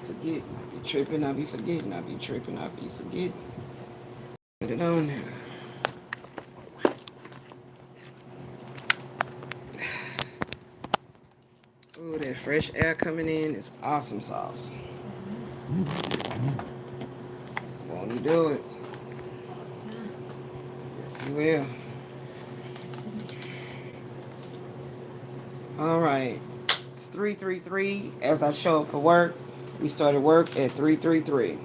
forgetting. I be tripping. I be forgetting. I be tripping. I be forgetting. Put it on there. Ooh, that fresh air coming in is awesome sauce. Won't you do it? Yes, you will. All right. It's 333. As I show up for work, we started work at 333.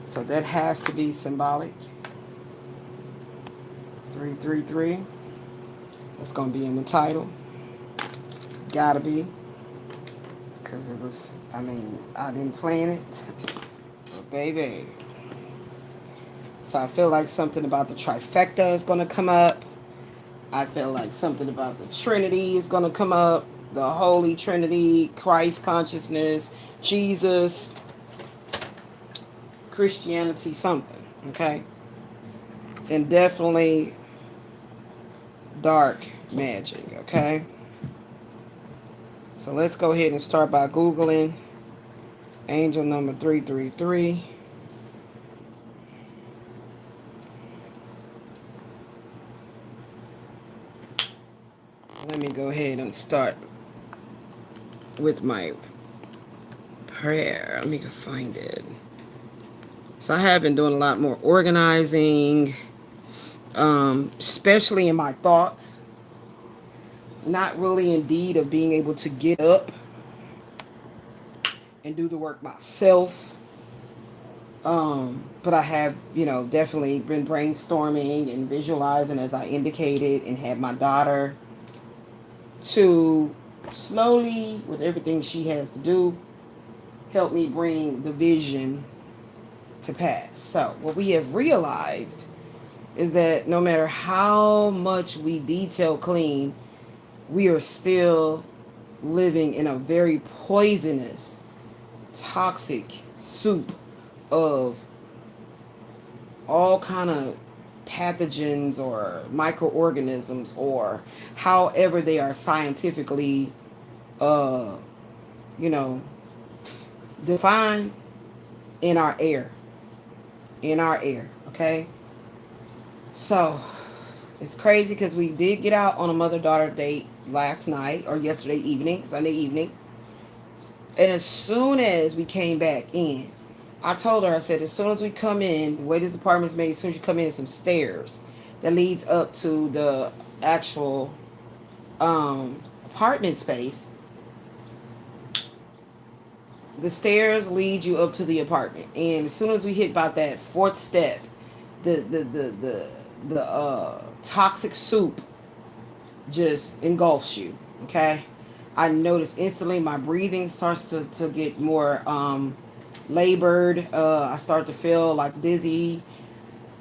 So that has to be symbolic. 333. That's going to be in the title. Gotta be. Because it was, I mean, I didn't plan it. But baby. So I feel like something about the trifecta is going to come up. I feel like something about the Trinity is going to come up. The Holy Trinity, Christ consciousness, Jesus, Christianity, something. Okay? And definitely dark magic. Okay? So let's go ahead and start by Googling angel number 333. Let me go ahead and start with my prayer. Let me go find it. So I have been doing a lot more organizing, especially in my thoughts. Not really in need of being able to get up and do the work myself. But I have, definitely been brainstorming and visualizing as I indicated, and had my daughter to slowly, with everything she has to do, help me bring the vision to pass. So what we have realized is that no matter how much we detail clean, we are still living in a very poisonous, toxic soup of all kind of pathogens or microorganisms, or however they are scientifically defined, in our air. Okay, so it's crazy because we did get out on a mother-daughter date last night, or yesterday evening, Sunday evening, and as soon as we came back in, I told her, I said, as soon as we come in, the way this apartment's made, as soon as you come in, some stairs that leads up to the actual apartment space. The stairs lead you up to the apartment, and as soon as we hit about that fourth step, the toxic soup just engulfs you. Okay, I noticed instantly my breathing starts to get more labored. I start to feel like dizzy.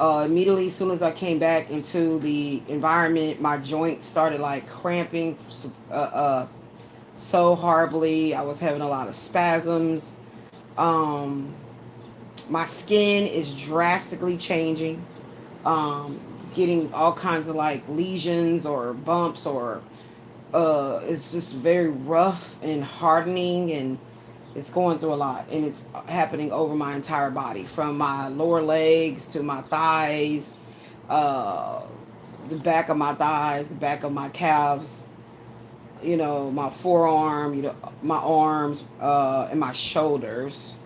Immediately, as soon as I came back into the environment, my joints started like cramping so horribly. I was having a lot of spasms. My skin is drastically changing. Getting all kinds of like lesions or bumps, or it's just very rough and hardening, and it's going through a lot, and it's happening over my entire body, from my lower legs to my thighs, the back of my thighs, the back of my calves, my forearm, my arms, and my shoulders.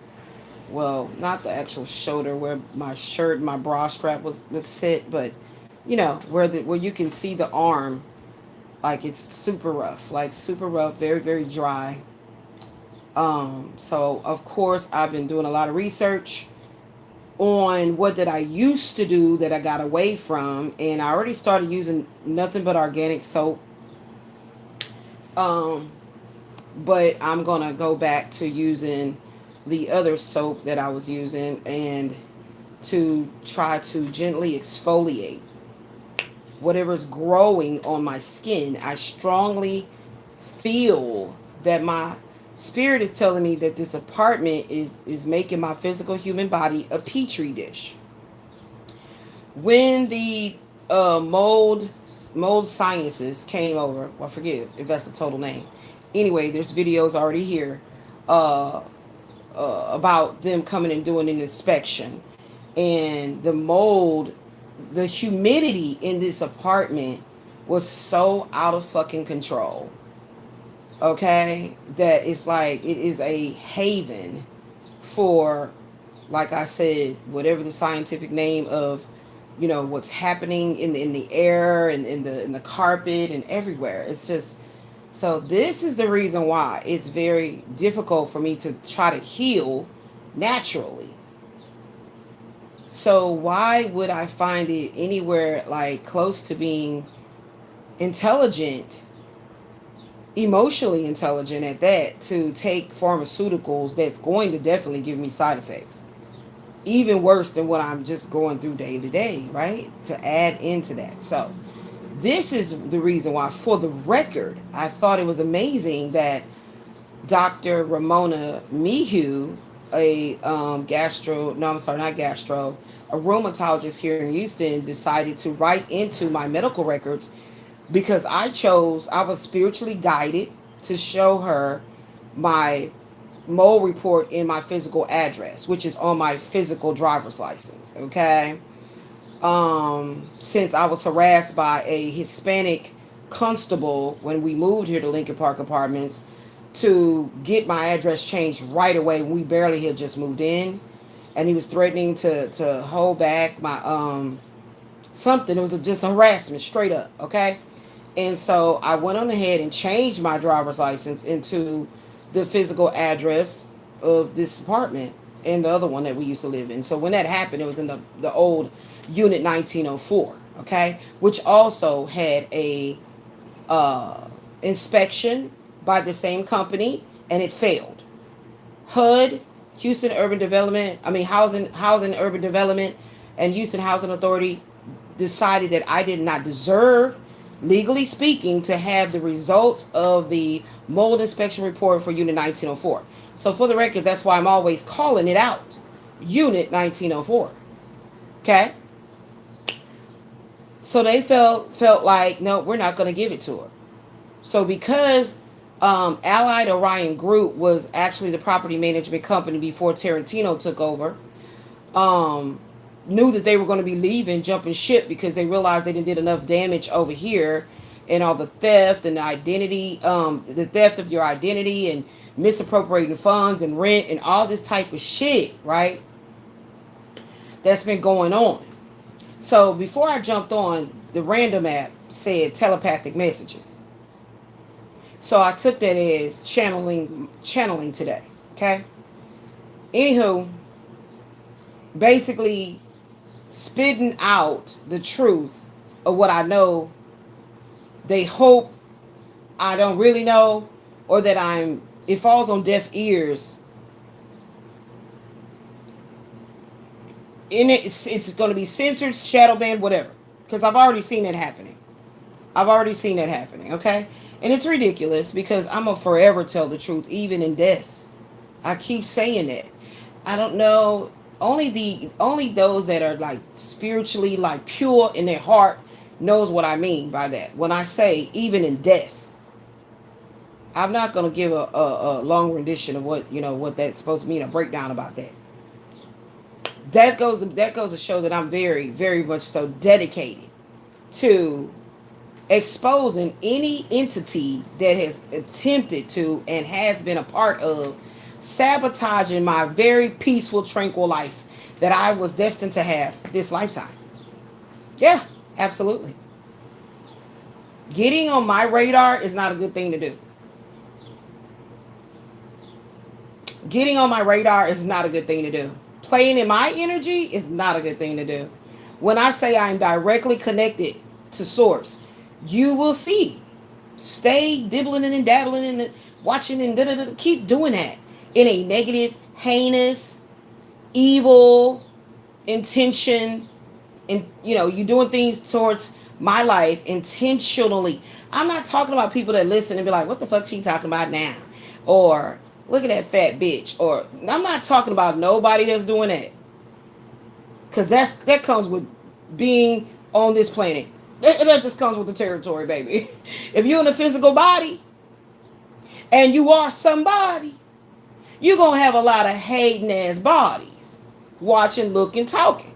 Well, not the actual shoulder where my shirt, my bra strap would sit, but where you can see the arm, like it's super rough, very, very dry. So of course I've been doing a lot of research on what did I used to do that I got away from, and I already started using nothing but organic soap. But I'm gonna go back to using the other soap that I was using, and to try to gently exfoliate whatever's growing on my skin. I strongly feel that my spirit is telling me that this apartment is making my physical human body a petri dish. When the mold sciences came over, well, I forget if that's the total name. Anyway, there's videos already here. about them coming and doing an inspection, and the mold, the humidity in this apartment was so out of fucking control. Okay, that it's like it is a haven for, like I said, whatever the scientific name of, what's happening in the air and in the carpet and everywhere. It's just, so this is the reason why it's very difficult for me to try to heal naturally. So why would I find it anywhere like close to being intelligent, emotionally intelligent at that, to take pharmaceuticals that's going to definitely give me side effects, even worse than what I'm just going through day to day, right? To add into that. So this is the reason why, for the record, I thought it was amazing that Dr. Ramona Mihu, a a rheumatologist here in Houston, decided to write into my medical records, because I was spiritually guided to show her my mole report in my physical address, which is on my physical driver's license. Okay. Since I was harassed by a Hispanic constable when we moved here to Lincoln Park Apartments, to get my address changed right away. We barely had just moved in, and he was threatening to hold back my something. It was just harassment straight up. Okay. And so I went on ahead and changed my driver's license into the physical address of this apartment and the other one that we used to live in. So when that happened, it was in the old unit 1904, okay, which also had a inspection by the same company, and it failed. HUD, Houston Urban Development, Housing Urban Development, and Houston Housing Authority decided that I did not deserve, legally speaking, to have the results of the mold inspection report for Unit 1904. So for the record, that's why I'm always calling it out, Unit 1904. Okay? So they felt like, no, we're not going to give it to her. So because Allied Orion Group was actually the property management company before Tarantino took over, knew that they were going to be leaving, jumping ship, because they realized they didn't did enough damage over here, and all the theft and the identity, the theft of your identity, and misappropriating funds and rent and all this type of shit, right? That's been going on. So before I jumped on, the random app said telepathic messages. So I took that as channeling today. Okay. Anywho, basically spitting out the truth of what I know. They hope I don't really know, or that it falls on deaf ears. In it's going to be censored, shadow banned, whatever. Because I've already seen it happening. Okay? And it's ridiculous, because I'm going to forever tell the truth, even in death. I keep saying that. I don't know. Only those that are like spiritually like pure in their heart knows what I mean by that. When I say even in death, I'm not going to give a long rendition of what that's supposed to mean, a breakdown about that. That goes to show that I'm very, very much so dedicated to exposing any entity that has attempted to and has been a part of sabotaging my very peaceful, tranquil life that I was destined to have this lifetime. Yeah, absolutely. Getting on my radar is not a good thing to do. Getting on my radar is not a good thing to do. Playing in my energy is not a good thing to do. When I say I'm directly connected to source, you will see. Stay dibbling and dabbling and watching and keep doing that in a negative, heinous, evil intention. And you're doing things towards my life intentionally. I'm not talking about people that listen and be like, what the fuck she talking about now? Or look at that fat bitch. Or I'm not talking about nobody that's doing that. Because that comes with being on this planet. That just comes with the territory, baby. If you're in a physical body and you are somebody, you're going to have a lot of hating ass bodies watching, looking, talking.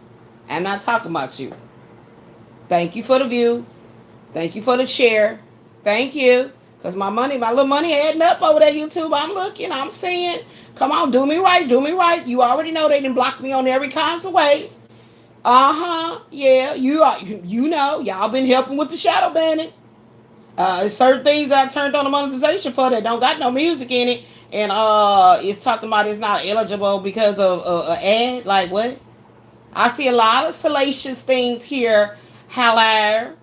I'm not talking about you. Thank you for the view. Thank you for the share. Thank you. Because my little money adding up over there, YouTube. I'm looking, I'm seeing. Come on, do me right, do me right. You already know they didn't block me on every kinds of ways. Yeah, you know, y'all been helping with the shadow banning. Certain things that I turned on the monetization for that don't got no music in it. And it's talking about it's not eligible because of ad. Like what? I see a lot of salacious things here. However,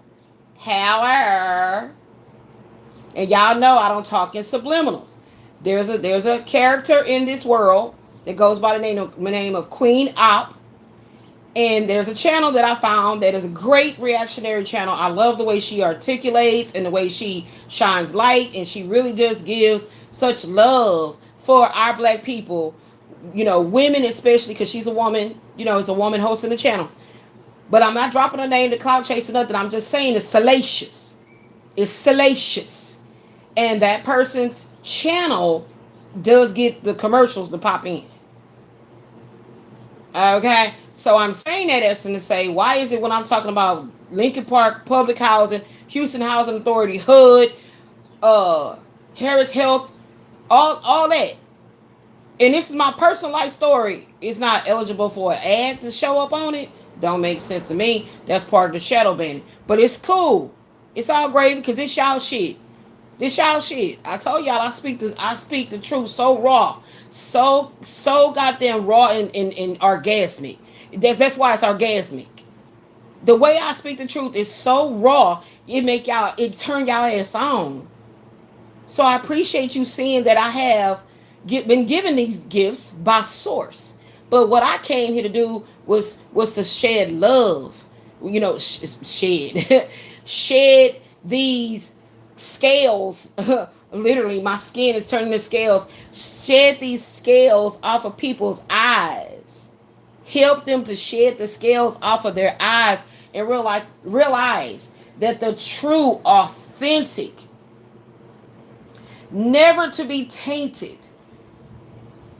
and y'all know I don't talk in subliminals. There's a character in this world that goes by the name of Queen Op. And there's a channel that I found that is a great reactionary channel. I love the way she articulates and the way she shines light. And she really just gives such love for our black people. You know, women especially, because she's a woman. You know, it's a woman hosting the channel. But I'm not dropping her name to cloud chase or nothing. I'm just saying it's salacious. It's salacious. And that person's channel does get the commercials to pop in. Okay? So I'm saying that as to say, why is it when I'm talking about Lincoln Park, public housing, Houston Housing Authority, HUD, Harris Health, all that. And this is my personal life story. It's not eligible for an ad to show up on it. Don't make sense to me. That's part of the shadow banning. But it's cool. It's all gravy because this y'all shit. This y'all shit. I told y'all I speak the truth so raw. So goddamn raw and orgasmic. That's why it's orgasmic. The way I speak the truth is so raw, it turn y'all ass on. So I appreciate you seeing that I have been given these gifts by source. But what I came here to do was to shed love. You know, shed these scales. Literally, my skin is turning to scales. Shed these scales off of people's eyes. Help them to shed the scales off of their eyes and realize that the true, authentic, never to be tainted,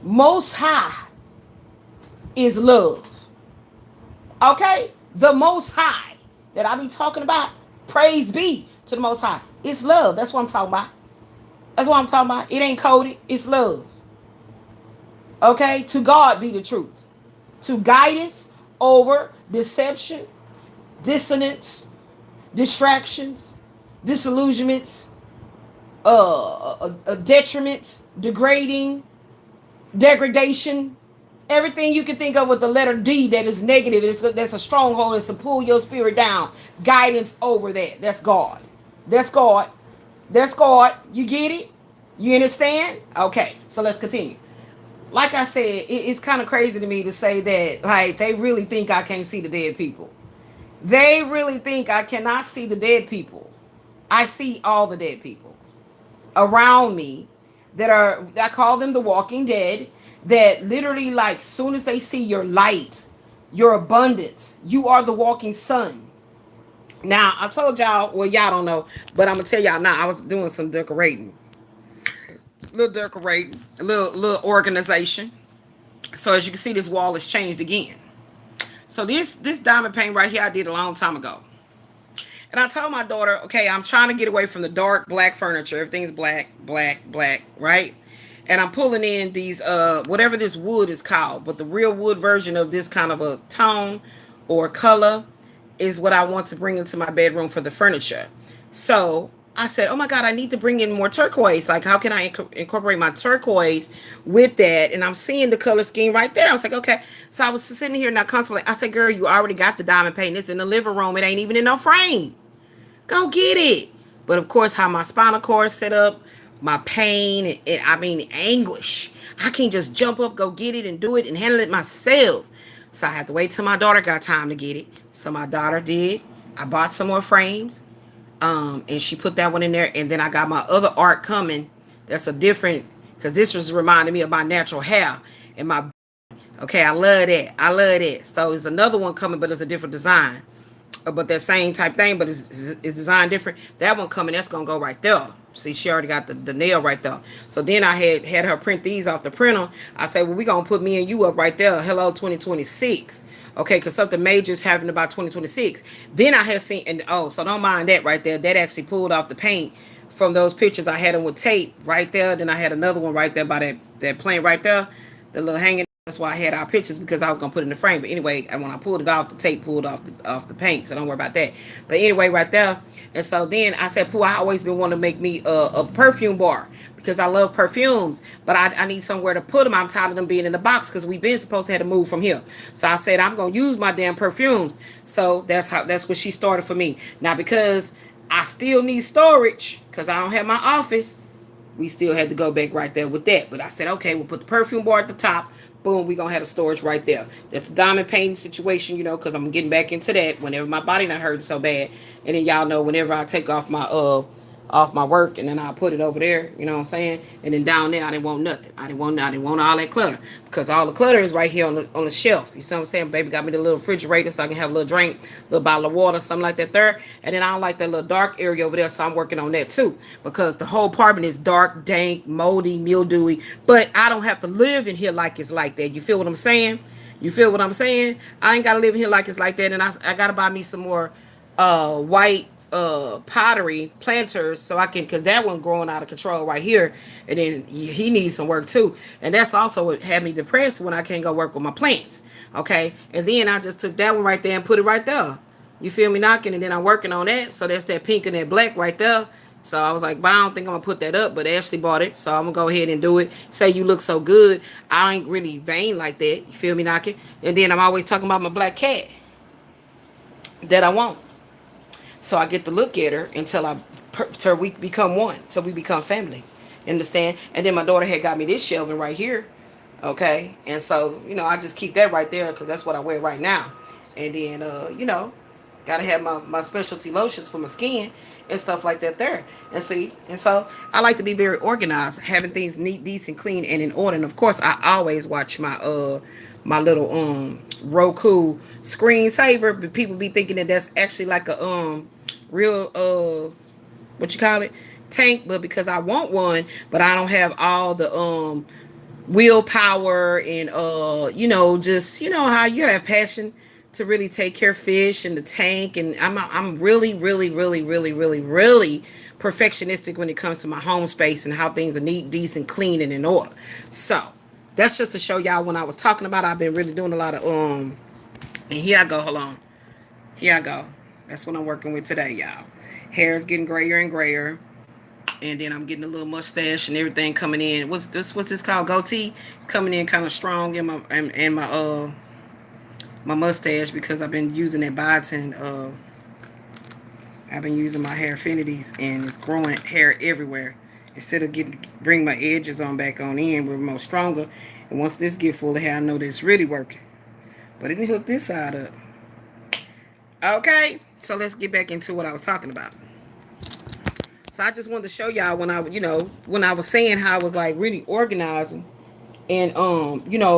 most high is love. Okay? The most high that I be talking about, praise be to the most high. It's love. That's what I'm talking about. That's what I'm talking about. It ain't coded. It's love. Okay? To God be the truth. To guidance over deception, dissonance, distractions, disillusionments, detriments, degradation, everything you can think of with the letter D that is negative, that's a stronghold, is to pull your spirit down. Guidance over that. That's God. That's God. That's God. You get it? You understand? Okay, so let's continue. Like I said, it's kind of crazy to me to say that, like, they really think I can't see the dead people. They really think I cannot see the dead people. I see all the dead people around me I call them the walking dead, that literally, like, soon as they see your light, your abundance, you are the walking sun. Now, I told y'all, well, y'all don't know, but I'm going to tell y'all now, I was doing some decorating. A little organization. So as you can see, this wall has changed again. So this diamond paint right here, I did a long time ago. And I told my daughter, okay, I'm trying to get away from the dark black furniture. Everything's black, right? And I'm pulling in these, whatever this wood is called. But the real wood version of this kind of a tone or color is what I want to bring into my bedroom for the furniture. So I said, oh my God, I need to bring in more turquoise. Like, how can I incorporate my turquoise with that? And I'm seeing the color scheme right there. I was like, okay. So I was sitting here and I contemplated. I said, girl, you already got the diamond paint. It's in the living room. It ain't even in no frame. Go get it. But of course, how my spinal cord set up, my pain, anguish. I can't just jump up, go get it and do it and handle it myself. So I have to wait till my daughter got time to get it. So my daughter did. I bought some more frames. And she put that one in there. And then I got my other art coming. That's a different, because this was reminding me of my natural hair and my, okay, I love that. So it's another one coming, but it's a different design. but that same type thing, but it's designed different. That one coming, that's gonna go right there. See, she already got the nail right there. So then I had her print these off the printer. I say, well, we gonna put me and you up right there. Hello, 2026. Okay, because something major is happening about 2026. Then I had seen, and oh, so don't mind that right there. That actually pulled off the paint from those pictures. I had them with tape right there. Then I had another one right there by that plane right there, the little hanging. That's why I had our pictures, because I was gonna put it in the frame. But anyway, and when I pulled it off, the tape pulled off the paint, so don't worry about that. But anyway, right there. And so then I said, Pooh, I always been wanting to make me a perfume bar, because I love perfumes, but I need somewhere to put them. I'm tired of them being in the box, because we've been supposed to have to move from here. So I said, I'm gonna use my damn perfumes. So that's what she started for me. Now, because I still need storage, because I don't have my office, we still had to go back right there with that. But I said, okay, we'll put the perfume bar at the top. Boom, we're gonna have the storage right there. That's the diamond painting situation, because I'm getting back into that whenever my body not hurting so bad. And then y'all know, whenever I take off my work, and then I put it over there, you know what I'm saying? And then down there, I didn't want nothing. I didn't want all that clutter, because all the clutter is right here on the shelf. You see what I'm saying? Baby got me the little refrigerator so I can have a little drink, a little bottle of water, something like that there. And then I don't like that little dark area over there, so I'm working on that too, because the whole apartment is dark, dank, moldy, mildewy. But I don't have to live in here like it's like that. You feel what I'm saying? You feel what I'm saying? I ain't gotta live in here like it's like that. And I gotta buy me some more white pottery planters, so I can, because that one growing out of control right here, and then he needs some work too. And that's also what had me depressed, when I can't go work with my plants. Okay, and then I just took that one right there and put it right there. You feel me, knocking? And then I'm working on that, so that's that pink and that black right there. So I was like, but I don't think I'm gonna put that up, but Ashley bought it, so I'm gonna go ahead and do it. Say, you look so good. I ain't really vain like that. You feel me, knocking? And then I'm always talking about my black cat that I want. So I get to look at her till we become one, till we become family. Understand? And then my daughter had got me this shelving right here. Okay. And so, I just keep that right there, because that's what I wear right now. And then, gotta have my specialty lotions for my skin and stuff like that there. And see, and so I like to be very organized, having things neat, decent, clean, and in order. And of course, I always watch my little Roku screensaver, but people be thinking that that's actually like a real what you call it, tank. But because I want one, but I don't have all the willpower and just how you gotta have passion to really take care of fish and the tank. And I'm really perfectionistic when it comes to my home space and how things are neat, decent, clean, and in order. So that's just to show y'all, when I was talking about, I've been really doing a lot of and here I go, hold on. Here I go. That's what I'm working with today, y'all. Hair is getting grayer and grayer. And then I'm getting a little mustache and everything coming in. What's this called? Goatee? It's coming in kind of strong in my mustache, because I've been using that biotin. I've been using my hair affinities, and it's growing hair everywhere. Instead of bring my edges on back on in, we're more stronger. And once this get full of hair, I know that it's really working. But it didn't hook this side up. Okay, so let's get back into what I was talking about. So I just wanted to show y'all, when I was saying how I was like really organizing, and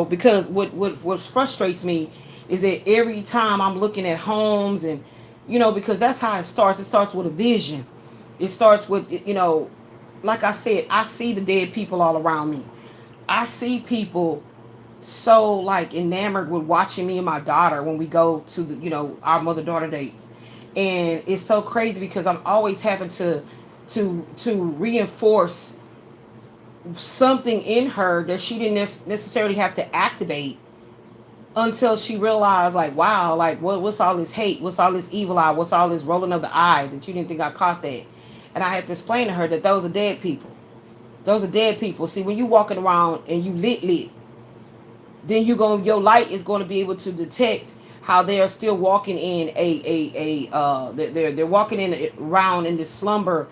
because what frustrates me is that every time I'm looking at homes, and because that's how it starts. It starts with a vision. It starts with like I said, I see the dead people all around me. I see people so like enamored with watching me and my daughter when we go to the our mother-daughter dates. And it's so crazy, because I'm always having to reinforce something in her that she didn't necessarily have to activate, until she realized, like, wow, like, what's all this hate? What's all this evil eye? What's all this rolling of the eye that you didn't think I caught that? And I had to explain to her that those are dead people. Those are dead people. See, when you walking around and you lit, then your light is going to be able to detect how they are still walking in they're walking in around in this slumber,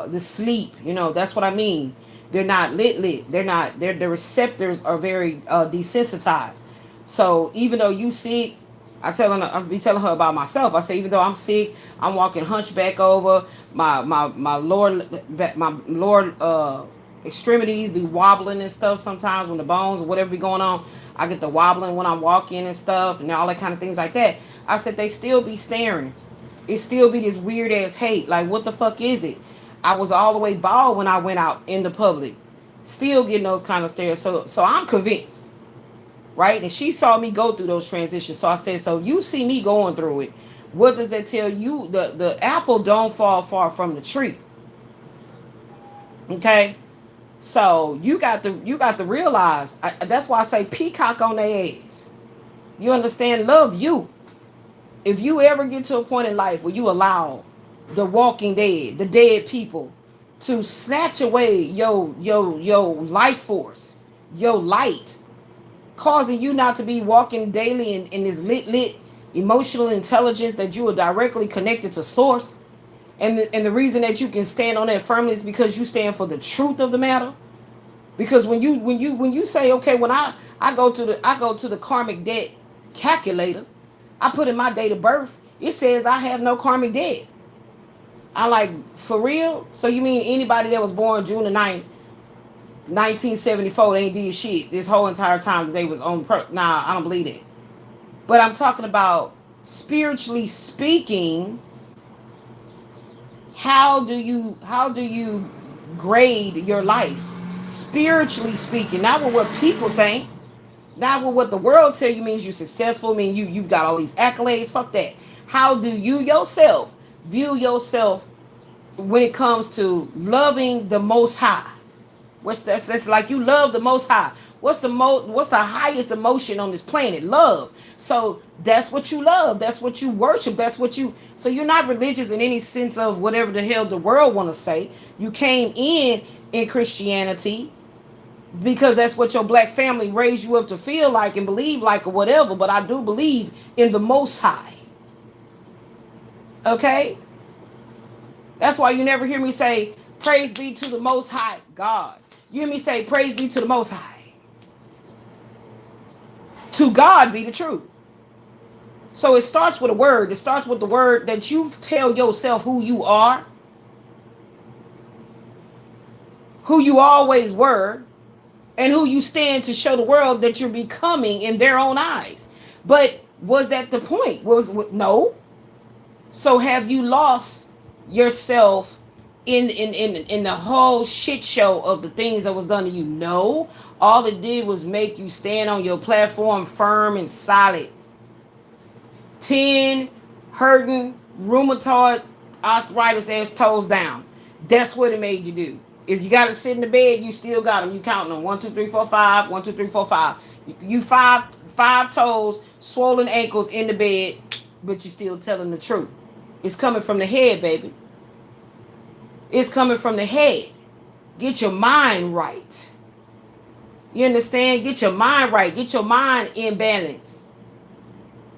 this sleep. That's what I mean. They're not lit. They're not. Their receptors are very desensitized. So even though you sick, I'll be telling her about myself. I say, even though I'm sick, I'm walking hunchback over. My lower extremities be wobbling and stuff sometimes, when the bones or whatever be going on. I get the wobbling when I'm walking and stuff, and all that kind of things like that. I said, they still be staring. It still be this weird ass hate. Like, what the fuck is it? I was all the way bald when I went out in the public. Still getting those kind of stares. So I'm convinced. Right? And she saw me go through those transitions. So I said, so you see me going through it. What does that tell you? The apple don't fall far from the tree. Okay? So you got to realize, that's why I say peacock on their ass. You understand? Love you. If you ever get to a point in life where you allow the walking dead, the dead people, to snatch away your life force, your light, causing you not to be walking daily in this lit emotional intelligence that you are directly connected to source, and the reason that you can stand on that firmly is because you stand for the truth of the matter. Because when you say, okay, when I go to the karmic debt calculator, I put in my date of birth, it says I have no karmic debt. I'm like, for real? So you mean anybody that was born June the 9th, 1974, they ain't did shit this whole entire time that they was on nah, I don't believe it. But I'm talking about spiritually speaking, how do you grade your life? Spiritually speaking, not with what people think, not with what the world tell you means you're successful, mean you've got all these accolades. Fuck that. How do you yourself view yourself when it comes to loving the Most High? That's like you love the Most High. What's the highest emotion on this planet? Love. So that's what you love. That's what you worship. So you're not religious in any sense of whatever the hell the world want to say. You came in Christianity because that's what your black family raised you up to feel like and believe like or whatever. But I do believe in the Most High. Okay? That's why you never hear me say, praise be to the Most High God. You hear me say, praise be to the Most High. To God be the truth. So it starts with a word. It starts with the word that you tell yourself who you are, who you always were, and who you stand to show the world that you're becoming in their own eyes. But was that the point? No. So have you lost yourself in the whole shit show of the things that was done to you? No. All it did was make you stand on your platform firm and solid. 10 hurting rheumatoid arthritis ass toes down. That's what it made you do. If you got to sit in the bed, you still got them. You counting them. 1, 2, 3, 4, 5. 1, 2, 3, 4, 5. You five toes, swollen ankles in the bed, but you still telling the truth. It's coming from the head, baby. It's coming from the head. Get your mind right. You understand? Get your mind right. Get your mind in balance.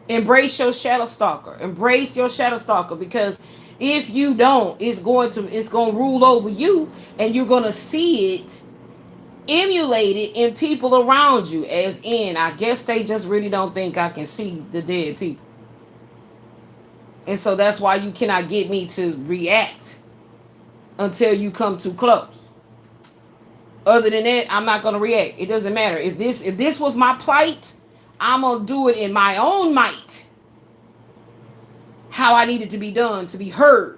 Embrace your shadow stalker. Embrace your shadow stalker, because if you don't, it's going to rule over you, and you're going to see it emulated in people around you. As in, I guess they just really don't think I can see the dead people. And so that's why you cannot get me to react until you come too close. Other than that, I'm not going to react. It doesn't matter. If this was my plight, I'm going to do it in my own might. How I need it to be done, to be heard.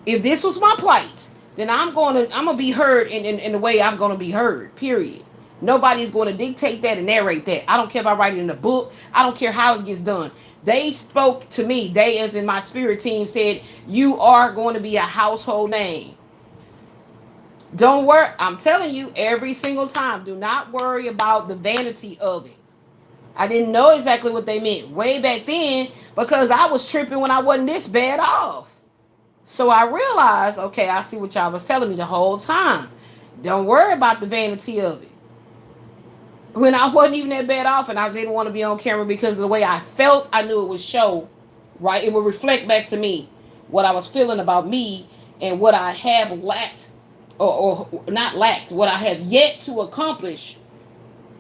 If this was my plight, then I'm going to be heard in the way I'm going to be heard, period. Nobody's going to dictate that and narrate that. I don't care if I write it in a book. I don't care how it gets done. They spoke to me. They, as in my spirit team, said, you are going to be a household name. Don't worry. I'm telling you, every single time, do not worry about the vanity of it. I didn't know exactly what they meant way back then, because I was tripping when I wasn't this bad off. So I realized, okay, I see what y'all was telling me the whole time. Don't worry about the vanity of it. When I wasn't even that bad off, and I didn't want to be on camera because of the way I felt, I knew it would show, right? It would reflect back to me what I was feeling about me and what I have lacked, or not lacked, what I have yet to accomplish.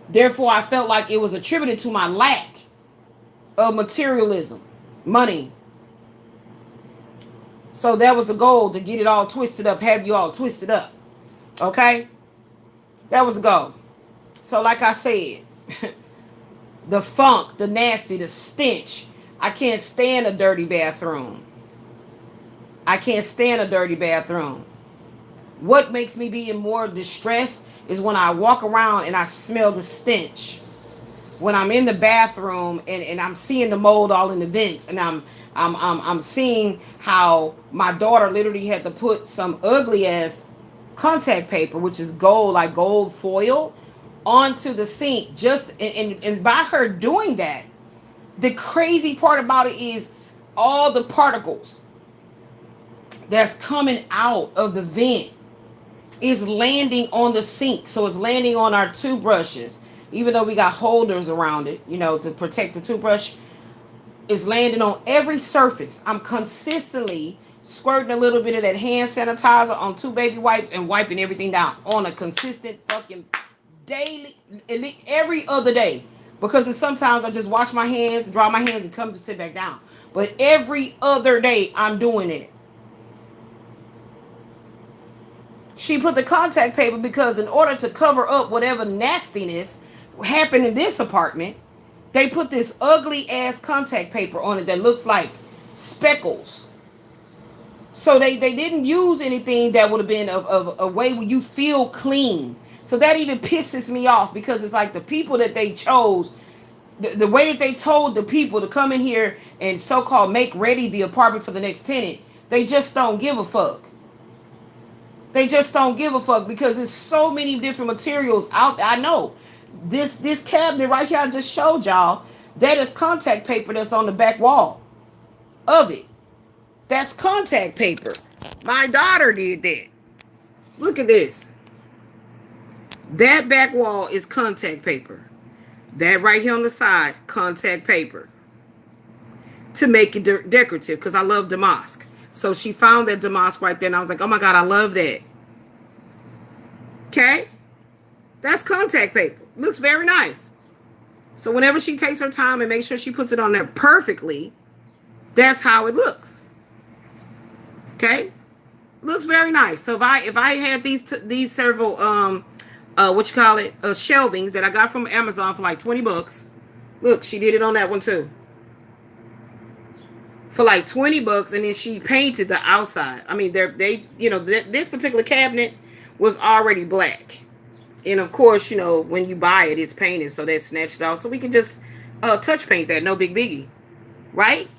Therefore, I felt like it was attributed to my lack of materialism, money. So that was the goal, to get it all twisted up, have you all twisted up. Okay? That was the goal. So like I said, The funk, the nasty, the stench. I can't stand a dirty bathroom. I can't stand a dirty bathroom. What makes me be in more distress is when I walk around and I smell the stench. When I'm in the bathroom and I'm seeing the mold all in the vents, and I'm seeing how my daughter literally had to put some ugly ass contact paper, which is gold, like gold foil, onto the sink. Just and by her doing that, the crazy part about it is all the particles that's coming out of the vent is landing on the sink. So it's landing on our toothbrushes, even though we got holders around it, you know, to protect the toothbrush. It's landing on every surface. I'm consistently squirting a little bit of that hand sanitizer on 2 baby wipes and wiping everything down on a consistent fucking daily, every other day. Because sometimes I just wash my hands, dry my hands, and come to sit back down. But every other day I'm doing it. She put the contact paper because in order to cover up whatever nastiness happened in this apartment, they put this ugly ass contact paper on it that looks like speckles. So they didn't use anything that would have been of a way where you feel clean. So that even pisses me off, because it's like the people that they chose, the way that they told the people to come in here and so-called make ready the apartment for the next tenant, they just don't give a fuck. They just don't give a fuck, because there's so many different materials out there. I know this cabinet right here I just showed y'all, that is contact paper that's on the back wall of it. That's contact paper. My daughter did that. Look at this. That back wall is contact paper. That right here on the side, contact paper. To make it decorative, because I love damask. So she found that damask right there, and I was like, oh my God, I love that. Okay? That's contact paper. Looks very nice. So whenever she takes her time and makes sure she puts it on there perfectly, that's how it looks. Okay? Looks very nice. So if I had these several shelvings that I got from Amazon for like $20. Look, she did it on that one too. For like $20, and then she painted the outside. I mean, this particular cabinet was already black. And of course, you know, when you buy it, it's painted, so they snatched it off. So we can just touch paint that, no big biggie. Right?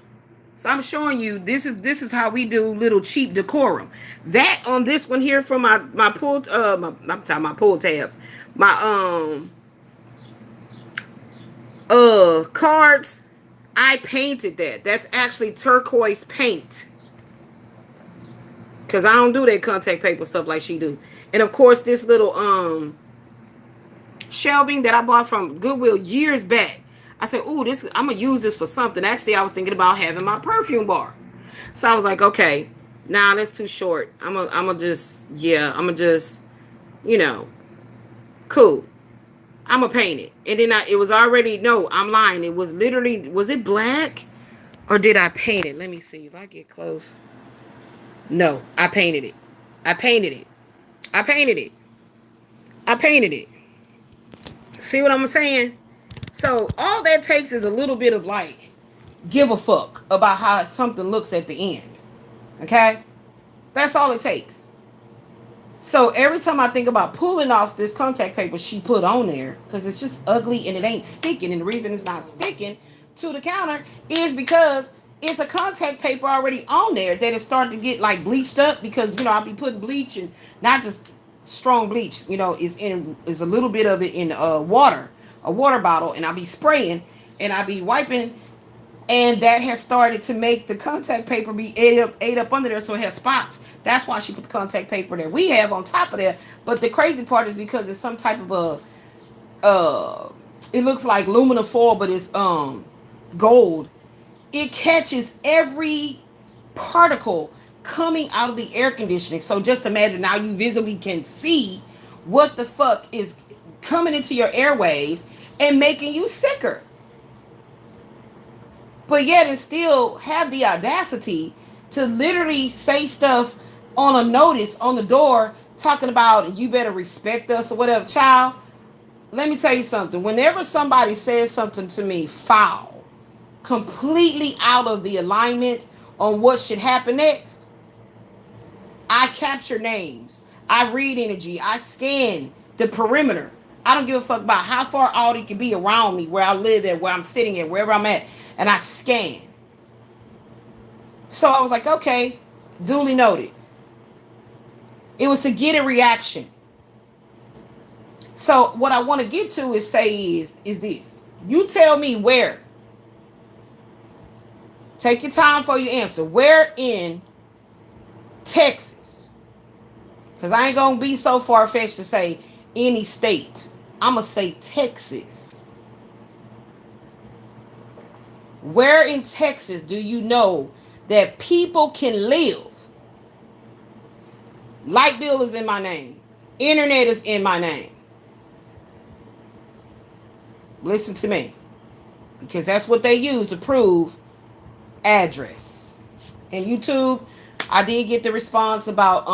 So I'm showing you this is how we do little cheap decorum. That on this one here from my pool my pool tabs. My cards, I painted that. That's actually turquoise paint. Cause I don't do that contact paper stuff like she do. And of course this little shelving that I bought from Goodwill years back. I said, ooh, I'm gonna use this for something. Actually, I was thinking about having my perfume bar. So I was like, okay, nah, that's too short. I'm gonna just, you know, cool. I'm gonna paint it. And then it was already, no, I'm lying. It was literally, was it black? Or did I paint it? Let me see if I get close. No, I painted it. I painted it. I painted it. I painted it. See what I'm saying? So all that takes is a little bit of like, give a fuck about how something looks at the end. Okay? That's all it takes. So every time I think about pulling off this contact paper she put on there, because it's just ugly and it ain't sticking, and the reason it's not sticking to the counter is because it's a contact paper already on there that is starting to get like bleached up, because, you know, I'll be putting bleach, and not just strong bleach, you know, is a little bit of it in a water bottle, and I'll be spraying and I'll be wiping, and that has started to make the contact paper be ate up under there, so it has spots. That's why she put the contact paper that we have on top of there. But the crazy part is because it's some type of it looks like aluminum foil, but it's gold. It catches every particle coming out of the air conditioning. So just imagine now you visibly can see what the fuck is coming into your airways and making you sicker. But yet it still have the audacity to literally say stuff on a notice on the door talking about you better respect us or whatever. Child, let me tell you something. Whenever somebody says something to me foul, completely out of the alignment on what should happen next, I capture names. I read energy. I scan the perimeter. I don't give a fuck about how far out it can be around me, where I live at, where I'm sitting at, wherever I'm at. And I scan. So I was like, okay, duly noted. It was to get a reaction. So what I want to get to is this. You tell me where. Take your time for your answer. Where in Texas? Because I ain't going to be so far-fetched to say any state. I'm going to say Texas. Where in Texas do you know that people can live? Light bill is in my name. Internet is in my name. Listen to me. Because that's what they use to prove address. And YouTube, I did get the response about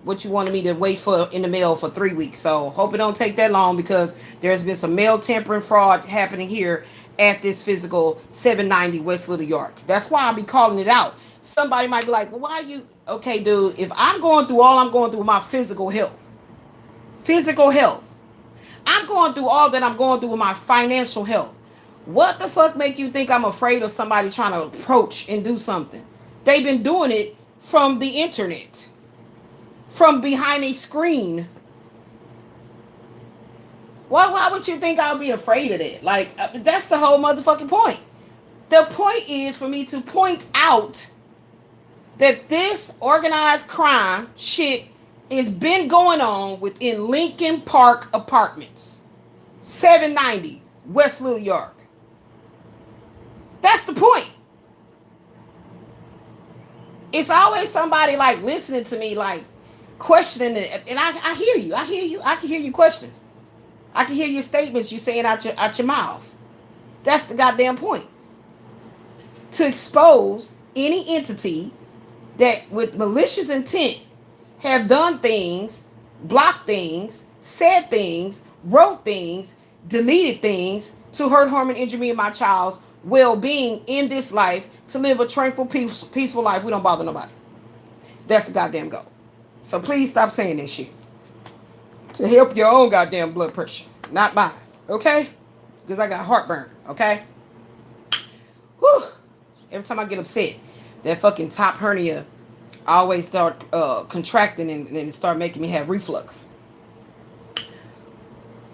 what you wanted me to wait for in the mail for 3 weeks. So hope it don't take that long, because there's been some mail tampering fraud happening here at this physical 790 West Little York. That's why I'll be calling it out. Somebody might be like, well, why you... Okay, dude, if I'm going through all I'm going through with my physical health, I'm going through all that I'm going through with my financial health, what the fuck make you think I'm afraid of somebody trying to approach and do something? They've been doing it from the internet, from behind a screen. Well, why would you think I'll be afraid of that? Like, that's the whole motherfucking point. The point is for me to point out that this organized crime shit has been going on within Lincoln Park Apartments, 790 West Little York. That's the point. It's always somebody like listening to me, like questioning it. And I hear you. I can hear your questions. I can hear your statements you saying out your mouth. That's the goddamn point. To expose any entity that with malicious intent have done things, blocked things, said things, wrote things, deleted things to hurt, harm, and injure me and my child's well-being in this life, to live a tranquil, peaceful life. We don't bother nobody. That's the goddamn goal. So please stop saying this shit. To help your own goddamn blood pressure, not mine. Okay? Because I got heartburn. Okay? Whew. Every time I get upset, that fucking top hernia always start contracting and it start making me have reflux.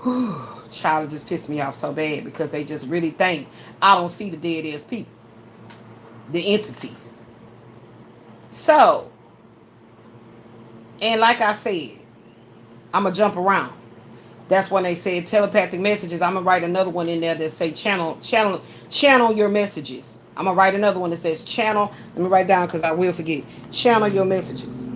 Whew. Child, just pissed me off so bad, because they just really think I don't see the dead ass people, the entities. So, and like I said, I'm gonna jump around. That's when they said telepathic messages. I'm gonna write another one in there that say channel your messages. I'm gonna write another one that says channel. Let me write down, because I will forget. Channel your messages.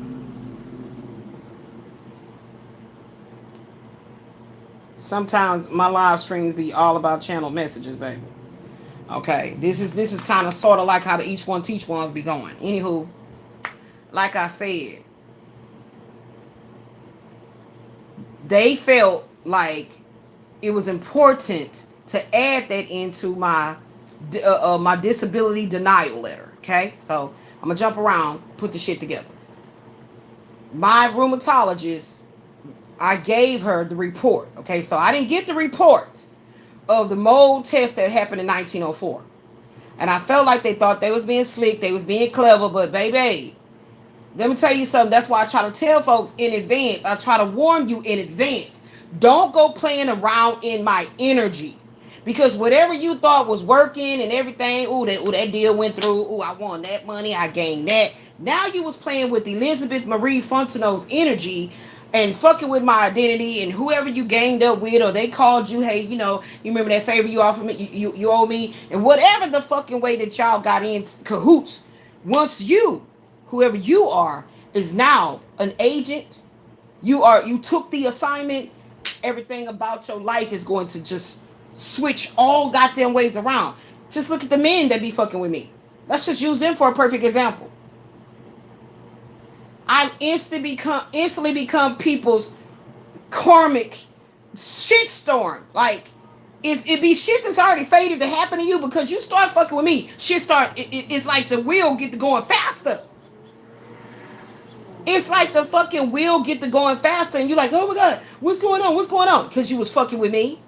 Sometimes my live streams be all about channel messages, baby. Okay, this is kind of sort of like how the each one teach ones be going. Anywho, like I said, they felt like it was important to add that into my my disability denial letter. Okay, so I'm gonna jump around, put the shit together. My rheumatologist, I gave her the report. Okay, so I didn't get the report of the mold test that happened in 1904. And I felt like they thought they was being slick, they was being clever, but baby, let me tell you something. That's why I try to tell folks in advance. I try to warn you in advance. Don't go playing around in my energy. Because whatever you thought was working and everything, that deal went through, I won that money, I gained that. Now you was playing with Elizabeth Marie Fontenot's energy and fucking with my identity, and whoever you gained up with, or they called you, hey, you remember that favor you offered me, you owe me, and whatever the fucking way that y'all got in cahoots. Once you, whoever you are, is now an agent, you took the assignment, everything about your life is going to just switch all goddamn ways around. Just look at the men that be fucking with me. Let's just use them for a perfect example. I instantly become people's karmic shitstorm. Like, it be shit that's already faded to happen to you because you start fucking with me. Shit start. It's like the wheel get to going faster. It's like the fucking wheel get to going faster, and you're like, oh my god, what's going on? What's going on? Because you was fucking with me.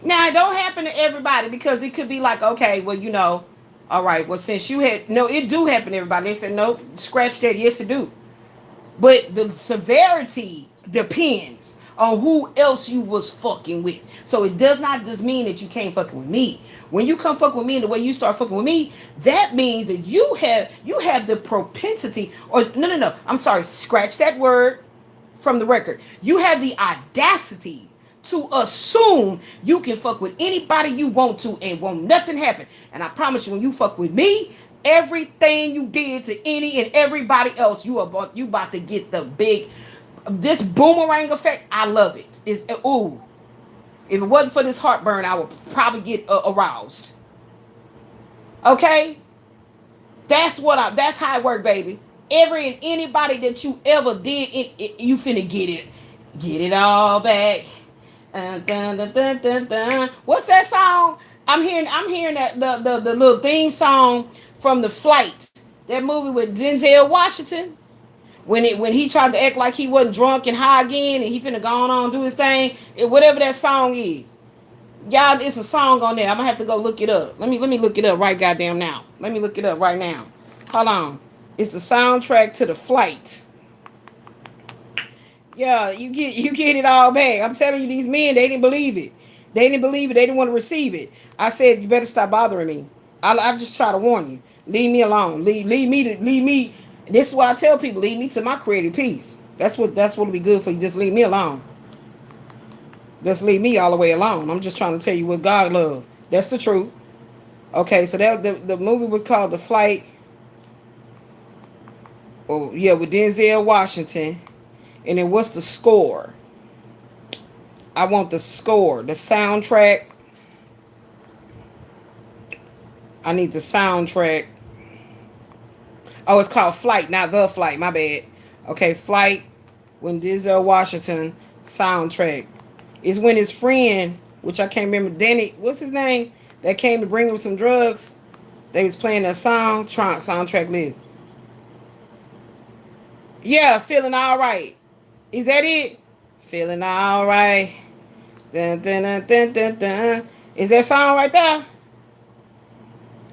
Now it don't happen to everybody because it could be like, okay, well, all right, well, since you had no, it do happen to everybody. They said nope, scratch that. Yes, it do. But the severity depends on who else you was fucking with. So it does not just mean that you can't fucking with me. When you come fucking with me and the way you start fucking with me, that means that you have the propensity, or no. I'm sorry, scratch that word from the record. You have the audacity to assume you can fuck with anybody you want to and won't nothing happen. And I promise you, when you fuck with me, everything you did to any and everybody else, you about to get the big, this boomerang effect. I love it. It's ooh. If it wasn't for this heartburn, I would probably get aroused. Okay, that's how it work, baby. Every and anybody that you ever did, you finna get it all back. Dun, dun, dun, dun, dun, dun. What's that song? I'm hearing that the little theme song from The Flight, that movie with Denzel Washington, when he tried to act like he wasn't drunk and high again, and he finna go on and do his thing, whatever that song is. Y'all, it's a song on there. I'm gonna have to go look it up. Let me look it up right goddamn now. Let me look it up right now. Hold on. It's the soundtrack to The Flight. Yeah, you get it all back. I'm telling you, these men, they didn't believe it. They didn't believe it. They didn't want to receive it. I said, you better stop bothering me. I just try to warn you. Leave me alone. Leave me. This is what I tell people. Leave me to my creative peace. That's what'll be good for you. Just leave me alone. Just leave me all the way alone. I'm just trying to tell you what God loves. That's the truth. Okay, so that the movie was called The Flight. Oh yeah, with Denzel Washington. And then what's the score? I want the score, the soundtrack. I need the soundtrack. Oh, it's called Flight, not The Flight. My bad. Okay, Flight. When Denzel Washington soundtrack is when his friend, which I can't remember, Danny, what's his name, that came to bring him some drugs. They was playing that song, soundtrack list. Yeah, feeling all right. Is that it? Feeling all right. Dun, dun, dun, dun, dun, dun. Is that song right there?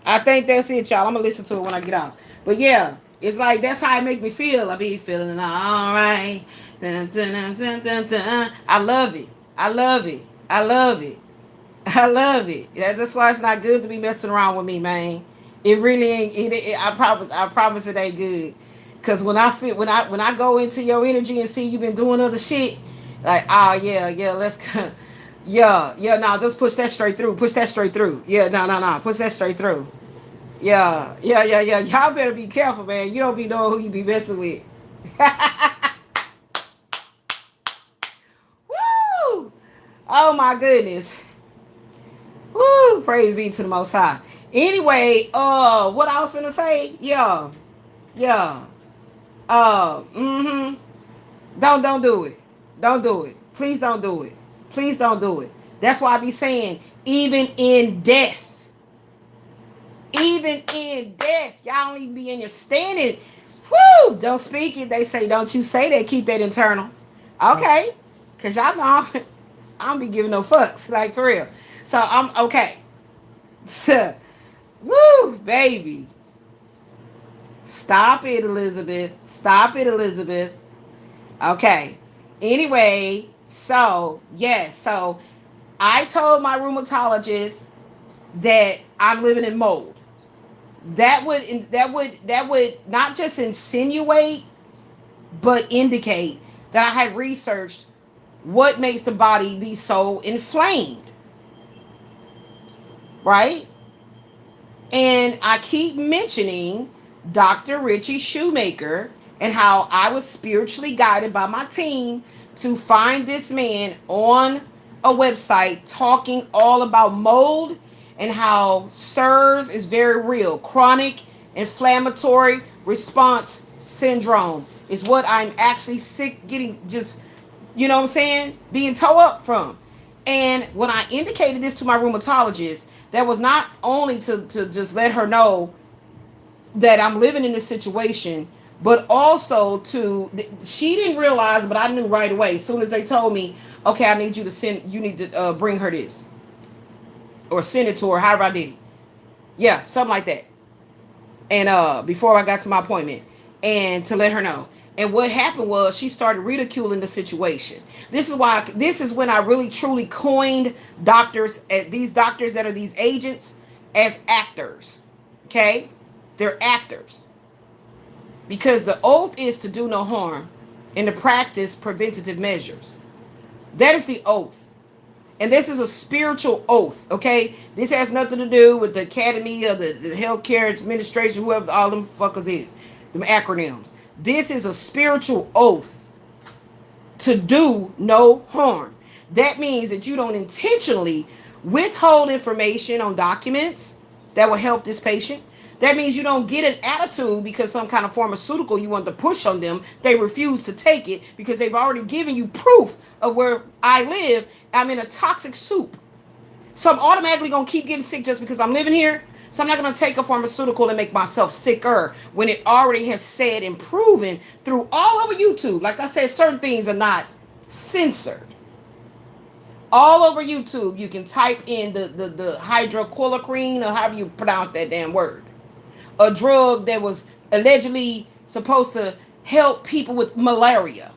I think that's it, y'all. I'm gonna listen to it when I get out. But yeah, it's like that's how it make me feel. I be feeling all right. Dun, dun, dun, dun, dun, dun. I love it. I love it. I love it. I love it. That's why it's not good to be messing around with me, man. It really ain't. I promise it ain't good. Cause when I go into your energy and see you been doing other shit, like, oh yeah, let's go. Yeah, no, just push that straight through. Push that straight through. Yeah, no, push that straight through. Yeah. Y'all better be careful, man. You don't be knowing who you be messing with. Woo! Oh my goodness. Woo! Praise be to the Most High. Anyway, what I was finna say, yeah. Mm-hmm. Don't do it. Don't do it. Please don't do it. Please don't do it. That's why I be saying, even in death, y'all don't even be in your standing. Woo! Don't speak it. They say, don't you say that. Keep that internal. Okay. Because y'all know I don't be giving no fucks. Like, for real. So, I'm okay. Woo, baby. Stop it, Elizabeth. Stop it, Elizabeth. Okay. Anyway, so, yes. So, I told my rheumatologist that I'm living in mold. That would not just insinuate, but indicate that I had researched what makes the body be so inflamed. Right? And I keep mentioning Dr. Richie Shoemaker and how I was spiritually guided by my team to find this man on a website talking all about mold and how SIRS is very real. Chronic inflammatory response syndrome is what I'm actually sick getting just You know what I'm saying? Being tore up from. And when I indicated this to my rheumatologist, that was not only to just let her know that I'm living in this situation, but also she didn't realize, but I knew right away. As soon as they told me, okay, I need you to you need to bring her this or send it to her, however I did it. Yeah, something like that. And before I got to my appointment, and to let her know. And what happened was she started ridiculing the situation. This is when I really truly coined doctors, these doctors that are these agents, as actors. Okay? They're actors. Because the oath is to do no harm and to practice preventative measures. That is the oath. And this is a spiritual oath, okay? This has nothing to do with the academy or the healthcare administration, whoever all them fuckers is, them acronyms. This is a spiritual oath to do no harm. That means that you don't intentionally withhold information on documents that will help this patient. That means you don't get an attitude because some kind of pharmaceutical you want to push on them. They refuse to take it because they've already given you proof of where I live. I'm in a toxic soup. So I'm automatically going to keep getting sick just because I'm living here. So I'm not going to take a pharmaceutical and make myself sicker when it already has said and proven through all over YouTube. Like I said, certain things are not censored. All over YouTube, you can type in the hydrochloroquine or however you pronounce that damn word. A drug that was allegedly supposed to help people with malaria.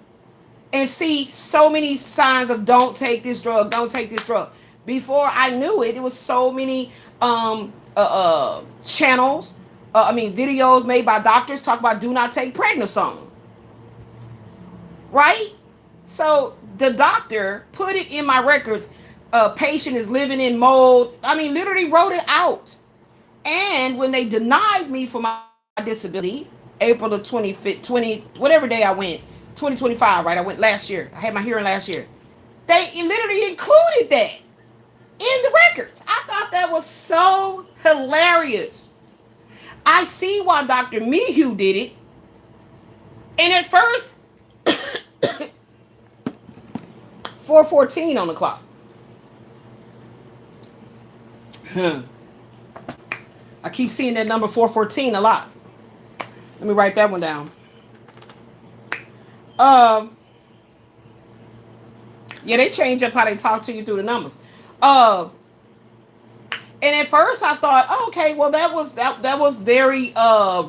And see so many signs of don't take this drug, don't take this drug. Before I knew it, it was so many channels, videos made by doctors talk about do not take prednisone. Right? So the doctor put it in my records. A patient is living in mold. Literally wrote it out. And when they denied me for my disability, April the 25th, whatever day I went, 2025, right? I went last year. I had my hearing last year. They literally included that in the records. I thought that was so hilarious. I see why Dr. Mayhew did it. And at first, 4:14 on the clock. I keep seeing that number 4:14 a lot. Let me write that one down. Yeah, they change up how they talk to you through the numbers. And at first I thought, oh, okay, well that was very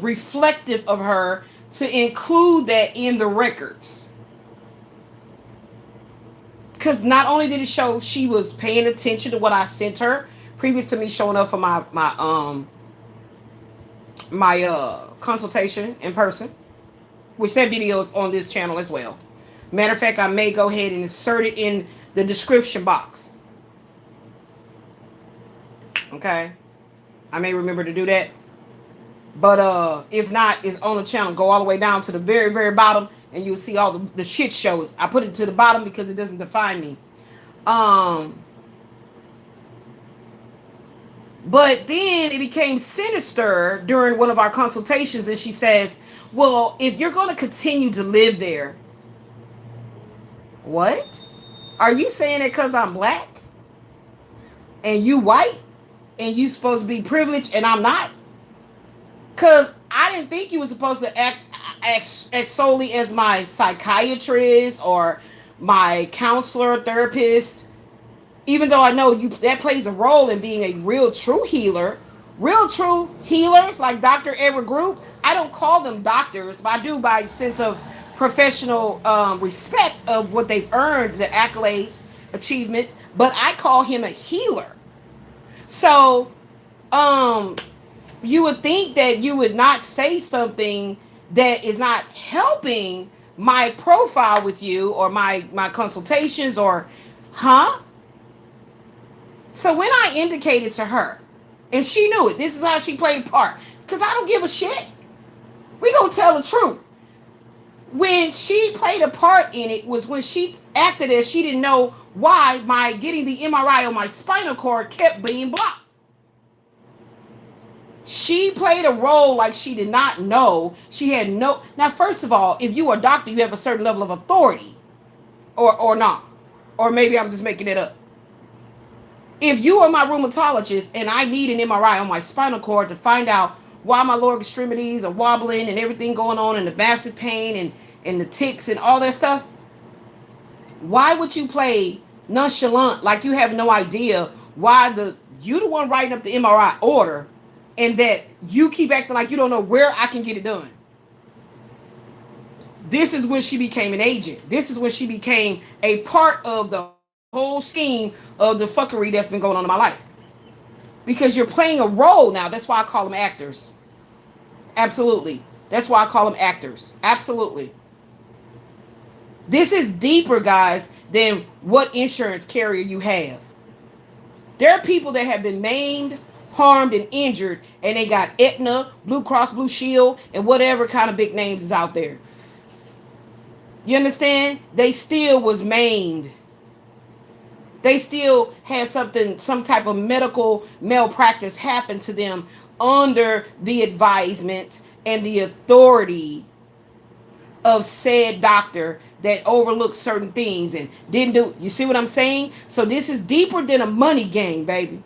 reflective of her to include that in the records. Because not only did it show she was paying attention to what I sent her previous to me showing up for my consultation in person, which that video is on this channel as well. Matter of fact, I may go ahead and insert it in the description box. Okay? I may remember to do that. But if not, it's on the channel. Go all the way down to the very, very bottom and you'll see all the shit shows. I put it to the bottom because it doesn't define me. But then it became sinister during one of our consultations, and she says, well, if you're going to continue to live there, what? Are you saying it because I'm black? And you white? And you supposed to be privileged and I'm not? Because I didn't think you were supposed to act solely as my psychiatrist or my counselor, therapist. Even though I know that plays a role in being a real true healer. Real true healers like Dr. Edward Group, I don't call them doctors, but I do by sense of professional respect of what they've earned, the accolades, achievements, but I call him a healer. So you would think that you would not say something that is not helping my profile with you or my consultations or, huh? So when I indicated to her, and she knew it, this is how she played a part, because I don't give a shit. We gonna tell the truth. When she played a part in it was when she acted as she didn't know why my getting the MRI on my spinal cord kept being blocked. She played a role like she did not know. She had no... Now, first of all, if you are a doctor, you have a certain level of authority. or not. Or maybe I'm just making it up. If you are my rheumatologist and I need an MRI on my spinal cord to find out why my lower extremities are wobbling and everything going on and the massive pain and the tics and all that stuff, why would you play nonchalant like you have no idea why you the one writing up the MRI order and that you keep acting like you don't know where I can get it done? This is when she became an agent. This is when she became a part of the whole scheme of the fuckery that's been going on in my life. Because you're playing a role now. That's why I call them actors. Absolutely. That's why I call them actors. Absolutely. This is deeper, guys, than what insurance carrier you have. There are people that have been maimed, harmed, and injured, and they got Aetna, Blue Cross Blue Shield, and whatever kind of big names is out there. You understand? They still was maimed. They still had some type of medical malpractice happen to them under the advisement and the authority of said doctor that overlooked certain things and didn't do. You see what I'm saying? So this is deeper than a money game, baby.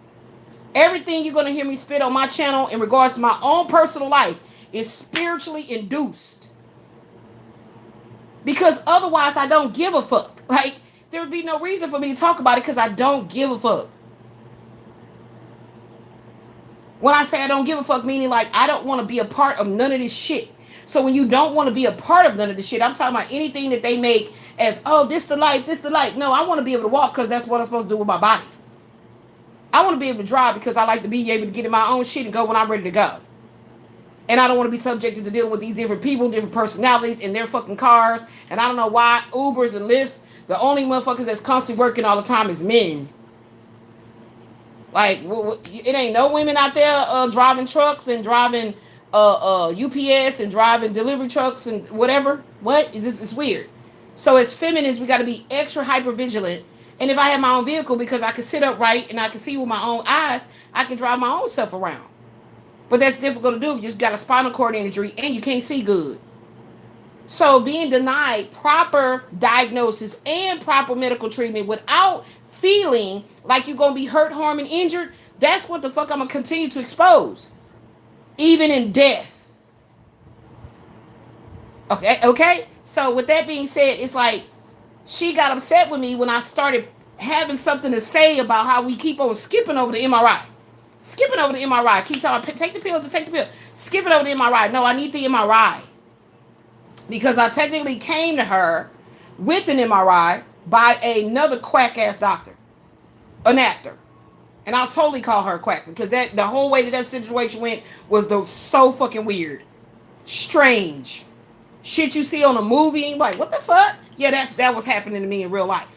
Everything you're going to hear me spit on my channel in regards to my own personal life is spiritually induced. Because otherwise I don't give a fuck. Like, there would be no reason for me to talk about it because I don't give a fuck. When I say I don't give a fuck, meaning like I don't want to be a part of none of this shit. So when you don't want to be a part of none of this shit, I'm talking about anything that they make as, oh, this the life, this the life. No, I want to be able to walk because that's what I'm supposed to do with my body. I want to be able to drive because I like to be able to get in my own shit and go when I'm ready to go. And I don't want to be subjected to dealing with these different people, different personalities in their fucking cars. And I don't know why Ubers and Lyfts, the only motherfuckers that's constantly working all the time is men. Like, it ain't no women out there driving trucks and driving UPS and driving delivery trucks and whatever. What? It's weird. So as feminists, we got to be extra hyper vigilant. And if I have my own vehicle, because I can sit upright and I can see with my own eyes, I can drive my own stuff around. But that's difficult to do if you just got a spinal cord injury and you can't see good. So being denied proper diagnosis and proper medical treatment without feeling like you're going to be hurt, harmed, and injured, that's what the fuck I'm going to continue to expose. Even in death. Okay? So with that being said, it's like she got upset with me when I started having something to say about how we keep on skipping over the MRI. Skipping over the MRI. Keep talking, take the pill, just take the pill. Skipping over the MRI. No, I need the MRI. Because I technically came to her with an MRI by another quack-ass doctor. An actor. And I'll totally call her a quack. Because the whole way that situation went was so fucking weird. Strange. Shit you see on a movie and you're like, what the fuck? Yeah, that was happening to me in real life.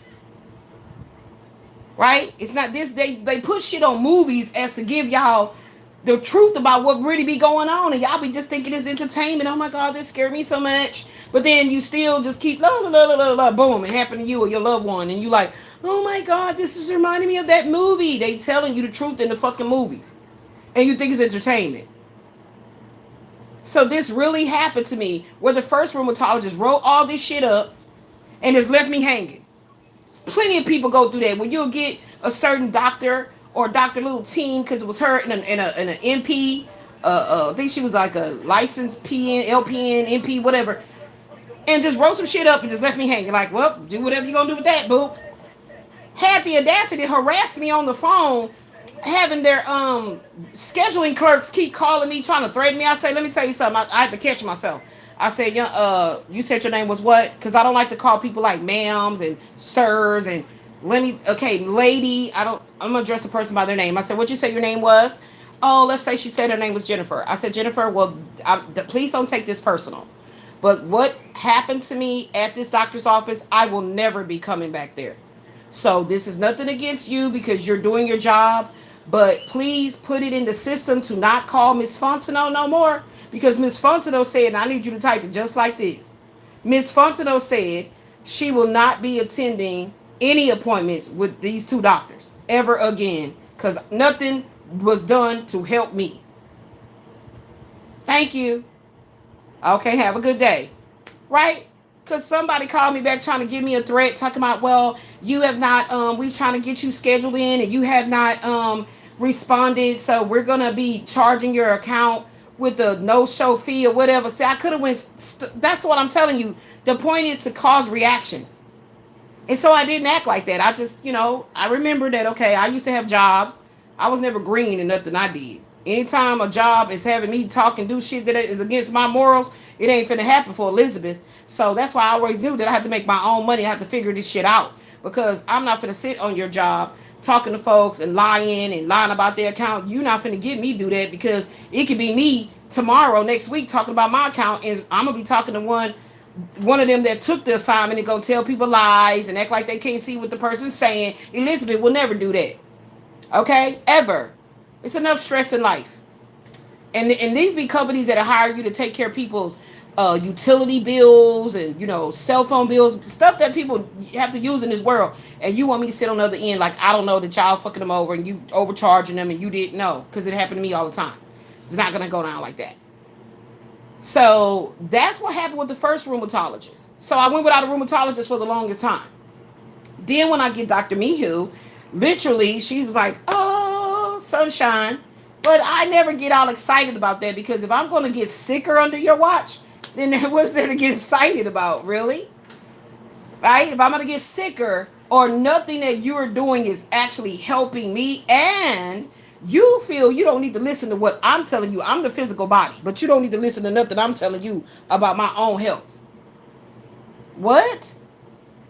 Right? It's not this. They put shit on movies as to give y'all the truth about what really be going on. And y'all be just thinking it's entertainment. Oh my God, that scared me so much. But then you still just keep, boom, it happened to you or your loved one. And you like, oh my God, this is reminding me of that movie. They telling you the truth in the fucking movies. And you think it's entertainment. So this really happened to me where the first rheumatologist wrote all this shit up and has left me hanging. Plenty of people go through that. When you'll get a certain doctor or doctor little team, because it was her and an MP, I think she was like a licensed PN, LPN, MP, whatever, and just wrote some shit up and just left me hanging. Like, well, do whatever you're gonna do with that, boo. Had the audacity to harass me on the phone, having their scheduling clerks keep calling me, trying to threaten me. I say, let me tell you something. I had to catch myself. I said, you said your name was what? Because I don't like to call people like ma'ams and sirs and lady. I'm going to address the person by their name. I said, what'd you say your name was? Oh, let's say she said her name was Jennifer. I said, Jennifer, well, please don't take this personal. But what happened to me at this doctor's office, I will never be coming back there. So this is nothing against you because you're doing your job. But please put it in the system to not call Miss Fontenot no more. Because Miss Fontenot said, and I need you to type it just like this. Miss Fontenot said she will not be attending any appointments with these two doctors ever again. Because nothing was done to help me. Thank you. Okay, have a good day. Right? Because somebody called me back trying to give me a threat, talking about, well, you have not, we're trying to get you scheduled in and you have not responded. So we're going to be charging your account with a no-show fee or whatever. See, I could have that's what I'm telling you. The point is to cause reactions. And so I didn't act like that. I just, I remember that, okay, I used to have jobs. I was never green in nothing I did. Anytime a job is having me talk and do shit that is against my morals, it ain't finna happen for Elizabeth. So that's why I always knew that I had to make my own money. I had to figure this shit out. Because I'm not finna sit on your job talking to folks and lying about their account. You're not finna get me do that, because it could be me tomorrow, next week, talking about my account, and I'm gonna be talking to one of them that took the assignment and go tell people lies and act like they can't see what the person's saying. Elizabeth will never do that. Okay? Ever. It's enough stress in life. And these be companies that hire you to take care of people's utility bills and, cell phone bills, stuff that people have to use in this world. And you want me to sit on the other end like I don't know that y'all fucking them over and you overcharging them and you didn't know, because it happened to me all the time. It's not going to go down like that. So that's what happened with the first rheumatologist. So I went without a rheumatologist for the longest time. Then when I get Dr. Mihu, literally she was like, oh, sunshine. But I never get all excited about that, because if I'm going to get sicker under your watch, then what's there to get excited about, really? Right? If I'm going to get sicker or nothing that you're doing is actually helping me, and you feel you don't need to listen to what I'm telling you. I'm the physical body, but you don't need to listen to nothing I'm telling you about my own health. What?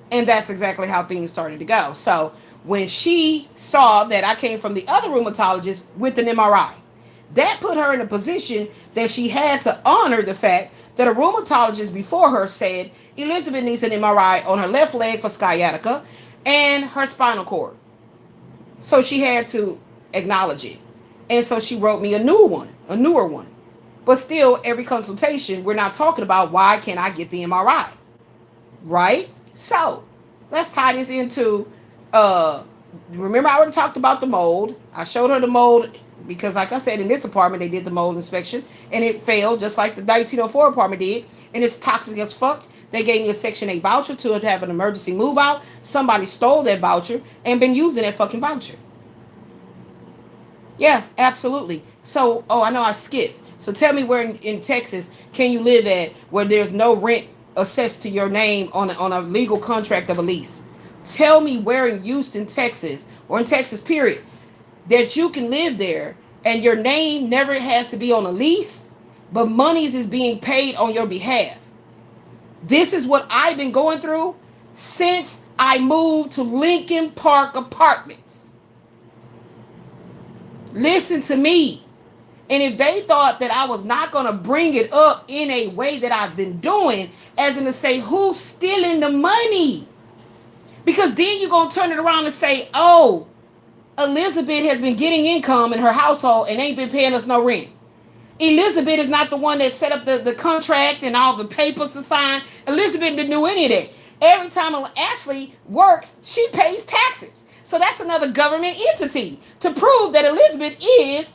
And that's exactly how things started to go. So when she saw that I came from the other rheumatologist with an MRI, that put her in a position that she had to honor the fact that a rheumatologist before her said Elizabeth needs an MRI on her left leg for sciatica and her spinal cord. So she had to acknowledge it. And so she wrote me a newer one. But still, every consultation, we're not talking about why can't I get the MRI, right? So let's tie this into, remember I already talked about the mold. I showed her the mold because, like I said, in this apartment, they did the mold inspection and it failed just like the 1904 apartment did. And it's toxic as fuck. They gave me a Section 8 voucher to have an emergency move out. Somebody stole that voucher and been using that fucking voucher. Yeah, absolutely. So, I know I skipped. So tell me where in Texas can you live at where there's no rent assessed to your name on a legal contract of a lease? Tell me where in Houston, Texas, or in Texas, period, that you can live there and your name never has to be on a lease, but monies is being paid on your behalf. This is what I've been going through since I moved to Lincoln Park Apartments. Listen to me. And if they thought that I was not going to bring it up in a way that I've been doing, as in to say, who's stealing the money? Because then you're going to turn it around and say, oh, Elizabeth has been getting income in her household and ain't been paying us no rent. Elizabeth is not the one that set up the contract and all the papers to sign. Elizabeth didn't do any of that. Every time Ashley works, she pays taxes. So that's another government entity to prove that Elizabeth is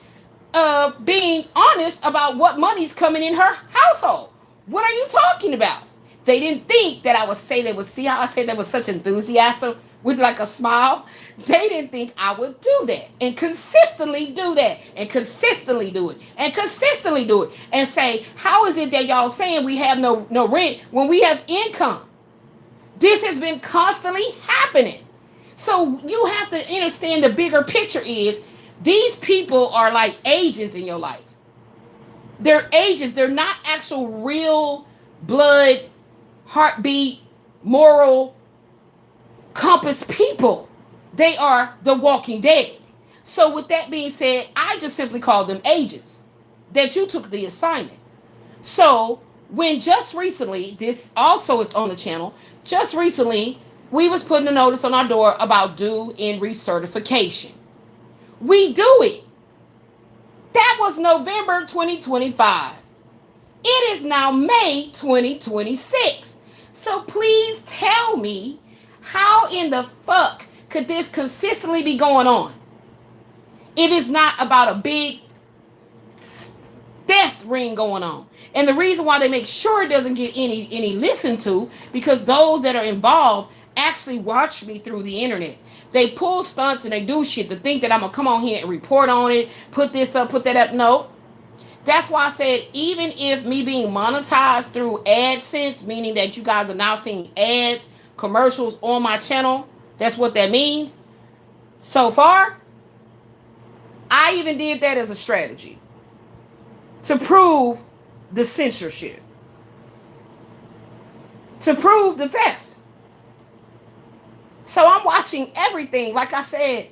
being honest about what money's coming in her household. What are you talking about? They didn't think that I would say they would. See how I said that with such enthusiasm, with like a smile? They didn't think I would do that and consistently do that and consistently do it and consistently do it and say, how is it that y'all saying we have no rent when we have income? This has been constantly happening. So you have to understand the bigger picture is these people are like agents in your life. They're agents. They're not actual real blood, heartbeat, moral compass people. They are the walking dead. So with that being said, I just simply call them agents that you took the assignment. So when just recently, this also is on the channel, just recently, we was putting a notice on our door about due in recertification. We do it. That was November 2025. It is now May 2026. So please tell me, how in the fuck could this consistently be going on if it's not about a big theft ring going on. And the reason why they make sure it doesn't get any listen to, because those that are involved actually watch me through the internet. They pull stunts and they do shit to think that I'm gonna come on here and report on it, put this up, put that up. No. That's why I said, even if me being monetized through AdSense, meaning that you guys are now seeing ads, commercials on my channel, that's what that means. So far, I even did that as a strategy to prove the censorship, to prove the theft. So I'm watching everything. Like I said,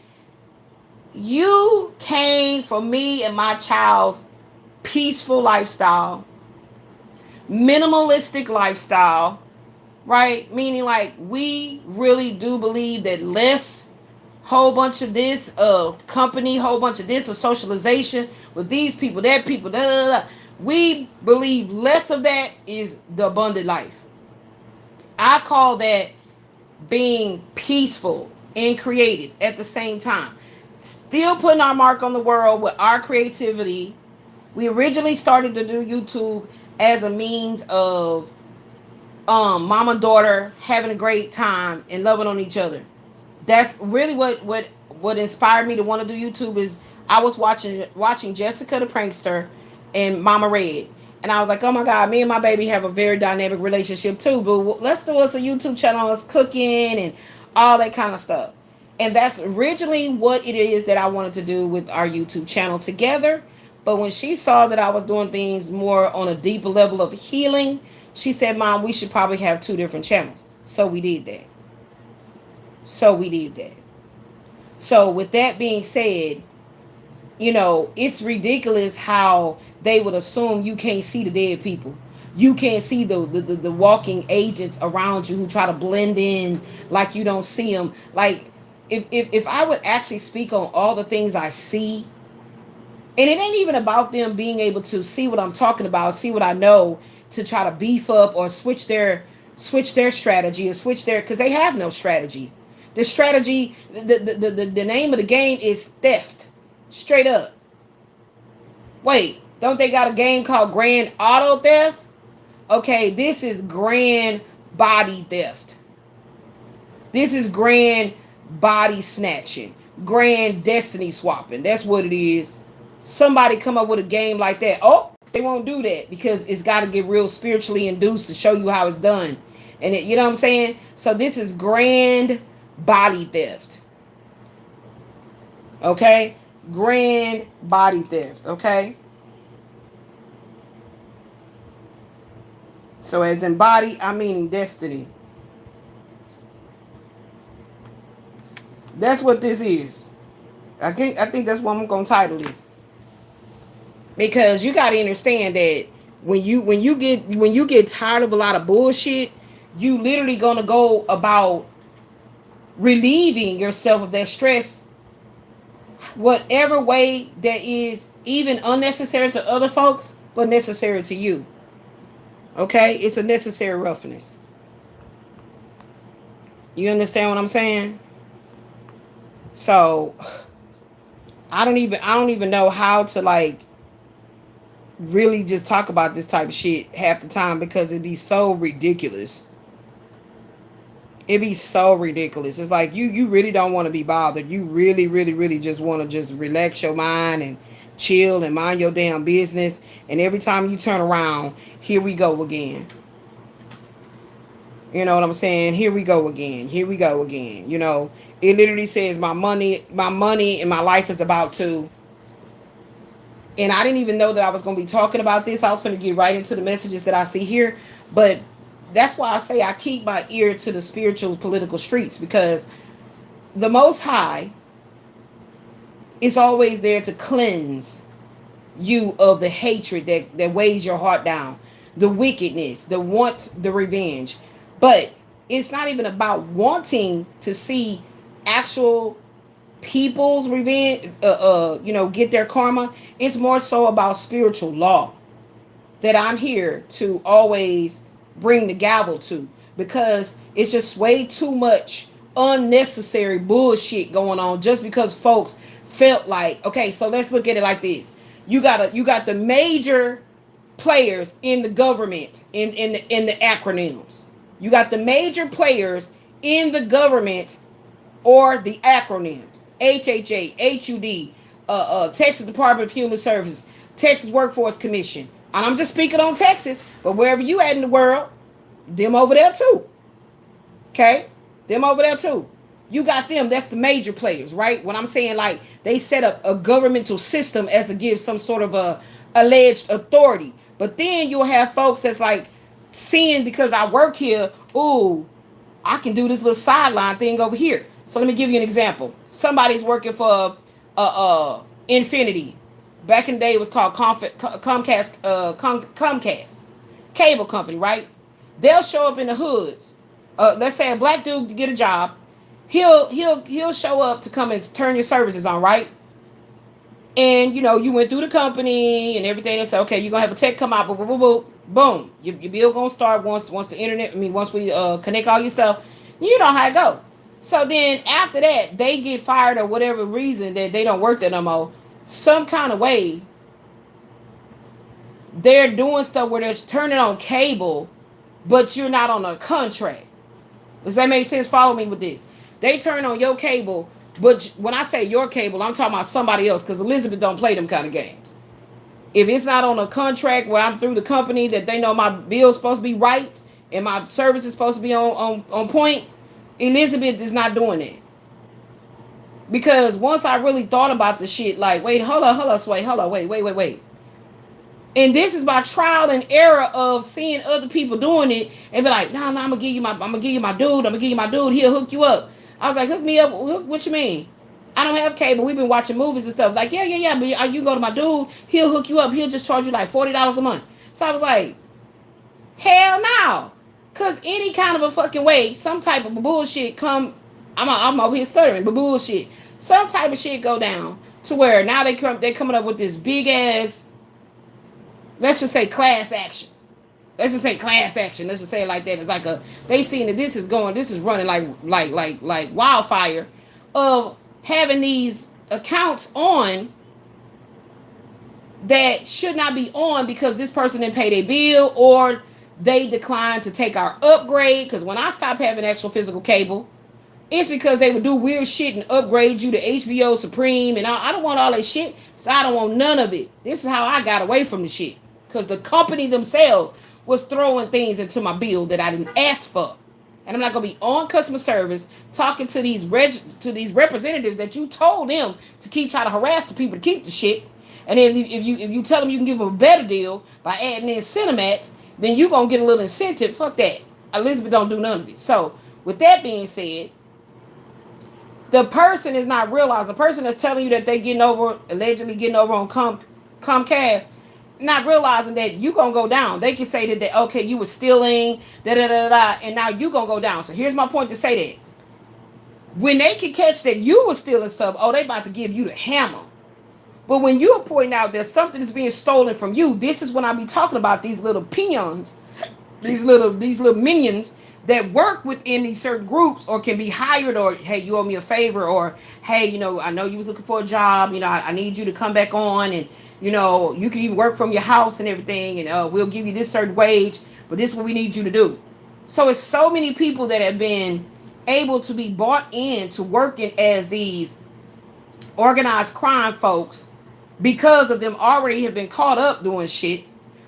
you came for me and my child's peaceful lifestyle, minimalistic lifestyle, right? Meaning like we really do believe that less, whole bunch of this, company, whole bunch of this, a socialization with these people, that people, da, da, da. We believe less of that is the abundant life. I call that being peaceful and creative at the same time. Still putting our mark on the world with our creativity. We originally started to do YouTube as a means of mom and daughter having a great time and loving on each other. That's really what inspired me to want to do YouTube. Is I was watching Jessica the Prankster and Mama Red, and I was like, oh my God, me and my baby have a very dynamic relationship too, but let's do us a YouTube channel, us cooking and all that kind of stuff. And that's originally what it is that I wanted to do with our YouTube channel together. But when she saw that I was doing things more on a deeper level of healing, she said, Mom, we should probably have 2 different channels. So we did that. So with that being said, you know, it's ridiculous how they would assume you can't see the dead people. You can't see the walking agents around you who try to blend in like you don't see them. Like if I would actually speak on all the things I see, and it ain't even about them being able to see what I'm talking about, see what I know, to try to beef up or switch their strategy, or switch their, because they have no strategy. The strategy, the name of the game is theft. Straight up. Wait, don't they got a game called Grand Auto Theft? Okay, this is Grand Body Theft. This is Grand Body Snatching. Grand Destiny Swapping. That's what it is. Somebody come up with a game like that. Oh, they won't do that because it's got to get real spiritually induced to show you how it's done. And you know what I'm saying? So this is Grand Body Theft. Okay? Grand Body Theft. Okay? So as in body, I'm meaning destiny. That's what this is. I think that's what I'm going to title this. Because you got to understand that when you get tired of a lot of bullshit, you literally going to go about relieving yourself of that stress whatever way that is even unnecessary to other folks, but necessary to you. Okay? It's a necessary roughness. You understand what I'm saying? So I don't even know how to like really just talk about this type of shit half the time, because it'd be so ridiculous. It'd be so ridiculous. It's like you really don't want to be bothered. You really just want to just relax your mind and chill and mind your damn business. And every time you turn around, here we go again. You know what I'm saying? Here we go again. Here we go again. You know, it literally says my money and my life is about to. And I didn't even know that I was going to be talking about this. I was going to get right into the messages that I see here. But that's why I say I keep my ear to the spiritual political streets, because the Most High is always there to cleanse you of the hatred that weighs your heart down, the wickedness, the want, the revenge. But it's not even about wanting to see actual people's revenge, get their karma. It's more so about spiritual law that I'm here to always bring the gavel to, because it's just way too much unnecessary bullshit going on just because folks felt like, okay, so let's look at it like this. You got the major players in the government, in the acronyms. You got the major players in the government or the acronyms. HHA, HUD, Texas Department of Human Services, Texas Workforce Commission. And I'm just speaking on Texas, but wherever you at in the world, them over there too. Okay? Them over there too. You got them. That's the major players, right? When I'm saying like they set up a governmental system as to give some sort of a alleged authority. But then you'll have folks that's like seeing because I work here, ooh, I can do this little sideline thing over here. So let me give you an example. Somebody's working for Infinity. Back in the day, it was called Comcast, Comcast cable company, right? They'll show up in the hoods. Let's say a black dude to get a job. He'll show up to come and turn your services on, right? And you went through the company and everything. They say, okay, you're gonna have a tech come out, boom. Your bill gonna start once the internet. Once we connect all your stuff, you know how it go. So then after that, they get fired or whatever reason that they don't work there no more. Some kind of way, they're doing stuff where they're turning on cable, but you're not on a contract. Does that make sense? Follow me with this. They turn on your cable, but when I say your cable, I'm talking about somebody else because Elizabeth don't play them kind of games. If it's not on a contract where I'm through the company that they know my bill's supposed to be right and my service is supposed to be on point, Elizabeth is not doing it. Because once I really thought about the shit, like, wait, hold on, Sway, hold on, wait. And this is my trial and error of seeing other people doing it and be like, no, I'm gonna give you my dude, he'll hook you up. I was like, hook me up, what you mean? I don't have cable, we've been watching movies and stuff. Like, yeah, but you go to my dude, he'll hook you up, he'll just charge you like $40 a month. So I was like, hell no. Cause any kind of a fucking way, some type of bullshit come, I'm over here stuttering, but bullshit. Some type of shit go down to where now they coming up with this big ass, let's just say class action. Let's just say it like that. It's like they seen that this is running like wildfire of having these accounts on that should not be on because this person didn't pay their bill or they declined to take our upgrade. Because when I stopped having actual physical cable, it's because they would do weird shit and upgrade you to HBO Supreme. And I don't want all that shit. So I don't want none of it. This is how I got away from the shit. Because the company themselves was throwing things into my bill that I didn't ask for. And I'm not going to be on customer service talking to these representatives that you told them to keep trying to harass the people to keep the shit. And then if you tell them you can give them a better deal by adding in Cinemax, then you're going to get a little incentive. Fuck that. Elizabeth don't do none of it. So with that being said, the person is not realizing, the person that's telling you that they allegedly getting over on Comcast, not realizing that you gonna go down. They can say that okay, you were stealing, and now you gonna go down. So here's my point to say that when they can catch that you were stealing stuff, oh, they about to give you the hammer. But when you're pointing out that something is being stolen from you, this is when I be talking about these little peons, these little minions that work within these certain groups or can be hired, or hey, you owe me a favor, or hey, I know you was looking for a job, I need you to come back on, and you can even work from your house and everything, and we'll give you this certain wage, but this is what we need you to do. So it's so many people that have been able to be bought into working as these organized crime folks because of them already have been caught up doing shit.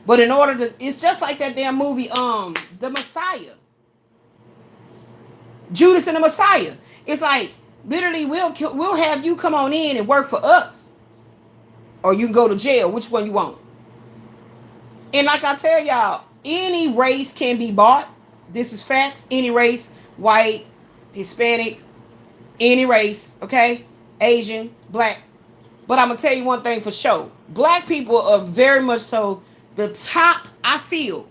But in order to, it's just like that damn movie, The Messiah. Judas and the Messiah. It's like, literally, we'll have you come on in and work for us. Or you can go to jail. Which one you want? And like I tell y'all, any race can be bought. This is facts. Any race, white, Hispanic, any race, okay? Asian, black. But I'm going to tell you one thing for sure. Black people are very much so the top, I feel,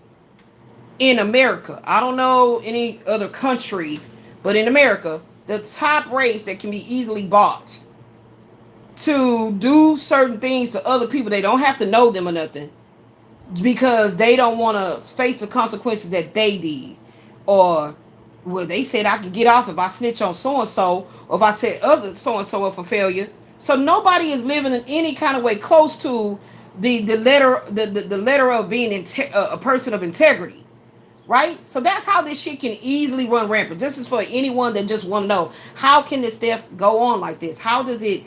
in America. I don't know any other country, but in America, the top race that can be easily bought to do certain things to other people. They don't have to know them or nothing because they don't want to face the consequences that they did. Or, well, they said I could get off if I snitch on so-and-so, or if I set other so-and-so up for failure. So nobody is living in any kind of way close to the letter of being a person of integrity, right? So that's how this shit can easily run rampant. This is for anyone that just want to know, how can this stuff go on like this? How does it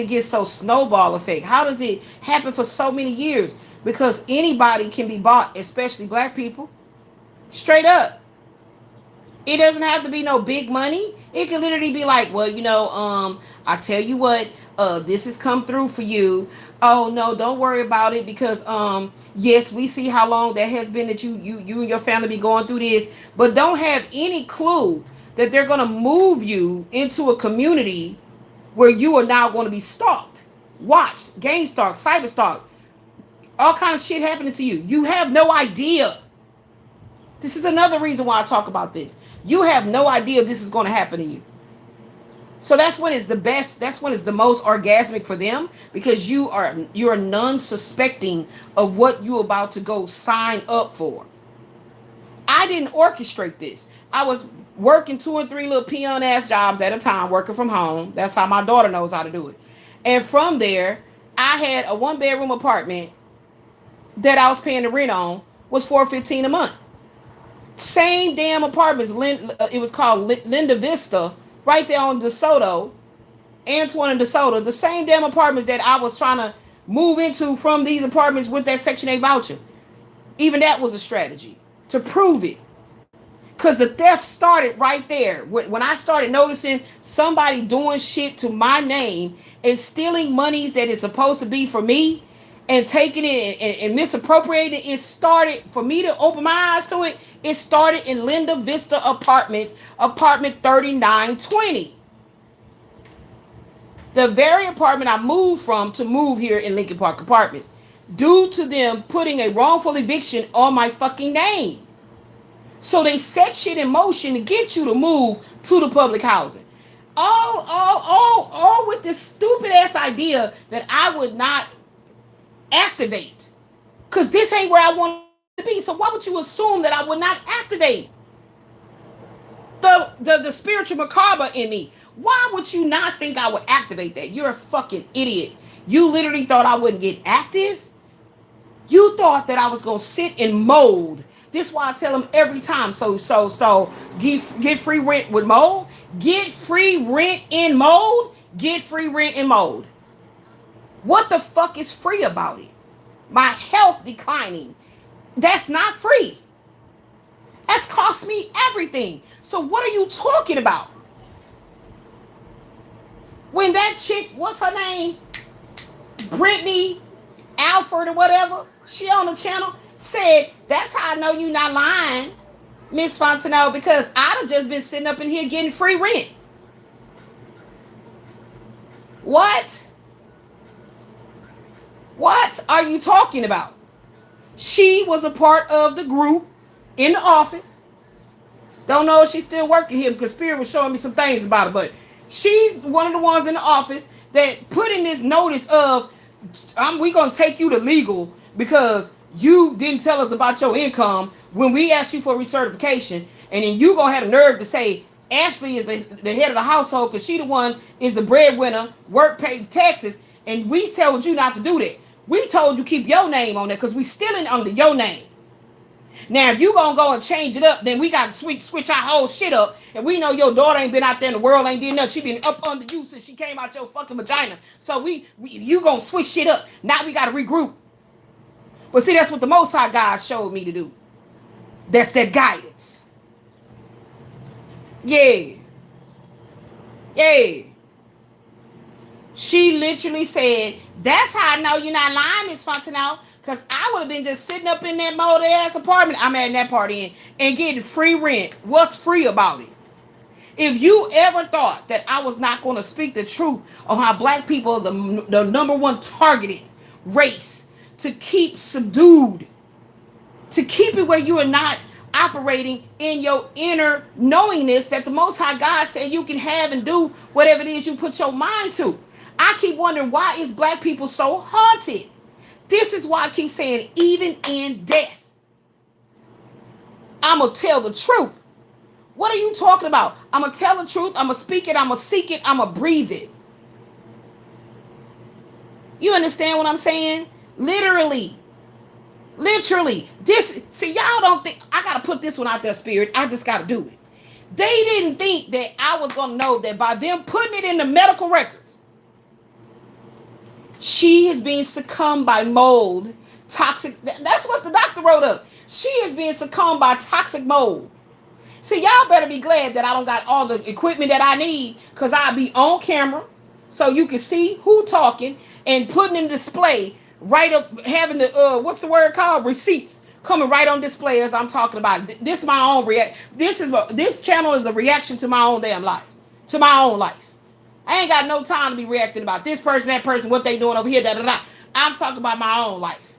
get so snowball effect? How does it happen for so many years? Because anybody can be bought, especially black people. Straight up. It doesn't have to be no big money. It could literally be like, well, I tell you what, this has come through for you. Oh no, don't worry about it, because yes, we see how long that has been that you and your family be going through this, but don't have any clue that they're gonna move you into a community where you are now going to be stalked, watched, gang stalked, cyber stalked, all kind of shit happening to you. You have no idea. This is another reason why I talk about this. You have no idea this is going to happen to you. So that's when it's the best. That's when it's the most orgasmic for them, because you're non-suspecting of what you're about to go sign up for. I didn't orchestrate this. I was working 2 and 3 little peon ass jobs at a time, working from home. That's how my daughter knows how to do it. And from there, I had a 1-bedroom apartment that I was paying the rent on, was $415 a month. Same damn apartments. It was called Linda Vista, right there on DeSoto, Antoine and DeSoto. The same damn apartments that I was trying to move into from these apartments with that Section 8 voucher. Even that was a strategy to prove it. Because the theft started right there. When I started noticing somebody doing shit to my name and stealing monies that is supposed to be for me and taking it and misappropriating, it started, for me to open my eyes to it, it started in Linda Vista Apartments, apartment 3920. The very apartment I moved from to move here in Lincoln Park Apartments, due to them putting a wrongful eviction on my fucking name. So they set shit in motion to get you to move to the public housing. All with this stupid ass idea that I would not activate. Because this ain't where I want to be. So why would you assume that I would not activate the spiritual macabre in me? Why would you not think I would activate that? You're a fucking idiot. You literally thought I wouldn't get active? You thought that I was going to sit in mold. This is why I tell them every time. So get free rent with mold. Get free rent in mold. Get free rent in mold. What the fuck is free about it? My health declining. That's not free. That's cost me everything. So what are you talking about? When that chick, what's her name? Brittany Alford or whatever, she on the channel, said, that's how I know you not lying, Miss Fontenelle, because I'd have just been sitting up in here getting free rent. What? What are you talking about? She was a part of the group in the office. Don't know if she's still working here, because Spirit was showing me some things about her, but she's one of the ones in the office that put in this notice of, we going to take you to legal because you didn't tell us about your income when we asked you for recertification, and then you going to have the nerve to say Ashley is the head of the household because she the one is the breadwinner, work, pay taxes, and we told you not to do that. We told you keep your name on there because we still in under your name. Now, if you going to go and change it up, then we got to switch our whole shit up. And we know your daughter ain't been out there in the world, ain't did nothing. She been up under you since she came out your fucking vagina. So you going to switch shit up. Now we got to regroup. But see, that's what the Most High God showed me to do. That's that guidance. Yeah. Yeah. She literally said, that's how I know you're not lying, Miss Fontenelle. Because I would have been just sitting up in that mold ass apartment I'm at that party in and getting free rent. What's free about it? If you ever thought that I was not going to speak the truth on how black people are the number one targeted race to keep subdued, to keep it where you are not operating in your inner knowingness that the Most High God said you can have and do whatever it is you put your mind to. I keep wondering, why is black people so haunted? This is why I keep saying, even in death, I'm going to tell the truth. What are you talking about? I'm going to tell the truth. I'm going to speak it. I'm going to seek it. I'm going to breathe it. You understand what I'm saying? Literally. Literally. This, see, y'all don't think, I got to put this one out there, Spirit. I just got to do it. They didn't think that I was going to know that by them putting it in the medical records, she is being succumbed by mold, toxic. That's what the doctor wrote up. She is being succumbed by toxic mold. See, y'all better be glad that I don't got all the equipment that I need, because I'll be on camera so you can see who talking and putting in display right up, having the, what's the word called? Receipts coming right on display as I'm talking about. This is my own react. This channel is a reaction to my own damn life, to my own life. I ain't got no time to be reacting about this person, that person, what they doing over here, da da da. I'm talking about my own life.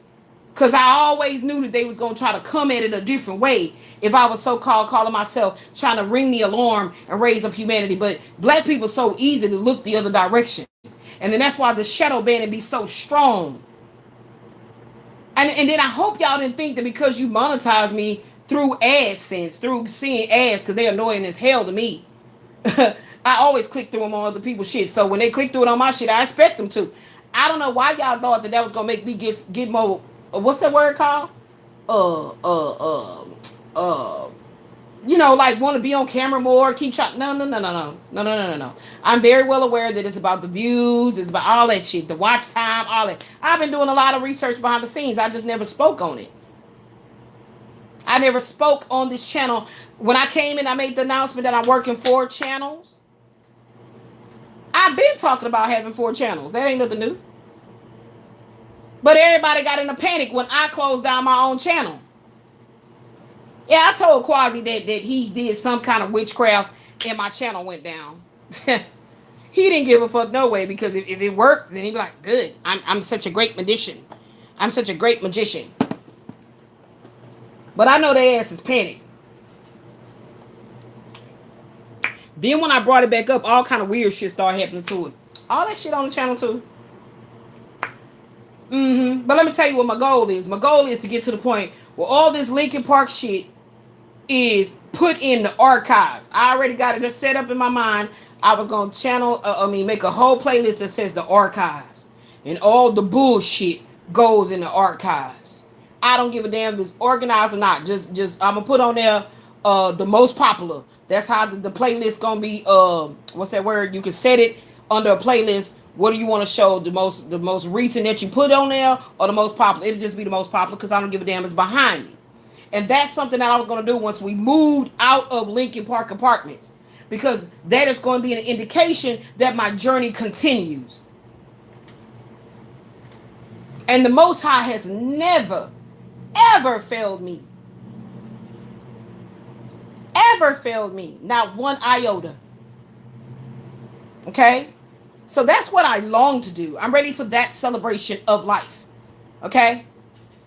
Because I always knew that they was going to try to come at it a different way if I was so-called calling myself trying to ring the alarm and raise up humanity. But black people so easy to look the other direction. And then that's why the shadow banning be so strong. And then I hope y'all didn't think that because you monetize me through AdSense, through seeing ads, because they're annoying as hell to me. I always click through them on other people's shit. So when they click through it on my shit, I expect them to. I don't know why y'all thought that was going to make me get more... what's that word called? You know, like want to be on camera more, keep trying. No. I'm very well aware that it's about the views, it's about all that shit, the watch time, all that. I've been doing a lot of research behind the scenes. I just never spoke on it. I never spoke on this channel. When I came in, I made the announcement that I'm working 4 channels. I've been talking about having 4 channels. That ain't nothing new. But everybody got in a panic when I closed down my own channel. Yeah, I told Quasi that he did some kind of witchcraft and my channel went down. He didn't give a fuck no way, because if it worked, then he'd be like, good, I'm such a great magician. I'm such a great magician. But I know their ass is panicked. Then when I brought it back up, all kind of weird shit started happening to it. All that shit on the channel too. But let me tell you what my goal is. My goal is to get to the point where all this Linkin Park shit is put in the archives. I already got it set up in my mind. I was going to make a whole playlist that says the archives. And all the bullshit goes in the archives. I don't give a damn if it's organized or not. Just I'm going to put on there the most popular. That's how the playlist going to be. What's that word? You can set it under a playlist. What do you want to show? The most recent that you put on there, or the most popular? It'll just be the most popular, because I don't give a damn. It's behind me. And that's something that I was going to do once we moved out of Linkin Park Apartments, because that is going to be an indication that my journey continues. And the Most High has never, ever failed me. Ever failed me. Not one iota. Okay? So that's what I long to do. I'm ready for that celebration of life. Okay?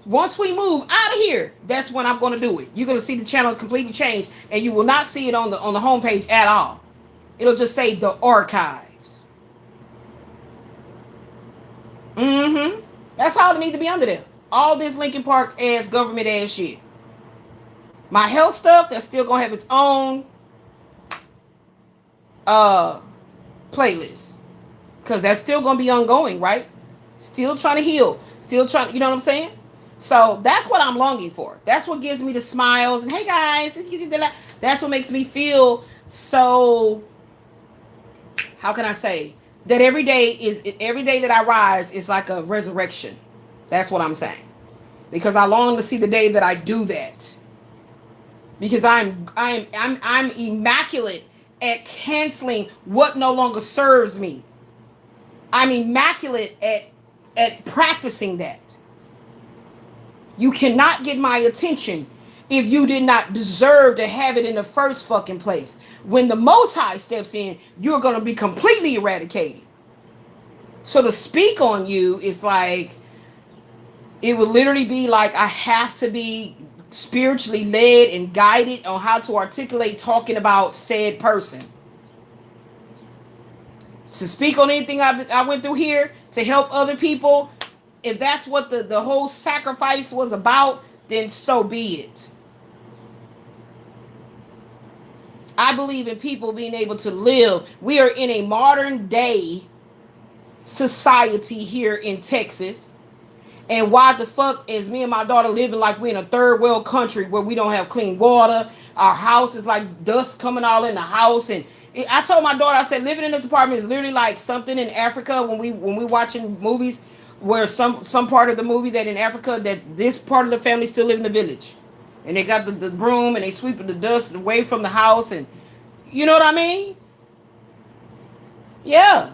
Once we move out of here, that's when I'm going to do it. You're going to see the channel completely change, and you will not see it on the homepage at all. It'll just say the archives. That's all that needs to be under there. All this Linkin Park ass government ass shit. My health stuff, that's still going to have its own playlist. Because that's still going to be ongoing, right? Still trying to heal. Still trying, you know what I'm saying? So that's what I'm longing for. That's what gives me the smiles. And hey, guys. That's what makes me feel so, how can I say? That every day that I rise is like a resurrection. That's what I'm saying. Because I long to see the day that I do that. Because I'm immaculate at canceling what no longer serves me. I'm immaculate at practicing that. You cannot get my attention if you did not deserve to have it in the first fucking place. When the Most High steps in, you're going to be completely eradicated. So to speak on you is like, it would literally be like I have to be spiritually led and guided on how to articulate talking about said person. To speak on anything I went through here, to help other people, if that's what the whole sacrifice was about, then so be it. I believe in people being able to live. We are in a modern day society here in Texas. And why the fuck is me and my daughter living like we're in a third world country where we don't have clean water? Our house is like dust coming all in the house. And I told my daughter, I said, living in this apartment is literally like something in Africa when we watching movies where some part of the movie that in Africa that this part of the family still live in the village. And they got the broom and they sweeping the dust away from the house. And you know what I mean? Yeah,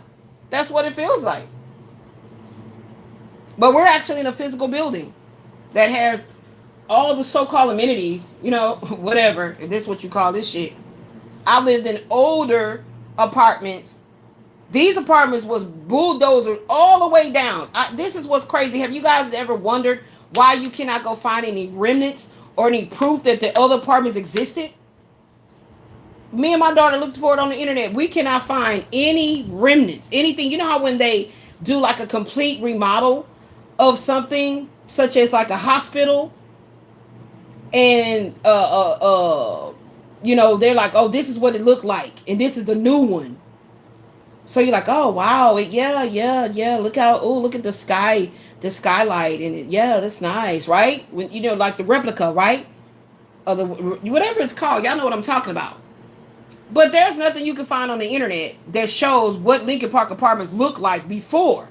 that's what it feels like. But we're actually in a physical building that has all the so-called amenities, you know, whatever. If this is what you call this shit. I lived in older apartments. These apartments was bulldozed all the way down. This is what's crazy. Have you guys ever wondered why you cannot go find any remnants or any proof that the other apartments existed? Me and my daughter looked for it on the internet. We cannot find any remnants, anything. You know how when they do like a complete remodel of something, such as like a hospital, and you know, they're like, oh, this is what it looked like, and this is the new one. So you're like, oh wow, yeah. Look how, oh, look at the sky, the skylight, and yeah, that's nice, right? When you know, like the replica, right? Or the whatever it's called, y'all know what I'm talking about. But there's nothing you can find on the internet that shows what Lincoln Park Apartments looked like before.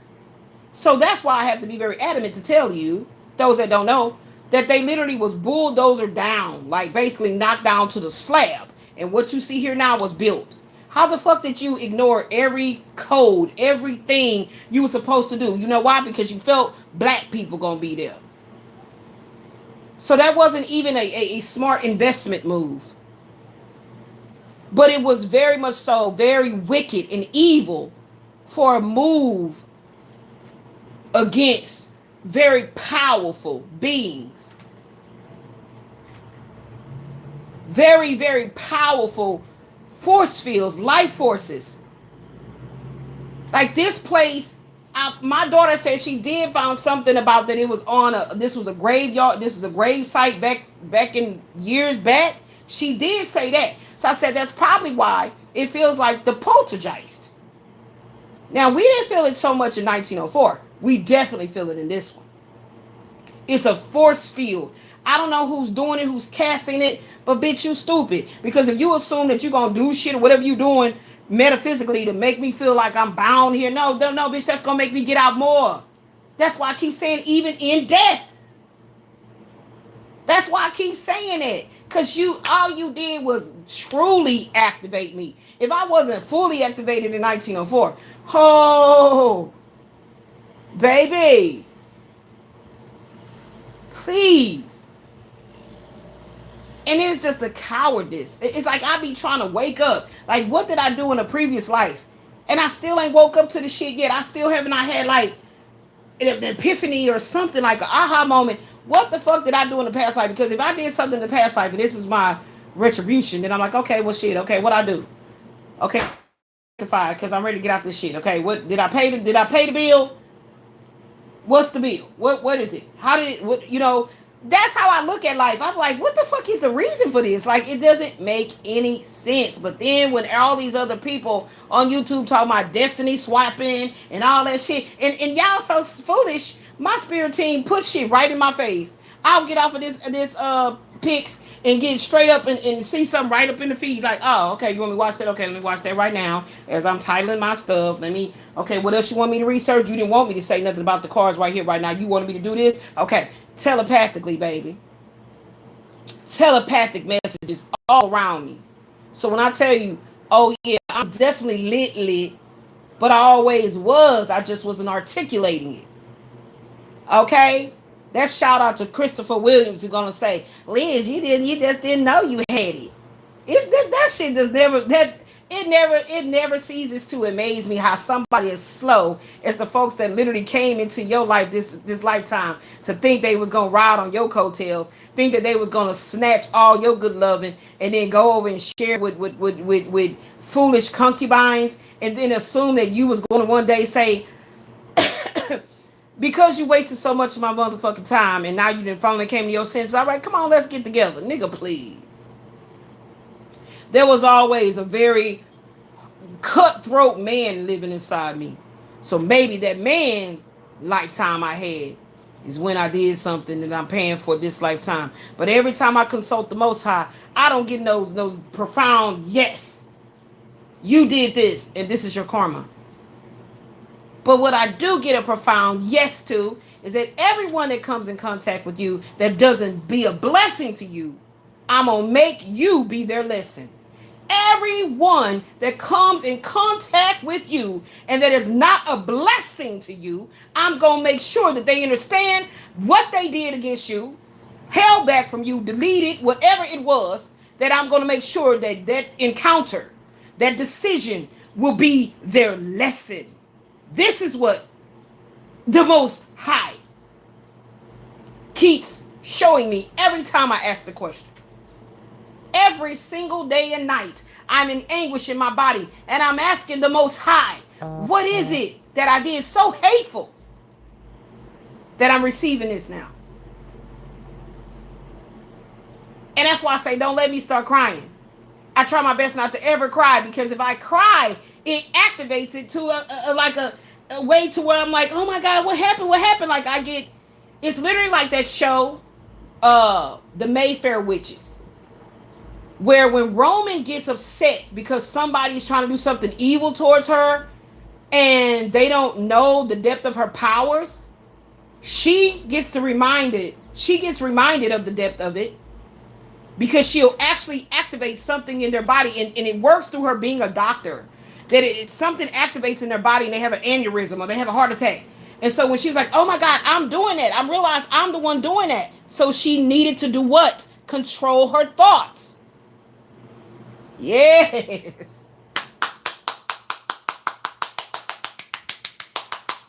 So that's why I have to be very adamant to tell you, those that don't know, that they literally was bulldozer down, like basically knocked down to the slab. And what you see here now was built. How the fuck did you ignore every code, everything you were supposed to do? You know why? Because you felt black people gonna be there. So that wasn't even a smart investment move. But it was very much so very wicked and evil for a move against very powerful beings. Very, very powerful force fields, life forces. Like this place, my daughter said she did find something about that it was on this was a graveyard, this was a grave site back in years back. She did say that. So I said that's probably why it feels like the poltergeist. Now, we didn't feel it so much in 1904. We definitely feel it in this one. It's a force field. I don't know who's doing it, who's casting it, but bitch, you stupid. Because if you assume that you're going to do shit or whatever you're doing metaphysically to make me feel like I'm bound here, no, bitch, that's going to make me get out more. That's why I keep saying even in death. That's why I keep saying it. Because all you did was truly activate me. If I wasn't fully activated in 1904, oh, baby, please. And it's just a cowardice. It's like I be trying to wake up. Like, what did I do in a previous life? And I still ain't woke up to the shit yet. I still haven't had like an epiphany or something, like an aha moment. What the fuck did I do in the past life? Because if I did something in the past life and this is my retribution, then I'm like, okay, well, shit, okay, what I do? Okay, because I'm ready to get out this shit. Okay, what did I pay? Did I pay the bill? What's the bill? What is it? How did it? What, you know? That's how I look at life. I'm like, what the fuck is the reason for this? Like, it doesn't make any sense. But then when all these other people on YouTube talking about destiny swapping and all that shit, and y'all so foolish, my spirit team put shit right in my face. I'll get off of this pics and get straight up and see something right up in the feed. Like, oh, okay, you want me to watch that? Okay, let me watch that right now as I'm titling my stuff. Okay, what else you want me to research? You didn't want me to say nothing about the cards right here, right now. You wanted me to do this? Okay. Telepathically, baby. Telepathic messages all around me. So when I tell you, oh yeah, I'm definitely lit, but I always was. I just wasn't articulating it. Okay? That shout out to Christopher Williams who's gonna say, Liz, you just didn't know you had it. That shit just never it never ceases to amaze me how somebody as slow as the folks that literally came into your life this lifetime to think they was gonna ride on your coattails, think that they was gonna snatch all your good loving and then go over and share with foolish concubines and then assume that you was gonna one day say, because you wasted so much of my motherfucking time and now you done finally came to your senses, all right, come on, let's get together. Nigga, please. There was always a very cutthroat man living inside me. So maybe that man lifetime I had is when I did something that I'm paying for this lifetime. But every time I consult the Most High, I don't get those profound yes. You did this, and this is your karma. But what I do get a profound yes to is that everyone that comes in contact with you that doesn't be a blessing to you, I'm going to make you be their lesson. Everyone that comes in contact with you and that is not a blessing to you, I'm going to make sure that they understand what they did against you, held back from you, deleted, whatever it was, that I'm going to make sure that that encounter, that decision will be their lesson. This is what the Most High keeps showing me every time I ask the question. Every single day and night, I'm in anguish in my body, and I'm asking the Most High, what is it that I did so hateful that I'm receiving this now? And that's why I say, don't let me start crying. I try my best not to ever cry, because if I cry, it activates it to a way to where I'm like, oh my God, what happened? What happened? Like it's literally like that show, The Mayfair Witches, where when Roman gets upset because somebody's trying to do something evil towards her and they don't know the depth of her powers, she gets reminded of the depth of it, because she'll actually activate something in their body, and it works through her being a doctor, that it's something activates in their body and they have an aneurysm or they have a heart attack. And so when she's like, oh my God, I'm doing that, I realized I'm the one doing that. So she needed to do what? Control her thoughts. Yes.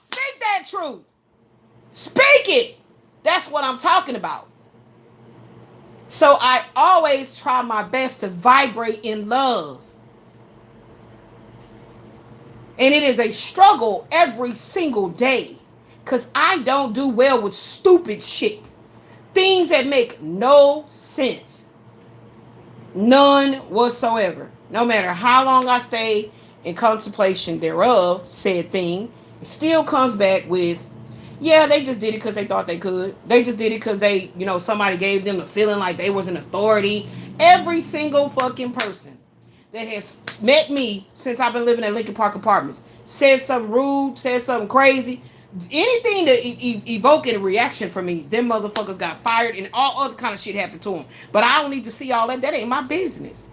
Speak that truth. Speak it. That's what I'm talking about. So I always try my best to vibrate in love. And it is a struggle every single day, because I don't do well with stupid shit. Things that make no sense. None whatsoever. No matter how long I stay in contemplation thereof, said thing, it still comes back with, yeah, they just did it because they thought they could. They just did it because they, somebody gave them a feeling like they was an authority. Every single fucking person that has met me since I've been living at Lincoln Park Apartments said something rude, said something crazy, anything to evoke a reaction from me, them motherfuckers got fired and all other kind of shit happened to them. But I don't need to see all that. That ain't my business.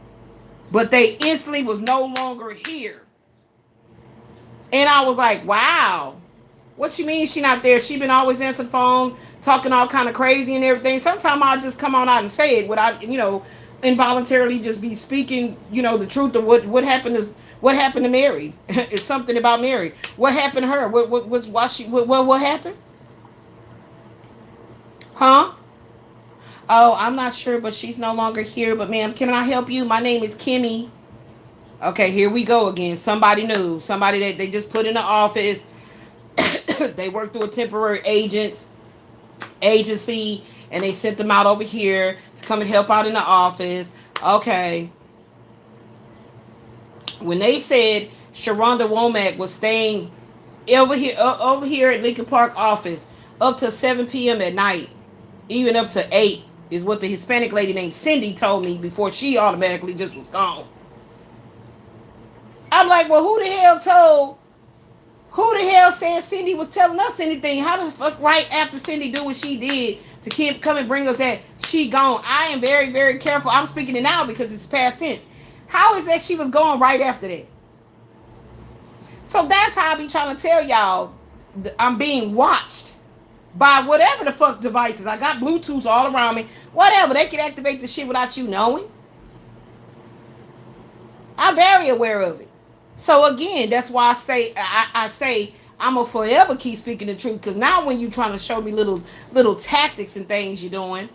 But they instantly was no longer here. And I was like, wow. What you mean she not there? She been always answering the phone, talking all kind of crazy and everything. Sometimes I'll just come on out and say it without, involuntarily just be speaking, the truth of what happened to Mary. It's something about Mary. What happened to her? What happened? Huh? Oh, I'm not sure, but she's no longer here. But ma'am, can I help you? My name is Kimmy. Okay, here we go again. Somebody new. Somebody that they just put in the office. They work through a temporary agency, and they sent them out over here to come and help out in the office. Okay. When they said Sharonda Womack was staying over here at Lincoln Park office up to 7 p.m. at night, even up to 8, is what the Hispanic lady named Cindy told me before she automatically just was gone. I'm like, well, who the hell said Cindy was telling us anything? How the fuck right after Cindy do what she did to come and bring us that, she gone? I am very, very careful. I'm speaking it now because it's past tense. How is that she was gone right after that? So that's how I be trying to tell y'all I'm being watched by whatever the fuck devices. I got Bluetooth all around me. Whatever. They can activate the shit without you knowing. I'm very aware of it. So again, that's why I say I'm gonna forever keep speaking the truth. Because now when you trying to show me little tactics and things you're doing.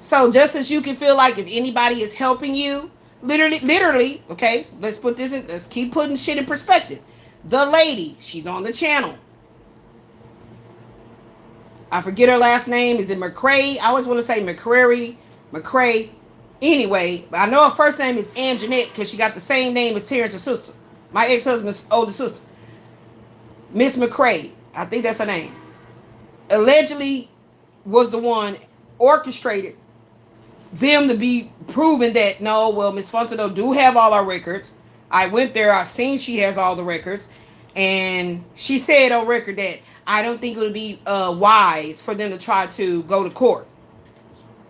So just as you can feel like if anybody is helping you, literally, okay, let's keep putting shit in perspective. The lady, she's on the channel. I forget her last name. Is it McCrae? I always want to say McCrae. Anyway, I know her first name is Anjanette because she got the same name as Terrence's sister. My ex-husband's older sister. Miss McCrae. I think that's her name. allegedly was the one orchestrated them to be proven that no, well, Miss Fontenot do have all our records. I went there, I seen she has all the records, and she said on record that I don't think it would be wise for them to try to go to court.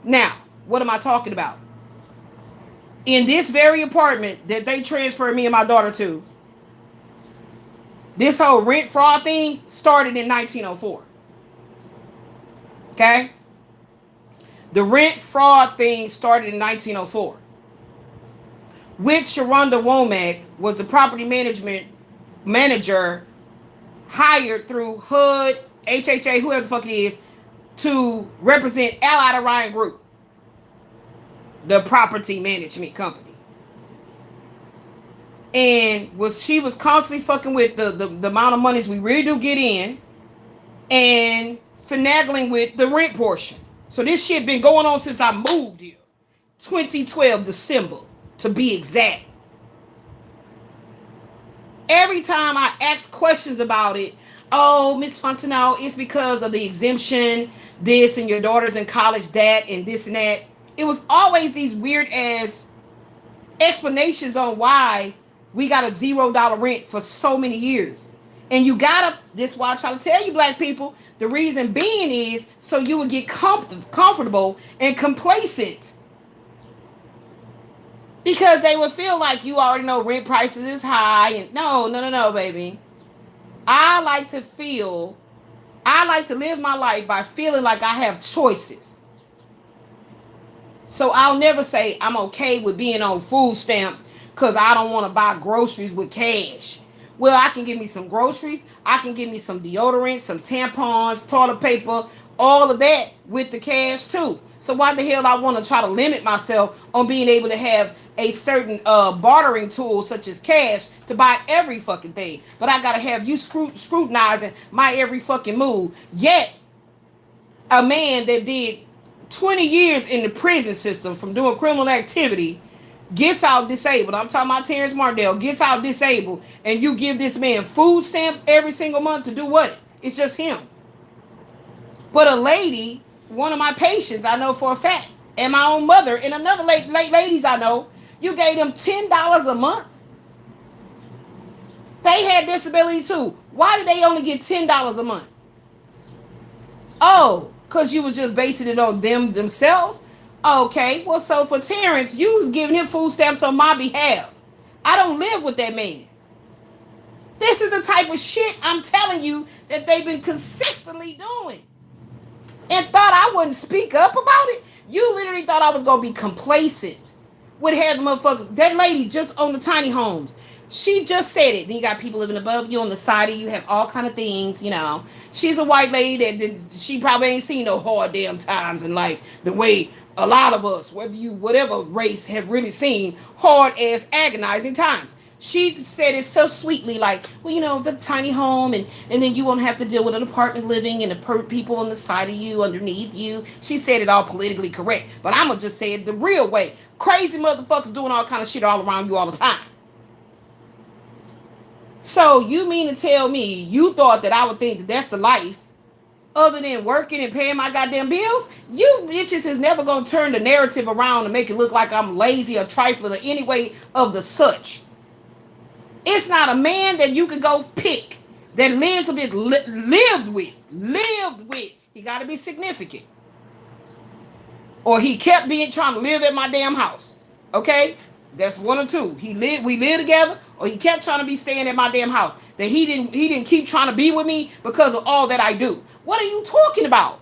Now, what am I talking about? In this very apartment that they transferred me and my daughter to, this whole rent fraud thing started in 1904. Okay? The rent fraud thing started in 1904. Which Sharonda Womack was the property management manager hired through HUD, HHA, whoever the fuck it is, to represent Allied Orion Group, the property management company. And she was constantly fucking with the amount of monies we really do get in and finagling with the rent portion. So this shit been going on since I moved here. 2012 December, to be exact. Every time I ask questions about it, oh, Miss Fontenot, it's because of the exemption, this, and your daughter's in college, that, and this and that. It was always these weird ass explanations on why we got a $0 rent for so many years. And you gotta, this is why I try to tell you, black people, the reason being is so you would get comfortable and complacent. Because they would feel like you already know rent prices is high. And no, baby. I like to live my life by feeling like I have choices. So I'll never say I'm okay with being on food stamps because I don't want to buy groceries with cash. Well, I can give me some groceries. I can give me some deodorant, some tampons, toilet paper, all of that with the cash too. So why the hell I want to try to limit myself on being able to have a certain bartering tool such as cash to buy every fucking thing? But I got to have you scrutinizing my every fucking move. Yet, a man that did 20 years in the prison system from doing criminal activity gets out disabled. I'm talking about Terrence Martindale, gets out disabled, and you give this man food stamps every single month to do what? It's just him. But a lady, one of my patients I know for a fact, and my own mother, and another ladies I know, you gave them $10 a month. They had disability too. Why did they only get $10 a month? Oh, because you was just basing it on themselves? Okay, well, so for Terrence, you was giving him food stamps on my behalf. I don't live with that man. This is the type of shit I'm telling you that they've been consistently doing. And thought I wouldn't speak up about it? You literally thought I was going to be complacent with having motherfuckers. That lady just on the tiny homes. She just said it. Then you got people living above you, on the side of you, have all kind of things, you know. She's a white lady that she probably ain't seen no hard damn times in life the way a lot of us, whatever race, have really seen hard ass agonizing times. She said it so sweetly, like, well, you know, the tiny home, and then you won't have to deal with an apartment living and the people on the side of you, underneath you. She said it all politically correct, but I'm gonna just say it the real way. Crazy motherfuckers doing all kind of shit all around you all the time. So you mean to tell me you thought that I would think that that's the life, other than working and paying my goddamn bills? You bitches is never gonna turn the narrative around and make it look like I'm lazy or trifling or any way of the such. It's not a man that you can go pick that lived with. He got to be significant, or he kept trying to live at my damn house. Okay, that's one or two. We live together, or he kept trying to be staying at my damn house. That he didn't keep trying to be with me because of all that I do. What are you talking about?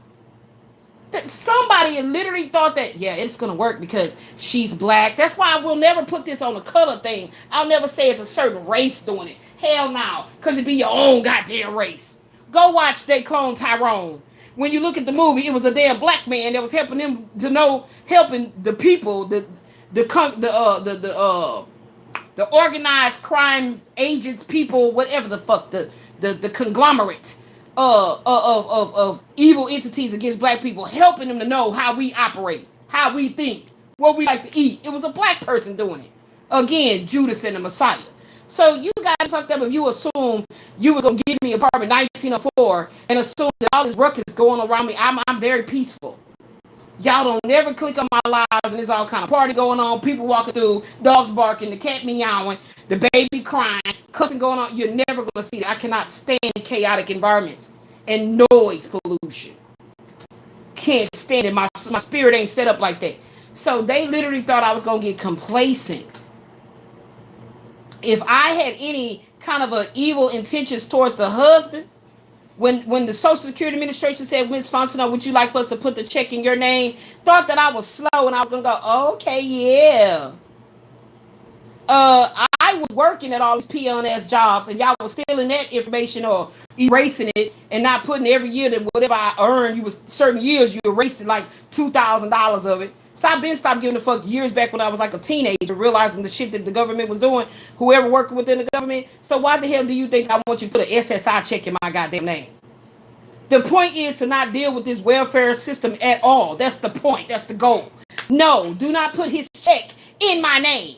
That somebody literally thought that, yeah, it's going to work because she's black. That's why I will never put this on a color thing. I'll never say it's a certain race doing it. Hell no, because it be your own goddamn race. Go watch They Clone Tyrone. When you look at the movie, it was a damn black man that was helping them to know, helping the people, the organized crime agents, people, whatever the fuck, the conglomerate of evil entities against black people, helping them to know how we operate, how we think, what we like to eat. It was a black person doing it. Again, Judas and the Messiah. So you got fucked up if you assume you was gonna give me apartment 1904 and assume that all this ruckus going around me. I'm very peaceful. Y'all don't never click on my lives and there's all kind of party going on, people walking through, dogs barking, the cat meowing, the baby crying, cussing going on. You're never gonna see that. I cannot stand chaotic environments and noise pollution. Can't stand it. My spirit ain't set up like that. So they literally thought I was gonna get complacent. If I had any kind of a evil intentions towards the husband, when the Social Security Administration said, Ms. Fontenot, would you like for us to put the check in your name? Thought that I was slow and I was gonna go, okay, yeah. I was working at all these peon ass jobs and y'all was stealing that information or erasing it and not putting every year that whatever I earned, you was certain years you erased it like $2,000 of it. So I've been stopped giving a fuck years back when I was like a teenager, realizing the shit that the government was doing, whoever working within the government. So why the hell do you think I want you to put an SSI check in my goddamn name? The point is to not deal with this welfare system at all. That's the point. That's the goal. No, do not put his check in my name.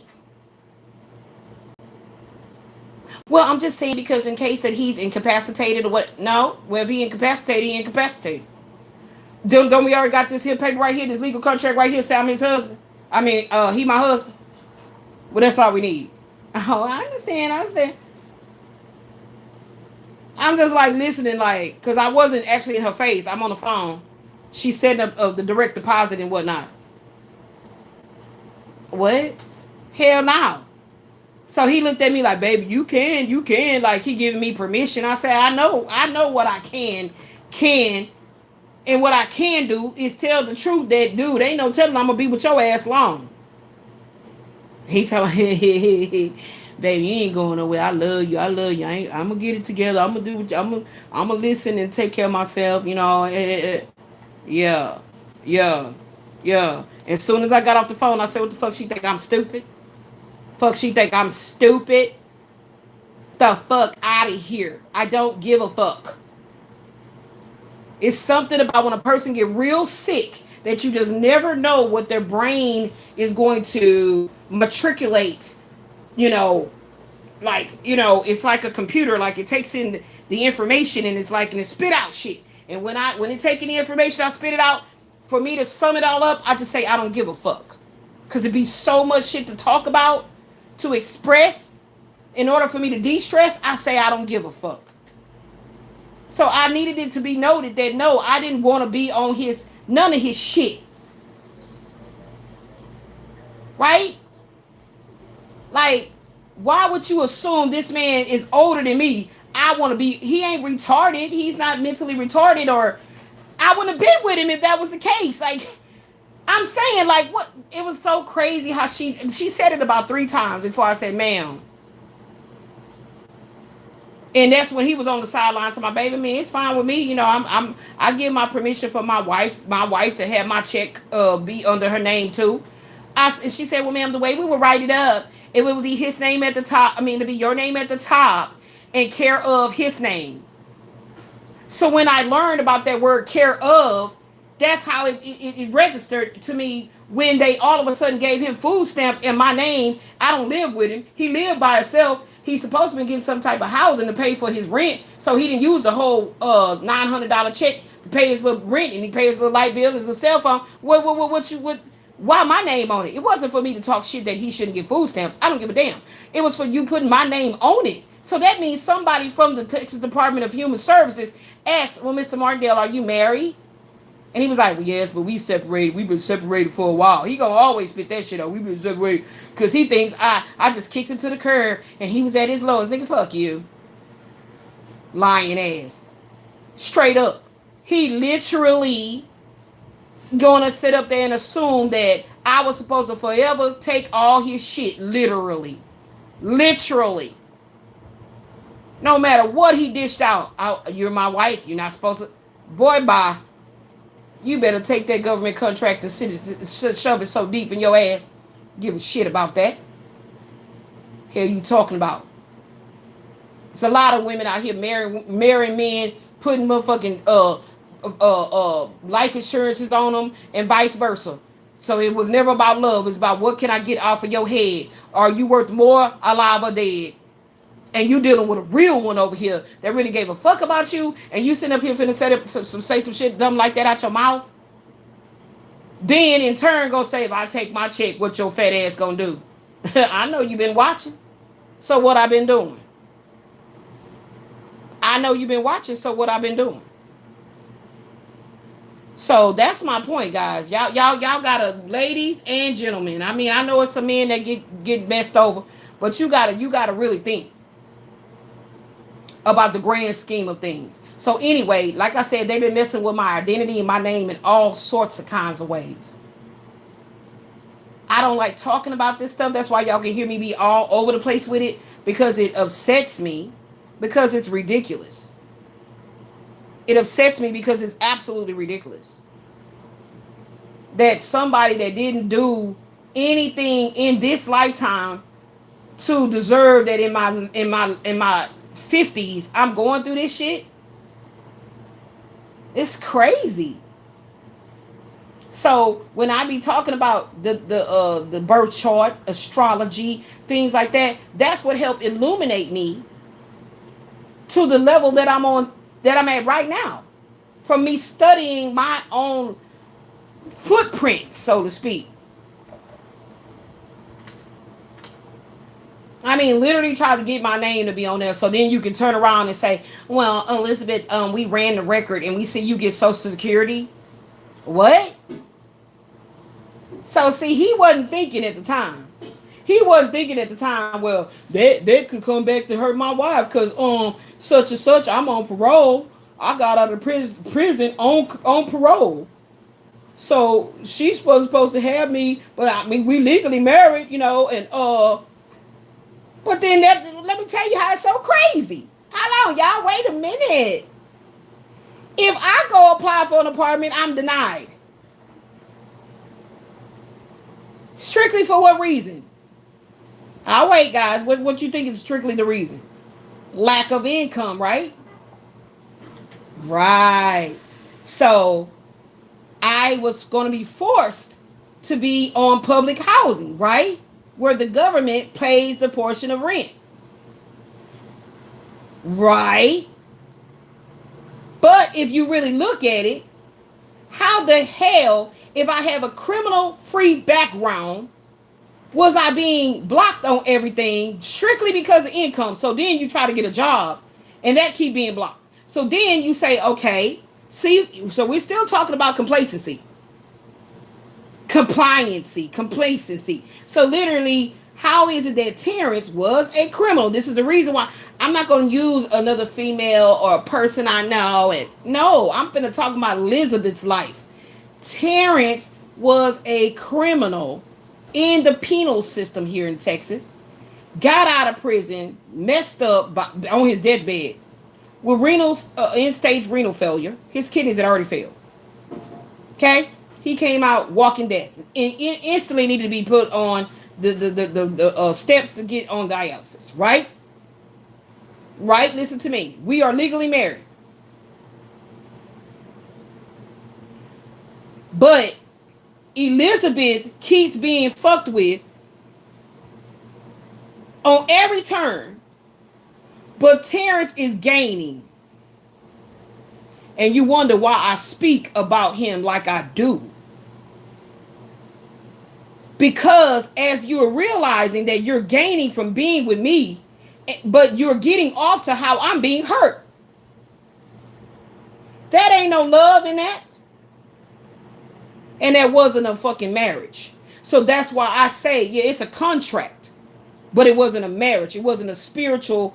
Well, I'm just saying because in case that he's incapacitated or what. No, well, if he incapacitated, he incapacitated. Don't we already got this here paper right here, this legal contract right here, say I'm his husband? I mean, he my husband. Well, that's all we need. Oh, I understand. I'm just like listening, like, because I wasn't actually in her face. I'm on the phone. She's setting up the direct deposit and whatnot. What? Hell no. So he looked at me like, baby, you can. Like, he giving me permission. I said, I know what I can. And what I can do is tell the truth that, dude, ain't no telling I'm going to be with your ass long. He told me, baby, you ain't going nowhere. I love you. I'm going to get it together. I'm going to do what I'm going to listen and take care of myself, you know. Yeah. As soon as I got off the phone, I said, what the fuck, she think I'm stupid? Fuck, she think I'm stupid? The fuck out of here. I don't give a fuck. It's something about when a person get real sick that you just never know what their brain is going to matriculate, you know, like, you know, it's like a computer, like it takes in the information and it's like, and it spit out shit. And when it take in the information, I spit it out. For me to sum it all up, I just say I don't give a fuck. Because it'd be so much shit to talk about, to express. In order for me to de-stress, I say I don't give a fuck. So I needed it to be noted that no, I didn't want to be on none of his shit. Right? Like, why would you assume this man is older than me? He ain't retarded. He's not mentally retarded, or I wouldn't have been with him if that was the case. Like, I'm saying, like, what? It was so crazy how she said it about 3 times before I said, ma'am. And that's when he was on the sideline to my baby, man, it's fine with me. You know, I give my permission for my wife to have my check be under her name too. She said, well, ma'am, the way we would write it up, it would be his name at the top. I mean, to be your name at the top and care of his name. So when I learned about that word care of, that's how it registered to me when they all of a sudden gave him food stamps in my name. I don't live with him. He lived by himself. He's supposed to be getting some type of housing to pay for his rent. So he didn't use the whole $900 check to pay his little rent, and he pays his little light bill, his little cell phone. Why my name on it? It wasn't for me to talk shit that he shouldn't get food stamps. I don't give a damn. It was for you putting my name on it. So that means somebody from the Texas Department of Human Services asked, well, Mr. Martindale, are you married? And he was like, well, yes, but we've been separated for a while. He gonna always spit that shit out. We've been separated. Because he thinks I just kicked him to the curb and he was at his lowest. Nigga, fuck you. Lying ass. Straight up. He literally gonna sit up there and assume that I was supposed to forever take all his shit. Literally. No matter what he dished out. You're my wife. You're not supposed to. Boy, bye. You better take that government contract and shove it so deep in your ass. Give a shit about that. Hell you talking about? There's a lot of women out here marrying men, putting motherfucking life insurances on them, and vice versa. So it was never about love. It's about what can I get off of your head. Are you worth more alive or dead? And you dealing with a real one over here that really gave a fuck about you, and you sitting up here finna say some shit dumb like that out your mouth. Then in turn gonna say, if I take my check, what your fat ass gonna do? I know you been watching. So what I been doing? I know you been watching. So what I been doing? So that's my point, guys. Y'all gotta, ladies and gentlemen. I mean, I know it's some men that get messed over, but you gotta really think about the grand scheme of things. So anyway, like I said, they've been messing with my identity and my name in all sorts of kinds of ways. I don't like talking about this stuff. That's why y'all can hear me be all over the place with it, because it upsets me, because it's ridiculous. It upsets me because it's absolutely ridiculous that somebody that didn't do anything in this lifetime to deserve that in my 50s I'm going through this shit. It's crazy. So when I be talking about the birth chart, astrology, things like that, that's what helped illuminate me to the level that I'm at right now, from me studying my own footprint, so to speak. I mean, literally try to get my name to be on there, so then you can turn around and say, well, Elizabeth, we ran the record and we see you get Social Security. What? So see, he wasn't thinking at the time. Well, that could come back to hurt my wife because such and such, I'm on parole. I got out of prison on parole. So she's supposed to have me, but I mean, we legally married, and but then let me tell you how it's so crazy. Hold on, y'all, wait a minute. If I go apply for an apartment, I'm denied. Strictly for what reason? I'll wait, guys. What you think is strictly the reason? Lack of income, right? Right. So I was going to be forced to be on public housing, right? Where the government pays the portion of rent. Right? But if you really look at it, how the hell, if I have a criminal-free background, was I being blocked on everything strictly because of income? So then you try to get a job, and that keep being blocked. So then you say, okay, see, so we're still talking about complacency. Complacency. So literally, how is it that Terrence was a criminal? This is the reason why I'm not going to use another female or a person I know. And no, I'm going to talk about Elizabeth's life. Terrence was a criminal in the penal system here in Texas. Got out of prison, messed up on his deathbed with end-stage renal failure. His kidneys had already failed. Okay? He came out walking death and instantly needed to be put on the steps to get on dialysis. Right? Right? Listen to me. We are legally married. But Elizabeth keeps being fucked with on every turn. But Terrence is gaining. And you wonder why I speak about him like I do. Because as you're realizing that you're gaining from being with me, but you're getting off to how I'm being hurt. That ain't no love in that. And that wasn't a fucking marriage. So that's why I say, yeah, it's a contract. But it wasn't a marriage. It wasn't a spiritually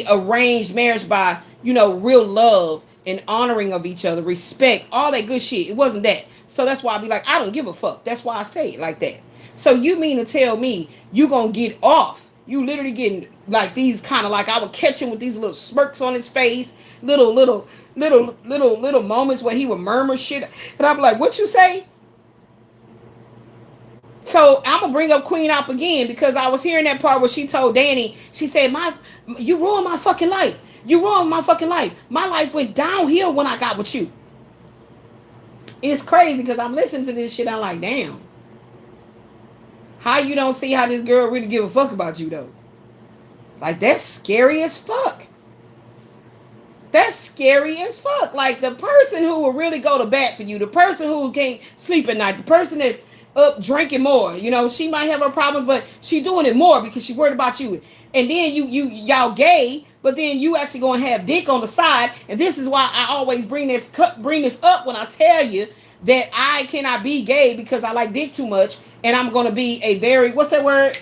arranged marriage by, real love and honoring of each other, respect, all that good shit. It wasn't that. So that's why I be like, I don't give a fuck. That's why I say it like that. So you mean to tell me you gonna get off? You literally getting like these kind of like I would catch him with these little smirks on his face, little moments where he would murmur shit, and I'm like, what you say? So I'm gonna bring up Queen Op again because I was hearing that part where she told Danny, she said, you ruined my fucking life. You ruined my fucking life. My life went downhill when I got with you. It's crazy because I'm listening to this shit. I'm like, damn. How you don't see how this girl really give a fuck about you though? Like, that's scary as fuck. That's scary as fuck. Like, the person who will really go to bat for you, the person who can't sleep at night, the person that's up drinking more. You know, she might have her problems, but she doing it more because she worried about you. And then y'all gay, but then you actually gonna have dick on the side. And this is why I always bring this up when I tell you that I cannot be gay because I like dick too much, and I'm gonna be a very, what's that word?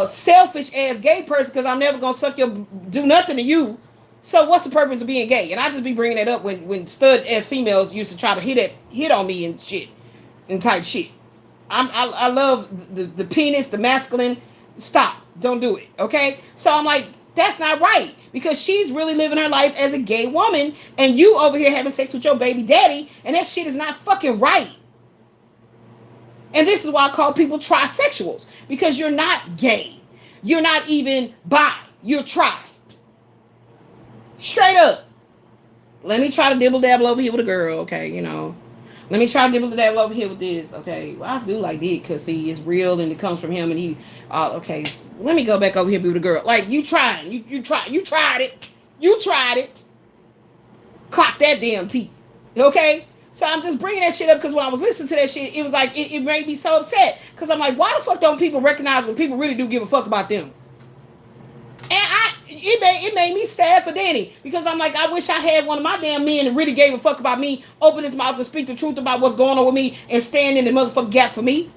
Selfish ass gay person because I'm never gonna do nothing to you. So what's the purpose of being gay? And I just be bringing that up when stud ass females used to try to hit on me and shit and type shit. I love the penis, the masculine. Stop, don't do it, okay? So I'm like, that's not right because she's really living her life as a gay woman, and you over here having sex with your baby daddy, and that shit is not fucking right. And this is why I call people trisexuals, because you're not gay. You're not even bi. You're tri. Straight up. Let me try to dibble dabble over here with a girl, okay, you know. Let me try to dibble dabble over here with this, okay. Well, I do like it because, see, it's real and it comes from him and he, okay. Let me go back over here and be with a girl. Like, you tried it. You tried it. Clock that damn teeth, okay. So I'm just bringing that shit up because when I was listening to that shit, it was like, it made me so upset. Because I'm like, why the fuck don't people recognize when people really do give a fuck about them? And it made me sad for Danny. Because I'm like, I wish I had one of my damn men that really gave a fuck about me, open his mouth to speak the truth about what's going on with me, and stand in the motherfucking gap for me.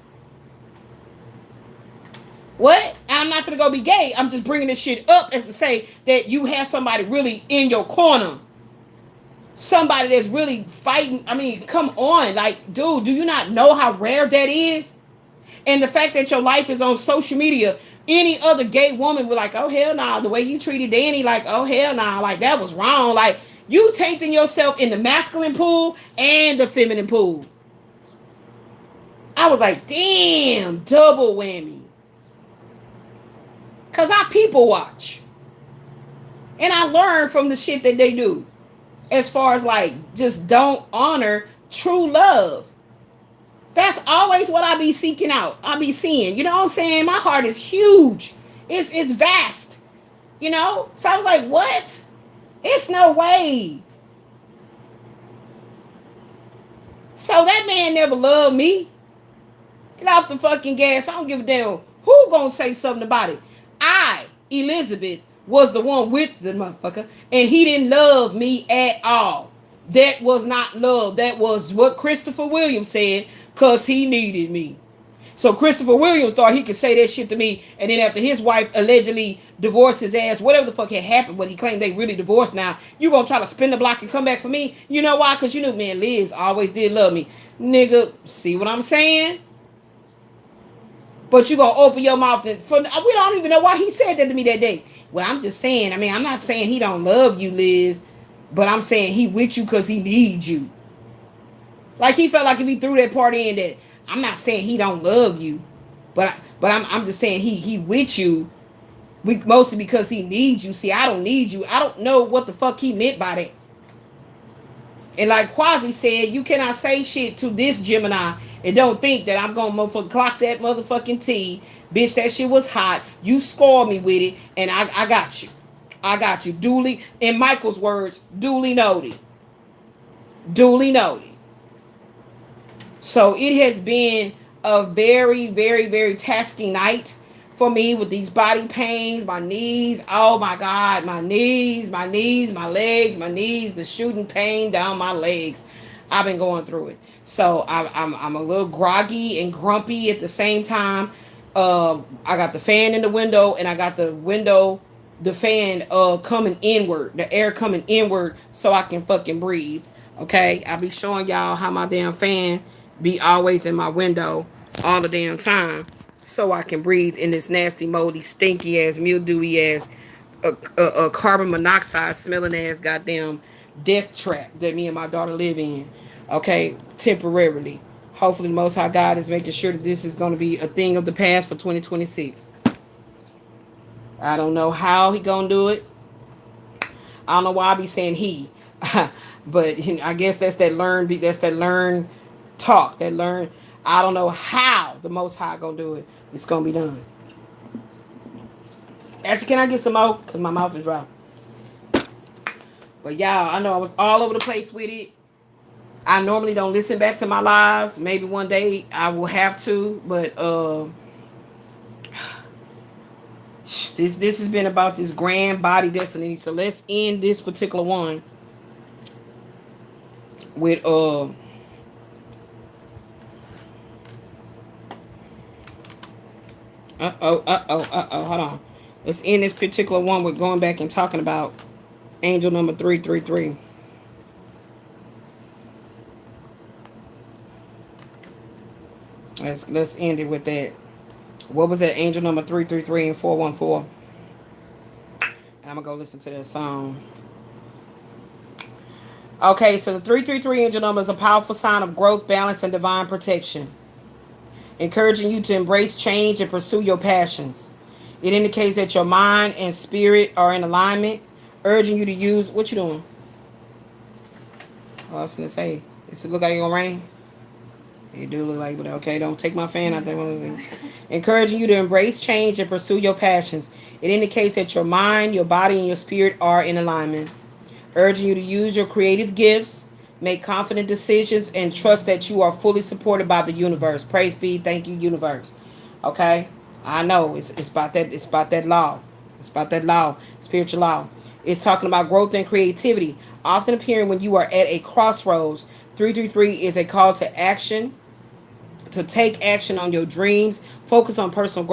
What? I'm not gonna go be gay. I'm just bringing this shit up as to say that you have somebody really in your corner. Somebody that's really fighting. I mean, come on. Like, dude, do you not know how rare that is? And the fact that your life is on social media, any other gay woman would like, oh, hell nah. The way you treated Danny, like, oh, hell nah. Like, that was wrong. Like, you tainting yourself in the masculine pool and the feminine pool. I was like, damn, double whammy. Because I people watch. And I learn from the shit that they do. As far as like, just don't honor true love. That's always what I be seeking out. I be seeing, you know what I'm saying? My heart is huge. It's vast, you know? So I was like, what? It's no way. So that man never loved me. Get off the fucking gas. I don't give a damn who gonna say something about it. I, Elizabeth, was the one with the motherfucker, and he didn't love me at all. That was not love. That was what Christopher Williams said, because he needed me. So Christopher Williams thought he could say that shit to me, and then after his wife allegedly divorced his ass, whatever the fuck had happened, but he claimed they really divorced now, you gonna try to spin the block and come back for me? You know why? Because you knew, man, Liz always did love me. Nigga, see what I'm saying? But you gonna open your mouth and we don't even know why he said that to me that day. Well, I'm just saying, I mean, I'm not saying he don't love you, Liz, but I'm saying he with you because he needs you. Like, he felt like if he threw that party in, that I'm not saying he don't love you, but I'm just saying he with you, mostly because he needs you. See, I don't need you. I don't know what the fuck he meant by that. And like Quasi said, you cannot say shit to this Gemini and don't think that I'm gonna motherfucking clock that motherfucking T. Bitch, that shit was hot. You scored me with it, and I got you. I got you. Duly, in Michael's words, duly noted. Duly noted. So it has been a very, very, very tasking night for me with these body pains, my knees. Oh my God, my knees, my legs, my knees, the shooting pain down my legs. I've been going through it. So I'm a little groggy and grumpy at the same time. I got the fan in the window, and I got the fan coming inward, the air coming inward, so I can fucking breathe. Okay, I'll be showing y'all how my damn fan be always in my window all the damn time, so I can breathe in this nasty, moldy, stinky ass, mildewy ass, carbon monoxide smelling ass goddamn death trap that me and my daughter live in. Okay, temporarily. Hopefully, the Most High God is making sure that this is going to be a thing of the past for 2026. I don't know how he gonna do it. I don't know why I be saying he, but I guess that's that learn talk. That learn. I don't know how the Most High gonna do it. It's gonna be done. Actually, can I get some more? Because my mouth is dry. But y'all, I know I was all over the place with it. I normally don't listen back to my lives. Maybe one day I will have to. But this has been about this grand body destiny. So let's end this particular one with hold on. Let's end this particular one with going back and talking about angel number 333. Let's end it with that. What was that? Angel number 333 and 414. And I'm gonna go listen to that song. Okay, so the 333 angel number is a powerful sign of growth, balance, and divine protection, encouraging you to embrace change and pursue your passions. It indicates that your mind and spirit are in alignment, urging you to use... What you doing? Oh, I was going to say, does it look like it's going to rain? It do look like, but okay, don't take my fan out there. Encouraging you to embrace change and pursue your passions. It indicates that your mind, your body, and your spirit are in alignment, urging you to use your creative gifts, make confident decisions, and trust that you are fully supported by the universe. Praise be, thank you, universe. Okay, I know it's about that. It's about that law. It's about that law, spiritual law. It's talking about growth and creativity, often appearing when you are at a crossroads. 333 is a call to action, to take action on your dreams, focus on personal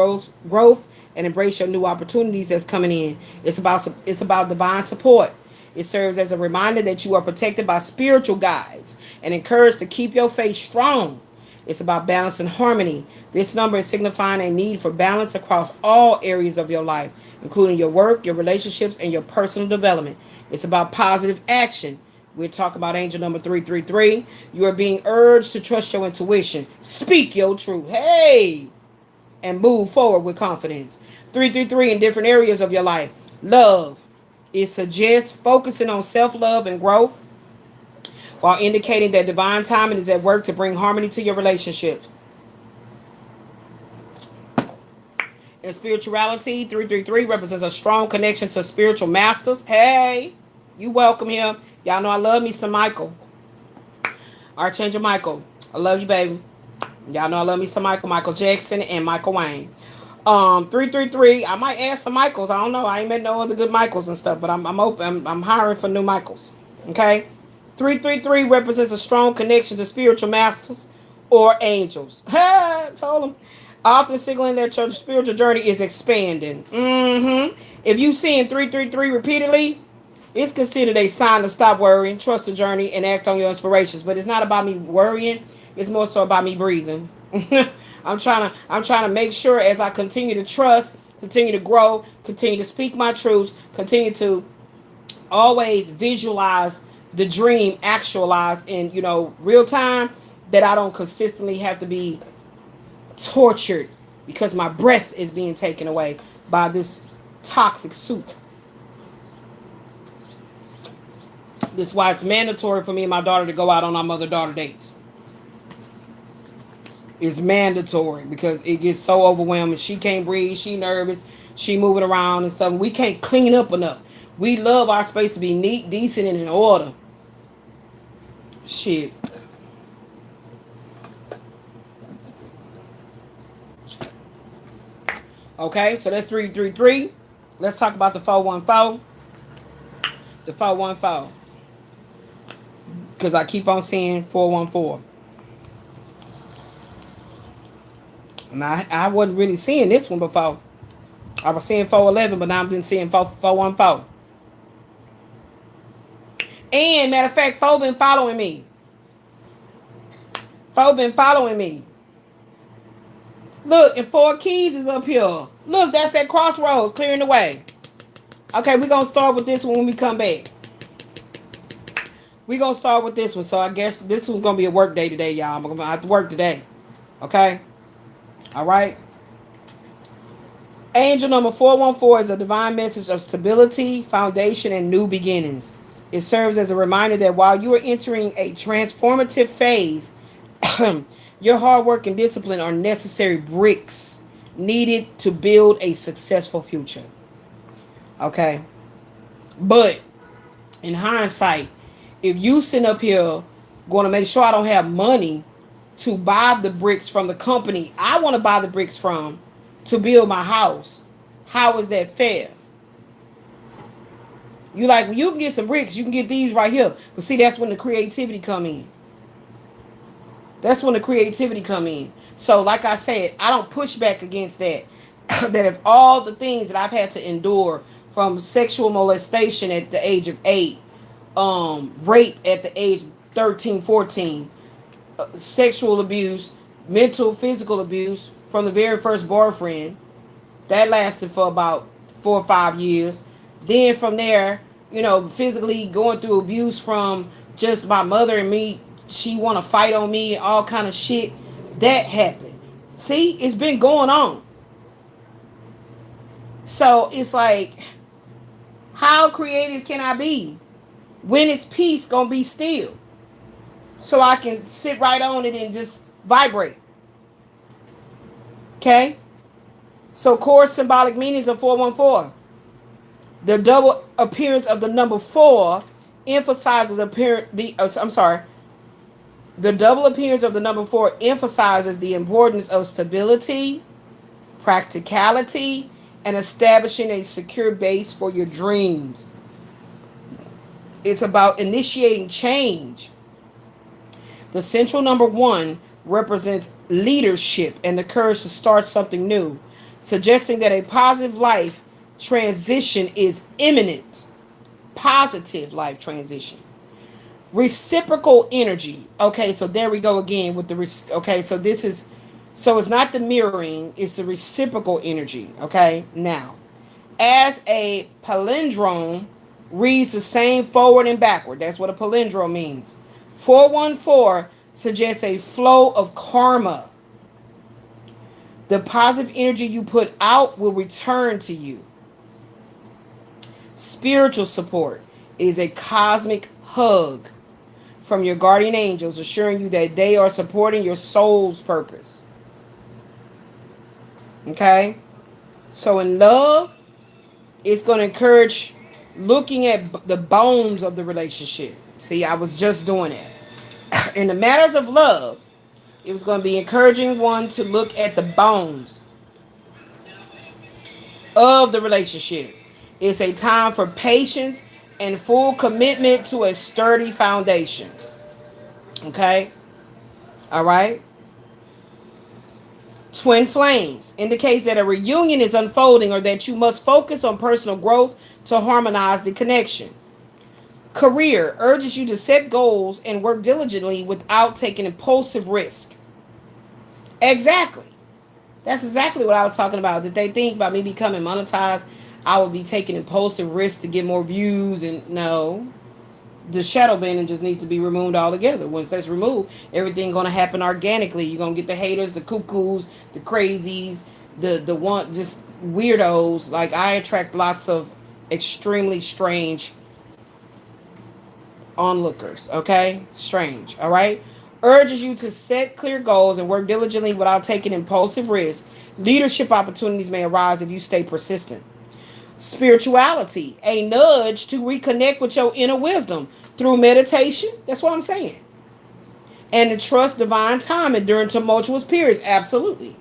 growth, and embrace your new opportunities that's coming in. It's about divine support. It serves as a reminder that you are protected by spiritual guides and encouraged to keep your faith strong. It's about balance and harmony. This number is signifying a need for balance across all areas of your life, including your work, your relationships, and your personal development. It's about positive action. We're talking about angel number 333. You are being urged to trust your intuition. Speak your truth. Hey! And move forward with confidence. 333 in different areas of your life. Love. It suggests focusing on self-love and growth, while indicating that divine timing is at work to bring harmony to your relationships. In spirituality, 333 represents a strong connection to spiritual masters. Hey, you welcome him. Y'all know I love me some Michael. Archangel Michael. I love you, baby. Y'all know I love me some Michael Jackson and Michael Wayne. 333. I might add some Michaels. I don't know. I ain't met no other good Michaels and stuff, but I'm open. I'm hiring for new Michaels. Okay. 333 represents a strong connection to spiritual masters or angels. Ha! Told them. Often signaling that your spiritual journey is expanding. If you seeing 333 repeatedly, it's considered a sign to stop worrying, trust the journey, and act on your inspirations. But it's not about me worrying. It's more so about me breathing. I'm trying to make sure as I continue to trust, continue to grow, continue to speak my truths, continue to always visualize the dream actualize in, real time, that I don't consistently have to be tortured because my breath is being taken away by this toxic suit. This is why it's mandatory for me and my daughter to go out on our mother-daughter dates. It's mandatory because it gets so overwhelming. She can't breathe. She nervous. She moving around and stuff. We can't clean up enough. We love our space to be neat, decent, and in order. Shit. Okay, so that's 333. Let's talk about the 414. The 414. Because I keep on seeing 414. And I wasn't really seeing this one before. I was seeing 411, but now I've been seeing 414. And matter of fact, 4 been following me. 4 been following me. Look, and 4 keys is up here. Look, that's at crossroads, clearing the way. Okay, we're going to start with this one when we come back. We're going to start with this one. So I guess this one's going to be a work day today, y'all. I'm going to have to work today. Okay? All right? Angel number 414 is a divine message of stability, foundation, and new beginnings. It serves as a reminder that while you are entering a transformative phase, your hard work and discipline are necessary bricks needed to build a successful future. Okay. But in hindsight, if you sit up here going to make sure I don't have money to buy the bricks from the company I want to buy the bricks from to build my house, how is that fair? You like, well, you can get some bricks, you can get these right here. But see, that's when the creativity come in. That's when the creativity come in. So like I said, I don't push back against that. That if all the things that I've had to endure, from sexual molestation at the age of 8, rape at the age of 13, 14, sexual abuse, mental, physical abuse from the very first boyfriend, that lasted for about 4 or 5 years. Then from there, physically going through abuse from just my mother and me. She want to fight on me and all kind of shit. That happened. See, it's been going on. So it's like, how creative can I be? When it's peace, gonna be still. So I can sit right on it and just vibrate. Okay? So core symbolic meanings of 414. The double appearance of the number 4 emphasizes the double appearance of the number 4 emphasizes the importance of stability, practicality, and establishing a secure base for your dreams. It's about initiating change. The central number 1 represents leadership and the courage to start something new, suggesting that a positive life transition is imminent. Positive life transition. Reciprocal energy. Okay, so there we go again with the so it's not the mirroring, it's the reciprocal energy. Okay, now, as a palindrome reads the same forward and backward, that's what a palindrome means. 414 suggests a flow of karma. The positive energy you put out will return to you. Spiritual support is a cosmic hug from your guardian angels, assuring you that they are supporting your soul's purpose. Okay? So in love, it's going to encourage looking at the bones of the relationship. See, I was just doing that. In the matters of love, it was going to be encouraging one to look at the bones of the relationship. It's a time for patience and full commitment to a sturdy foundation. Okay? All right? Twin flames indicates that a reunion is unfolding or that you must focus on personal growth to harmonize the connection. Career urges you to set goals and work diligently without taking impulsive risk. Exactly. That's exactly what I was talking about. Did they think about me becoming monetized? I would be taking impulsive risks to get more views, and no. The shadow banning just needs to be removed altogether. Once that's removed, everything going to happen organically. You're going to get the haters, the cuckoos, the crazies, the one, just weirdos. Like, I attract lots of extremely strange onlookers. Okay? Strange. All right? Urges you to set clear goals and work diligently without taking impulsive risks. Leadership opportunities may arise if you stay persistent. Spirituality, a nudge to reconnect with your inner wisdom through meditation. That's what I'm saying. And to trust divine timing during tumultuous periods. Absolutely.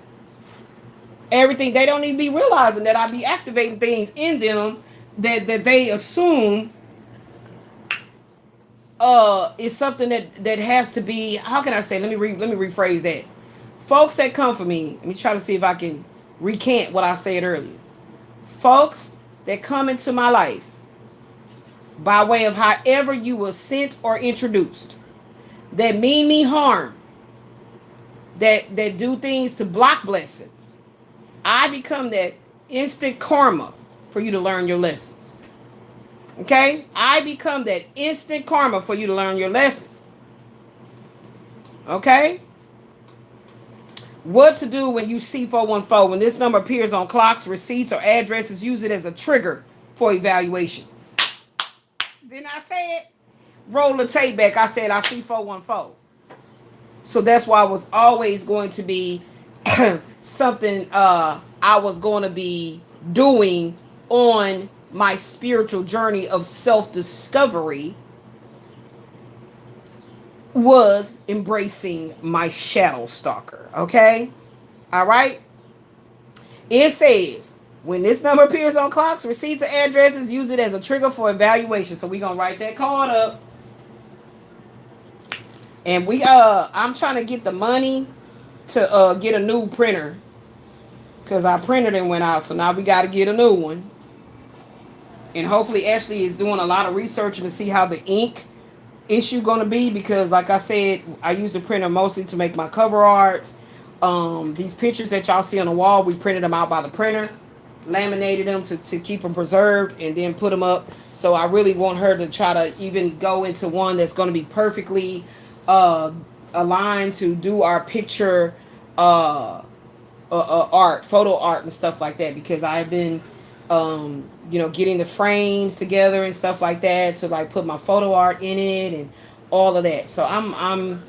Everything, they don't even be realizing that I be activating things in them that they assume is something that has to be, how can I say, let me rephrase that. Folks that come for me, let me try to see if I can recant what I said earlier. Folks that come into my life by way of however you were sent or introduced, that mean me harm, that do things to block blessings, I become that instant karma for you to learn your lessons. Okay? I become that instant karma for you to learn your lessons. Okay? What to do when you see 414. When this number appears on clocks, receipts, or addresses, use it as a trigger for evaluation. Didn't I say it? Roll the tape back. I said I see 414. So that's why I was always going to be something I was going to be doing on my spiritual journey of self-discovery was embracing my shadow stalker. Okay? All right? It says, when this number appears on clocks, receipts, or addresses, use it as a trigger for evaluation. So we're going to write that card up. And I'm trying to get the money to get a new printer. Because our printer then went out. So now we got to get a new one. And hopefully Ashley is doing a lot of research to see how the ink issue going to be. Because like I said, I use the printer mostly to make my cover arts. These pictures that y'all see on the wall, we printed them out by the printer. Laminated them to keep them preserved and then put them up. So I really want her to try to even go into one that's going to be perfectly aligned to do our picture art, photo art and stuff like that, because I've been getting the frames together and stuff like that to like put my photo art in it and all of that. So I'm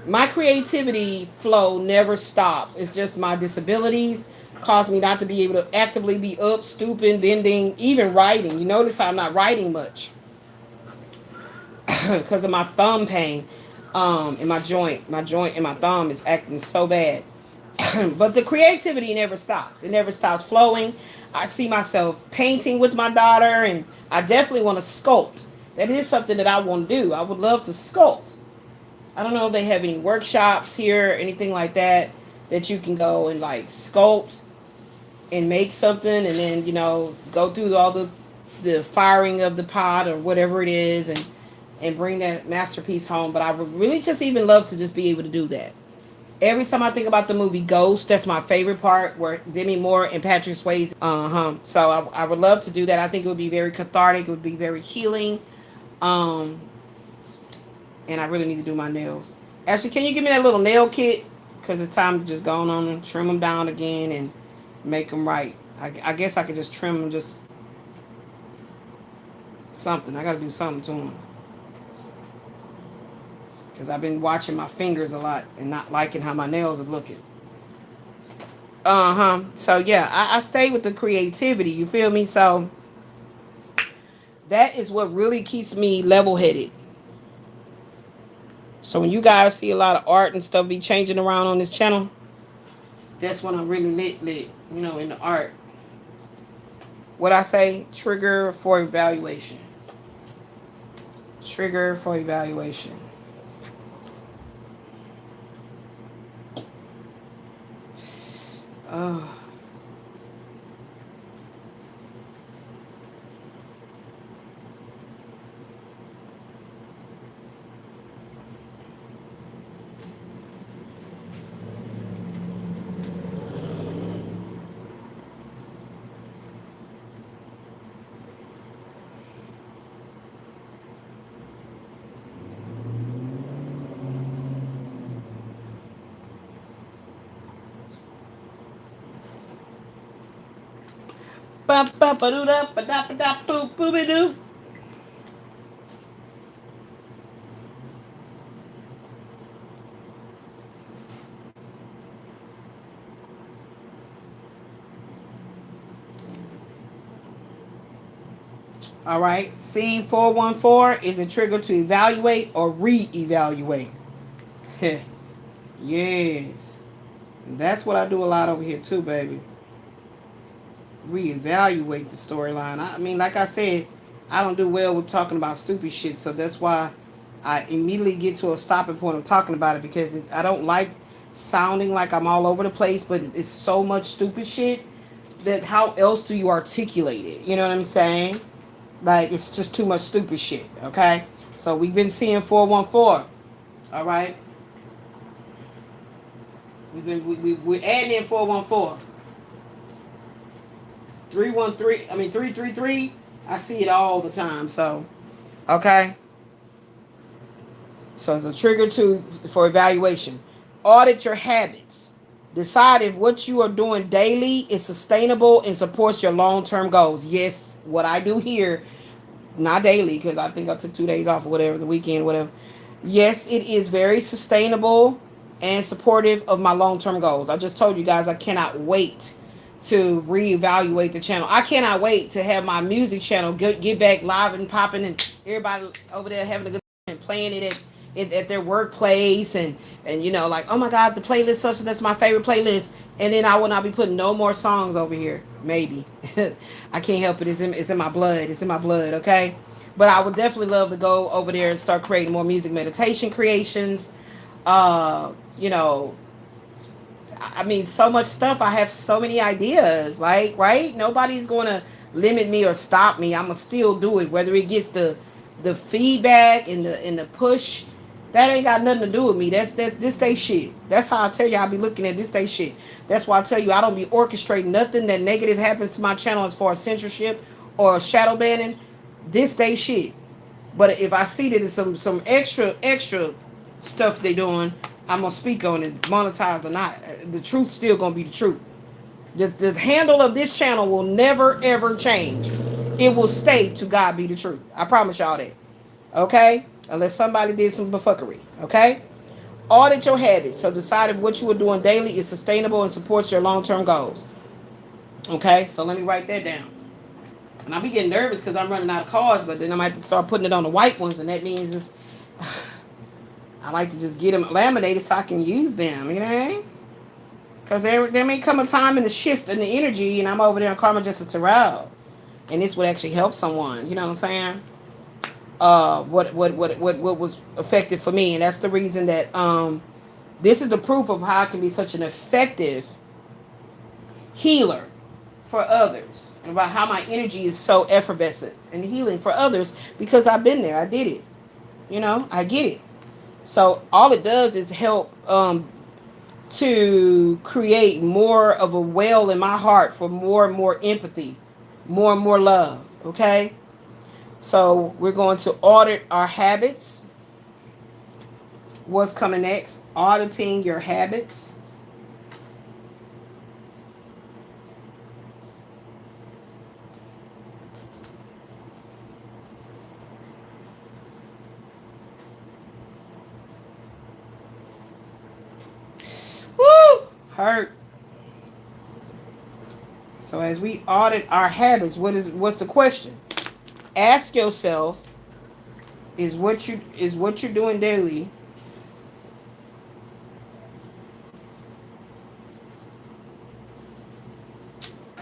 my creativity flow never stops. It's just my disabilities cause me not to be able to actively be up, stooping, bending, even writing. You notice how I'm not writing much because of my thumb pain in my joint. My joint and my thumb is acting so bad. But the creativity never stops. It never stops flowing. I see myself painting with my daughter, and I definitely want to sculpt. That is something that I want to do. I would love to sculpt. I don't know if they have any workshops here or anything like that you can go and like sculpt and make something, and then go through all the firing of the pot or whatever it is, and bring that masterpiece home. But I would really just even love to just be able to do that. Every time I think about the movie Ghost, that's my favorite part, where Demi Moore and Patrick Swayze. So I would love to do that. I think it would be very cathartic. It would be very healing. And I really need to do my nails. Actually, can you give me that little nail kit? Because it's time to just go on and trim them down again and make them right. I guess I could just trim them, just something. I got to do something to them. Because I've been watching my fingers a lot and not liking how my nails are looking. So, yeah, I stay with the creativity. You feel me? So, that is what really keeps me level-headed. So, when you guys see a lot of art and stuff be changing around on this channel, that's when I'm really lit, in the art. What I say? Trigger for evaluation. Trigger for evaluation. All right. Scene 414 is a trigger to evaluate or re-evaluate. Yes. And that's what I do a lot over here too, baby. Reevaluate the storyline. I mean, like I said, I don't do well with talking about stupid shit, so that's why I immediately get to a stopping point of talking about it, because I don't like sounding like I'm all over the place, but it's so much stupid shit that how else do you articulate it? You know what I'm saying? Like, it's just too much stupid shit, okay? So we've been seeing 414, all right? We're adding in 414. 333, I see it all the time. So, okay. So it's a trigger for evaluation. Audit your habits. Decide if what you are doing daily is sustainable and supports your long-term goals. Yes, what I do here, not daily, because I think I took 2 days off or whatever, the weekend, whatever. Yes, it is very sustainable and supportive of my long-term goals. I just told you guys I cannot wait to reevaluate the channel. I cannot wait to have my music channel get back live and popping, and everybody over there having a good time and playing it at their workplace, and you know, like, oh my god, the playlist such, that's my favorite playlist, and then I will not be putting no more songs over here. Maybe I can't help it. It's in my blood. It's in my blood. Okay, but I would definitely love to go over there and start creating more music meditation creations. You know, I mean, so much stuff. I have so many ideas. Like, right? Nobody's going to limit me or stop me. I'm gonna still do it, whether it gets the feedback and the push. That ain't got nothing to do with me. That's this they shit. That's how I tell you I be looking at this they shit. That's why I tell you I don't be orchestrating nothing that negative happens to my channel as far as censorship or shadow banning. This they shit. But if I see that it's some extra stuff they doing, I'm gonna speak on it, monetized or not. The truth still gonna be the truth. The handle of this channel will never ever change. It will stay to God be the truth. I promise y'all that. Okay? Unless somebody did some buffookery. Okay? Audit your habits. So decide if what you are doing daily is sustainable and supports your long-term goals. Okay? So let me write that down. And I'll be getting nervous because I'm running out of cards, but then I might have to start putting it on the white ones, and that means it's I like to just get them laminated so I can use them, you know? Because there may come a time in the shift in the energy, and I'm over there in Karma Justice Tarot, and this would actually help someone. You know what I'm saying? What was effective for me, and that's the reason that this is the proof of how I can be such an effective healer for others, about how my energy is so effervescent and healing for others because I've been there. I did it. You know, I get it. So all it does is help to create more of a well in my heart for more and more empathy, more and more love. Okay? So we're going to audit our habits. What's coming next? Auditing your habits. Hurt. So as we audit our habits, what's the question? Ask yourself, is what you're doing daily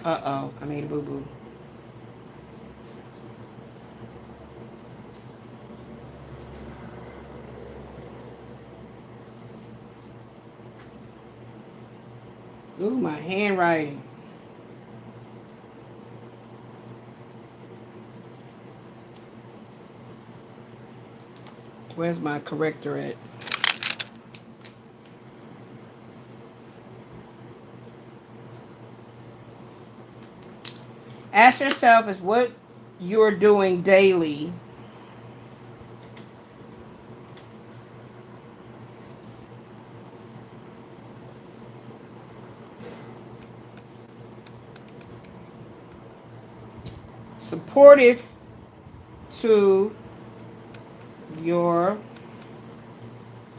I made a boo-boo. Ooh, my handwriting. Where's my corrector at? Ask yourself, is what you're doing daily supportive to your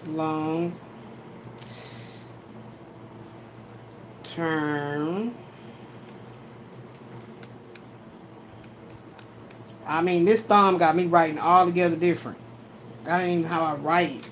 long term. I mean, this thumb got me writing all together different. That ain't even how I write.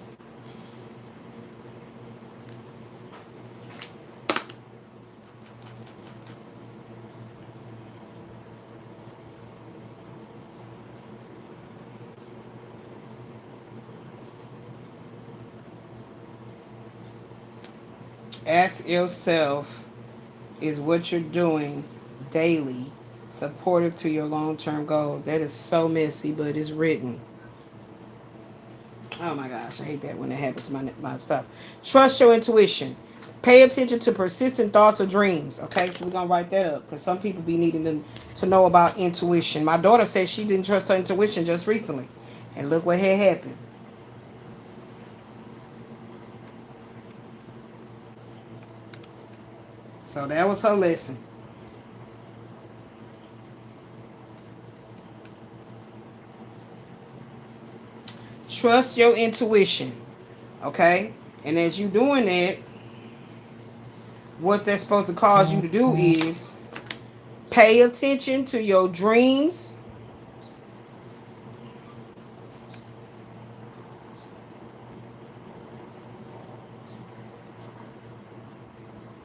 Ask yourself, is what you're doing daily supportive to your long-term goals? That is so messy, but it's written. Oh my gosh, I hate that when it happens to my stuff. Trust your intuition. Pay attention to persistent thoughts or dreams. Okay, so we're going to write that up because some people be needing to know about intuition. My daughter said she didn't trust her intuition just recently. And look what had happened. So that was her lesson. Trust your intuition. Okay? And as you doing that, what that's supposed to cause you to do is Pay attention to your dreams.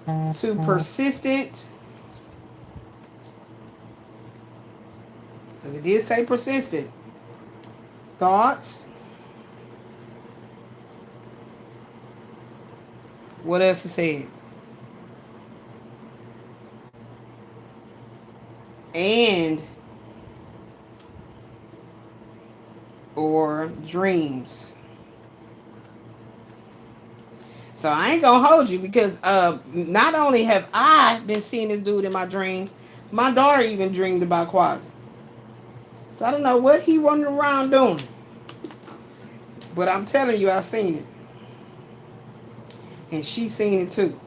To persistent, because it did say persistent, thoughts. What else it said? And or dreams. So I ain't gonna hold you because not only have I been seeing this dude in my dreams, my daughter even dreamed about Quasi. So I don't know what he running around doing. But I'm telling you, I seen it. And she seen it too.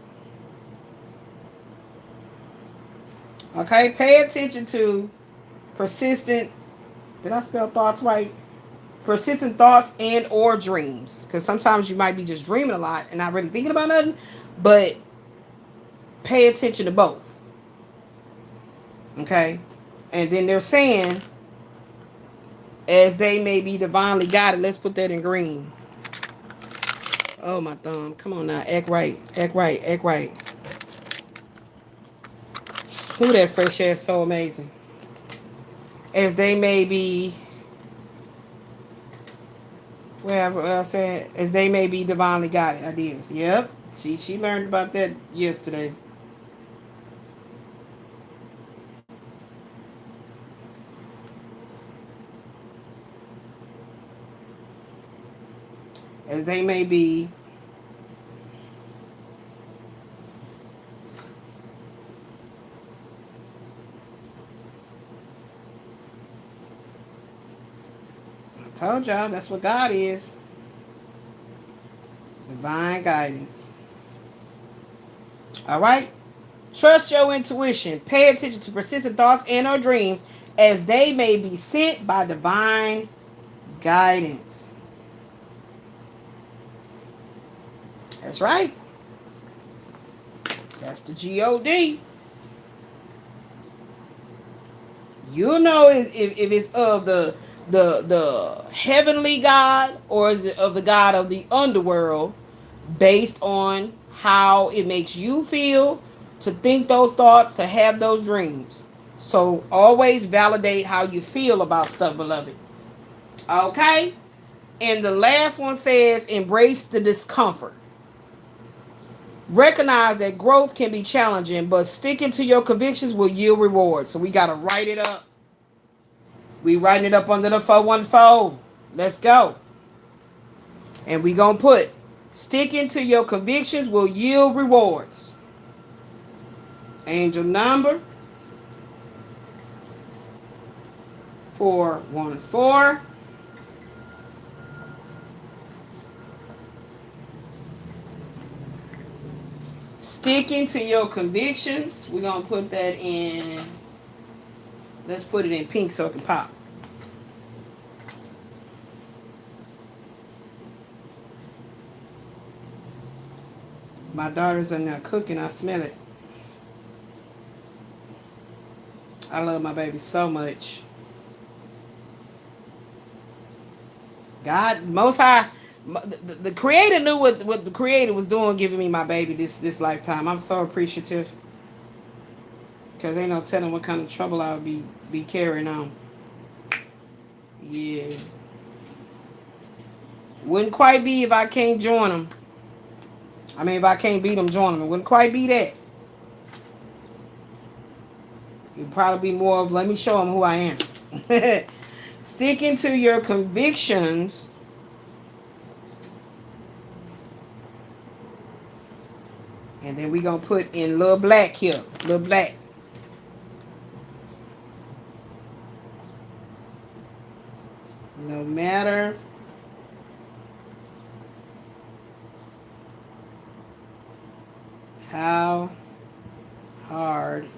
Okay, pay attention to persistent. Did I spell thoughts right? Persistent thoughts and or dreams. Because sometimes you might be just dreaming a lot and not really thinking about nothing. But pay attention to both. Okay? And then they're saying, as they may be divinely guided. Let's put that in green. Oh, my thumb. Come on now. Act right. Act right. Act right. Who that fresh air so amazing. As they may be, wherever I said, as they may be divinely guided. Ideas. Yep. She learned about that yesterday. As they may be I told y'all that's what God is. Divine guidance. Alright? Trust your intuition. Pay attention to persistent thoughts and or dreams as they may be sent by divine guidance. That's right. That's the G-O-D. You'll know if it's of the heavenly God or is it of the God of the underworld based on how it makes you feel to think those thoughts, to have those dreams. So always validate how you feel about stuff, beloved. Okay? And the last one says, embrace the discomfort. Recognize that growth can be challenging, but sticking to your convictions will yield rewards. So we got to write it up. We writing it up under the 414. Let's go. And we going to put, sticking to your convictions will yield rewards. Angel number 414. Sticking to your convictions. We're going to put that in. Let's put it in pink so it can pop. My daughter's in there cooking. I smell it. I love my baby so much. God, Most High, the Creator knew what the Creator was doing, giving me my baby this lifetime. I'm so appreciative. Because ain't no telling what kind of trouble I would be carrying on. Yeah. Wouldn't quite be if I can't join them. I mean, if I can't beat them, join them. It wouldn't quite be that. It'd probably be more of, let me show them who I am. Sticking to your convictions. And then we going to put in little black here. Little black. No matter how hard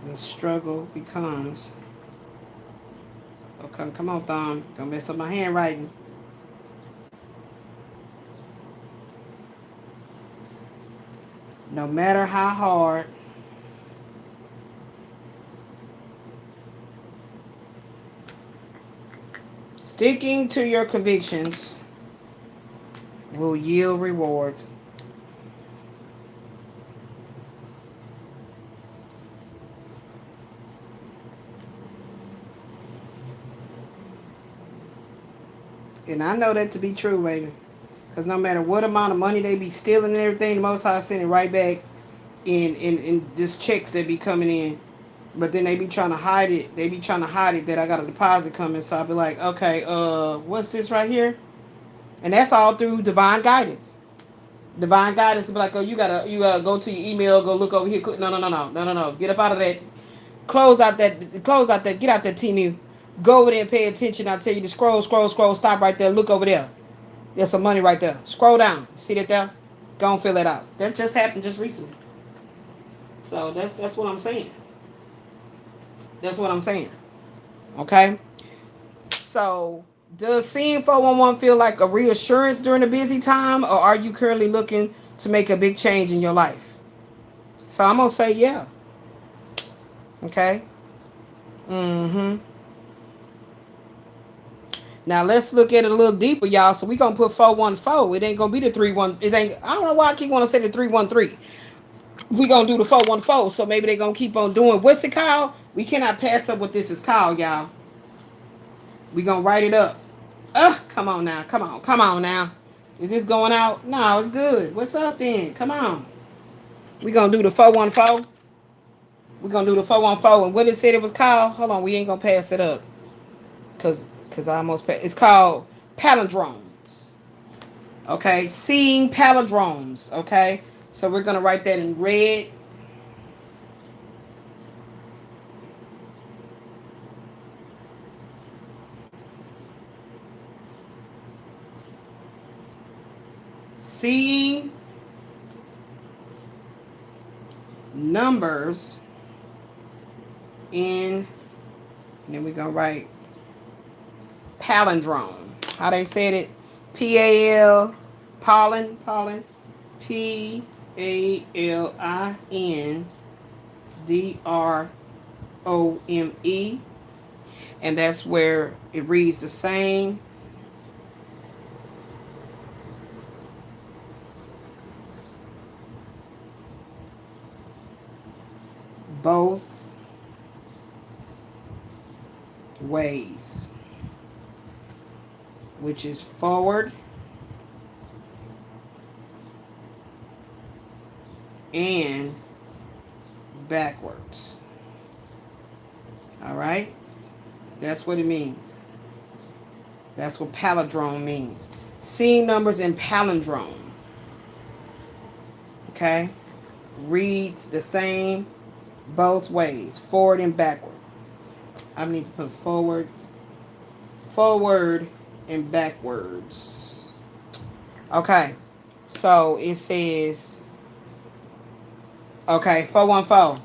the struggle becomes. Okay, come on, Thumb. Gonna mess up my handwriting. No matter how hard Sticking to your convictions will yield rewards. And I know that to be true, baby. Because no matter what amount of money they be stealing and everything, the Most High send it right back in just checks that be coming in. But then they be trying to hide it. They be trying to hide it that I got a deposit coming. So I'll be like, okay, what's this right here? And that's all through divine guidance. Divine guidance will be like, oh, you gotta go to your email, go look over here. No. Get up out of that. Close out that. Get out that Temu. Go over there and pay attention. I'll tell you to scroll. Stop right there. Look over there. There's some money right there. Scroll down. See that there? Go and fill that out. That just happened just recently. So that's what I'm saying. That's what I'm saying. Okay? So, does seeing 411 feel like a reassurance during a busy time, or are you currently looking to make a big change in your life? So, I'm going to say yeah. Okay? Now, let's look at it a little deeper, y'all. So, we're going to put 414. It ain't going to be the 31. It ain't. I don't know why I keep wanting to say the 313. We're going to do the 414. So, maybe they're going to keep on doing. What's it called? We cannot pass up what this is called, y'all. We're going to write it up. Come on now. Come on now. Is this going out? No, it's good. What's up then? Come on. We're going to do the 414. We're going to do the 414. And what it said it was called? Hold on. We ain't going to pass it up. Because I almost passed. It's called palindromes. Okay. Seeing palindromes. Okay. So we're going to write that in red. Seeing numbers in, and then we're going to write palindrome. How they said it? P-A-L, pollen, P-A-L-I-N-D-R-O-M-E. And that's where it reads the same. Both ways, which is forward and backwards. All right? That's what it means. That's what palindrome means. Seeing numbers in palindrome. Okay? Reads the same both ways, forward and backward. I need to put forward and backwards. Okay, so it says, okay, 414.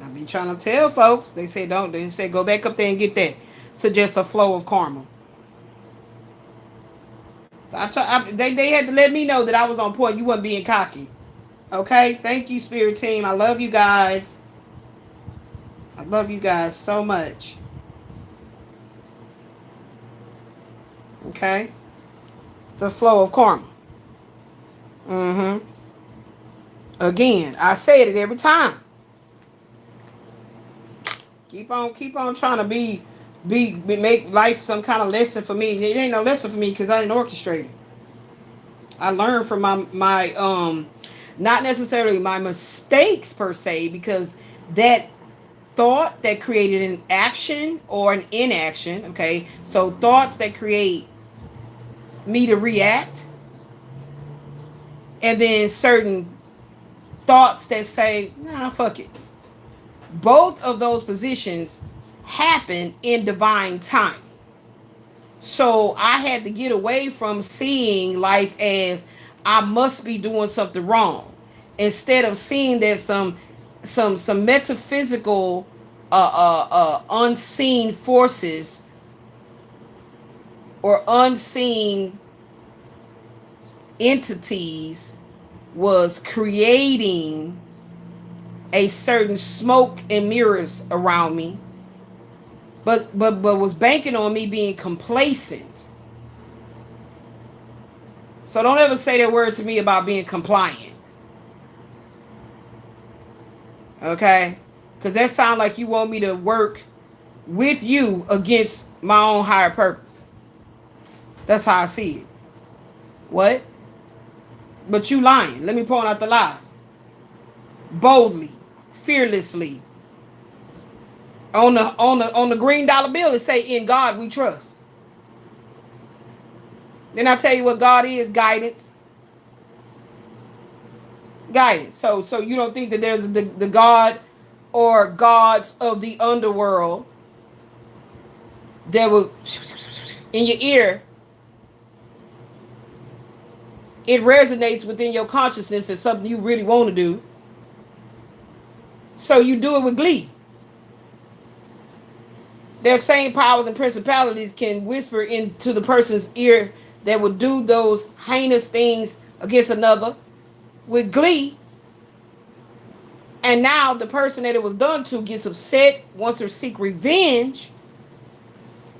I be trying to tell folks. They say don't. They say go back up there and get that. Suggest a flow of karma. They had to let me know that I was on point. You wasn't being cocky. Okay, thank you, Spirit Team. I love you guys. I love you guys so much. Okay, the flow of karma. Again, I said it every time. Keep on trying to make life some kind of lesson for me. It ain't no lesson for me because I didn't orchestrate it. I learned from my not necessarily my mistakes per se, because that thought that created an action or an inaction. Okay, so thoughts that create me to react, and then certain thoughts that say, nah, fuck it. Both of those positions happen in divine time. So I had to get away from seeing life as I must be doing something wrong, instead of seeing that some metaphysical unseen forces or unseen entities was creating a certain smoke and mirrors around me but was banking on me being complacent. So don't ever say that word to me about being compliant. Okay? Because that sounds like you want me to work with you against my own higher purpose. That's how I see it. What? But you lying. Let me point out the lies. Boldly, fearlessly. On the green dollar bill, it say, "In God we trust." Then I tell you what God is: guidance. Guidance. So you don't think that there's the God or gods of the underworld that will in your ear. It resonates within your consciousness as something you really want to do. So you do it with glee. Their same powers and principalities can whisper into the person's ear that would do those heinous things against another with glee. And now the person that it was done to gets upset, wants to seek revenge.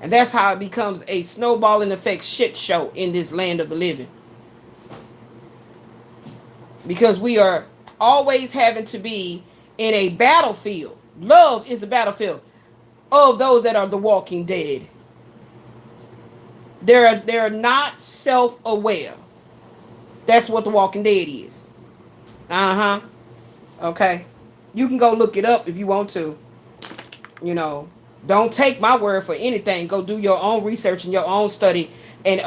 And that's how it becomes a snowballing effect shit show in this land of the living. Because we are always having to be in a battlefield. Love is the battlefield of those that are the walking dead. They're not self-aware. That's what the walking dead is. Okay. You can go look it up if you want to. You know, don't take my word for anything. Go do your own research and your own study and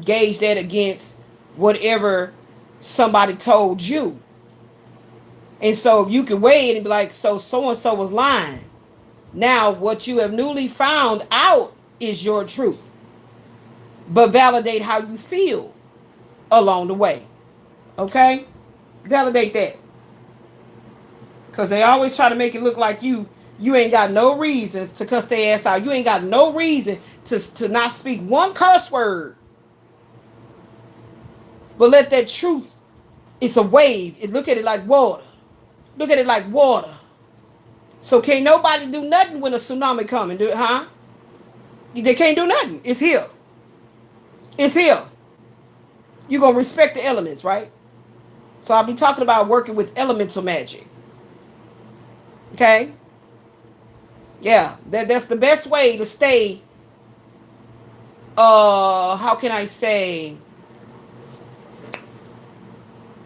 gauge that against whatever somebody told you. And so if you can weigh it and be like, so and so was lying. Now what you have newly found out is your truth. But validate how you feel along the way. Okay? Validate that. Because they always try to make it look like you ain't got no reasons to cuss their ass out. You ain't got no reason to not speak one curse word. But let that truth, it's a wave. Look at it like water. Look at it like water. So can't nobody do nothing when a tsunami coming, huh? They can't do nothing. It's here. It's here. You're going to respect the elements, right? So I'll be talking about working with elemental magic. Okay? Yeah, that's the best way to stay, how can I say,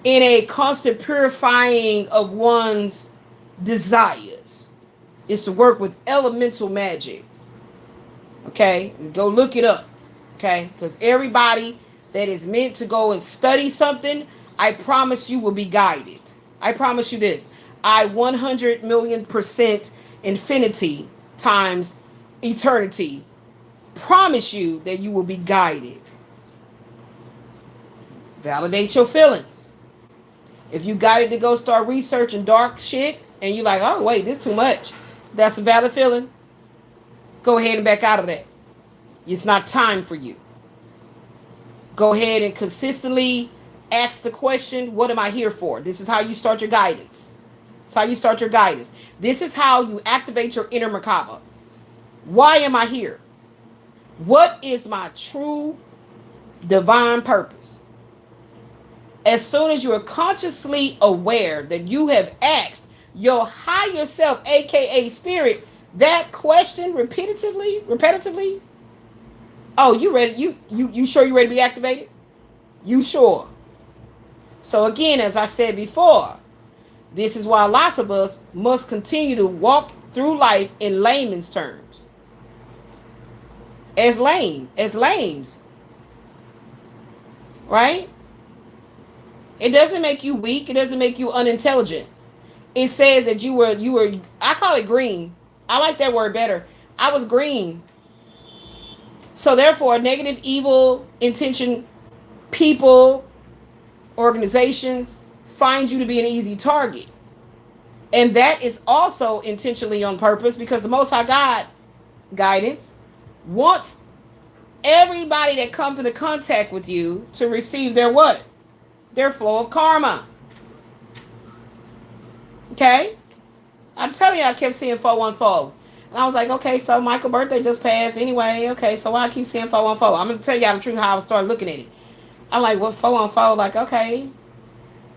in a constant purifying of one's desires, is to work with elemental magic. Okay? Go look it up. Okay? Because everybody that is meant to go and study something, I promise you will be guided. I promise you this. I 100,000,000% infinity times eternity promise you that you will be guided. Validate your feelings. If you got it to go start researching dark shit and you're like, oh wait, this too much, that's a valid feeling, go ahead and back out of that. It's not time for you. Go ahead and consistently ask the question, what am I here for? This is how you start your guidance. That's how you start your guidance. This is how you activate your inner Merkaba. Why am I here? What is my true divine purpose? As soon as you are consciously aware that you have asked your higher self, aka spirit, that question repetitively. Oh, you ready? You sure you ready to be activated? You sure? So again, as I said before, this is why lots of us must continue to walk through life in layman's terms. As lames. Right? It doesn't make you weak. It doesn't make you unintelligent. It says that you were, I call it green. I like that word better. I was green. So therefore, negative, evil, intention, people, organizations find you to be an easy target. And that is also intentionally on purpose because the Most High God guidance wants everybody that comes into contact with you to receive their what? Their flow of karma. Okay? I'm telling you, I kept seeing 414. And I was like, okay, so Michael's birthday just passed anyway. Okay, so why I keep seeing 414? I'm going to tell y'all the truth how I started looking at it. I'm like, what, 414? Like, okay.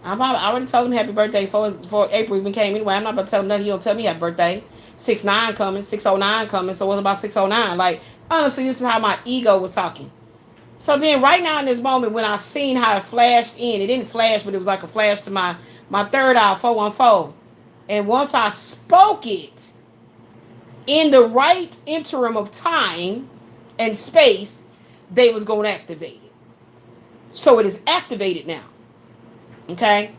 I already told him happy birthday before April even came anyway. I'm not about to tell him nothing. He don't tell me happy birthday. 6-9 coming, 609 coming. So what's about 609? Like, honestly, this is how my ego was talking. So then right now in this moment when I seen how it flashed in, it didn't flash, but it was like a flash to my third eye, 414. And once I spoke it in the right interim of time and space, they was going to activate it. So it is activated now. Okay?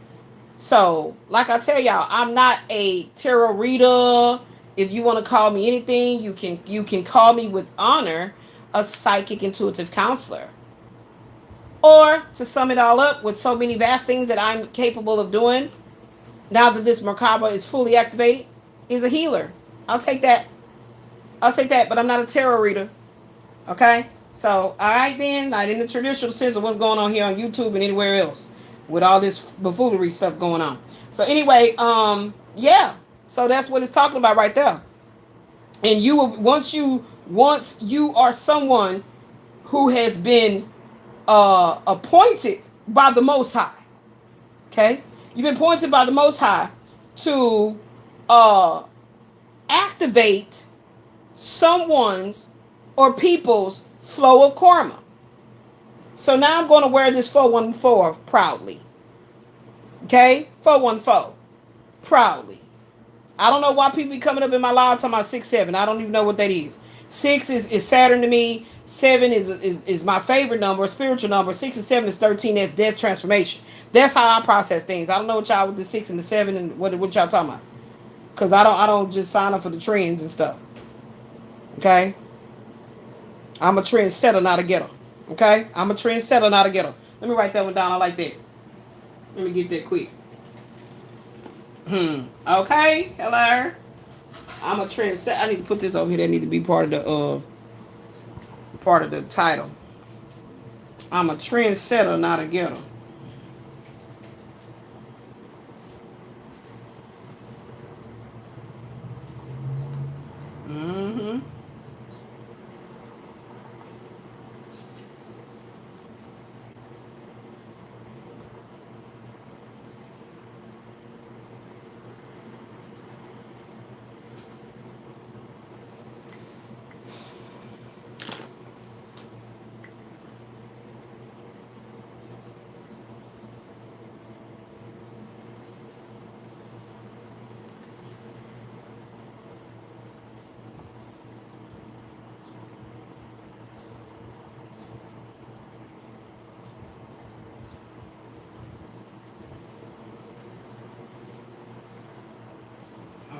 So, like I tell y'all, I'm not a tarot reader. If you want to call me anything, you can call me with honor a psychic intuitive counselor. Or to sum it all up, with so many vast things that I'm capable of doing, now that this Merkaba is fully activated, is a healer. I'll take that. But I'm not a tarot reader. Okay? So, all right then, not in the traditional sense of what's going on here on YouTube and anywhere else with all this buffoonery stuff going on. So anyway, yeah. So that's what it's talking about right there. And you, once you are someone who has been appointed by the Most High. Okay? You've been appointed by the Most High to activate someone's or people's flow of karma. So now I'm going to wear this 414 proudly. Okay? 414. Proudly. I don't know why people be coming up in my live talking about 6-7. I don't even know what that is. 6 is Saturn to me. 7 is my favorite number, spiritual number. 6 and 7 is 13. That's death transformation. That's how I process things. I don't know what y'all with the 6 and the 7 and what y'all talking about. Because I don't just sign up for the trends and stuff. Okay? I'm a trendsetter, not a getter. Okay? I'm a trendsetter, not a getter. Let me write that one down. I like that. Let me get that quick. Okay? Hello? I'm a trendsetter. I need to put this over here. That need to be part of the title. I'm a trendsetter, not a getter.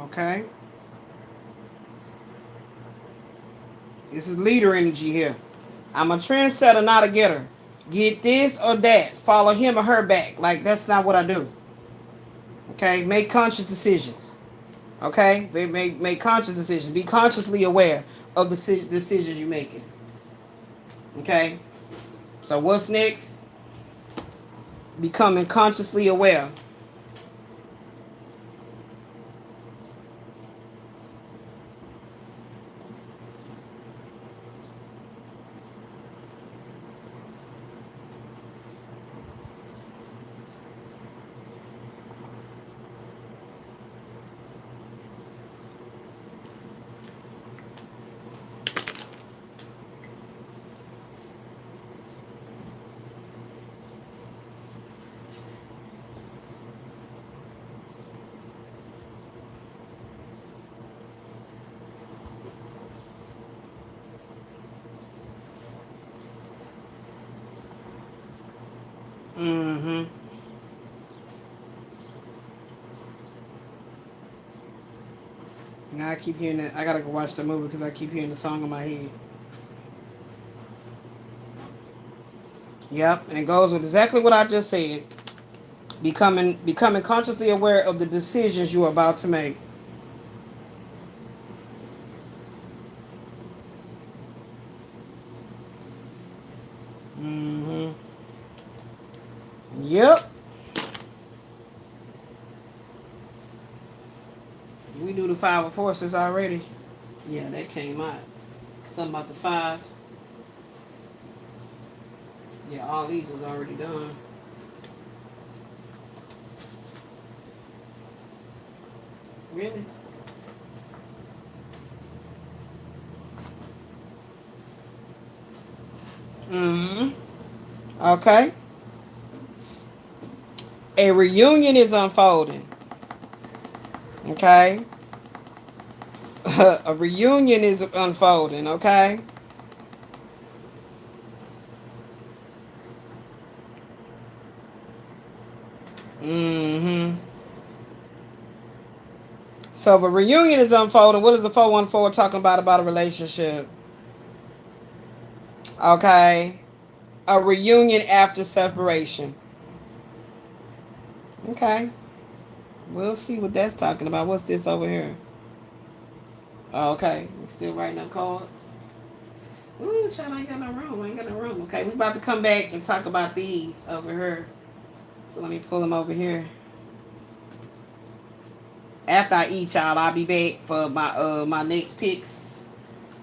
Okay? This is leader energy here. I'm a trendsetter, not a getter. Get this or that. Follow him or her back. Like, that's not what I do. Okay? Make conscious decisions. Okay? Make conscious decisions. Be consciously aware of the decisions you're making. Okay? So what's next? Becoming consciously aware. Now I keep hearing that. I gotta go watch the movie because I keep hearing the song in my head. Yep, and it goes with exactly what I just said. Becoming consciously aware of the decisions you are about to make. Yep. We do the 5 of forces already. Yeah, that came out. Something about the fives. Yeah, all these was already done. Really? Mm-hmm. Okay. A reunion is unfolding. Okay. A reunion is unfolding. Okay. Mm-hmm. So if a reunion is unfolding, what is the 414 talking about a relationship? Okay. A reunion after separation. Okay. We'll see what that's talking about. What's this over here? Oh, okay. We still writing up cards. Ooh, child, I ain't got no room. I ain't got no room. Okay, we about to come back and talk about these over here. So let me pull them over here. After I eat, y'all, I'll be back for my next picks.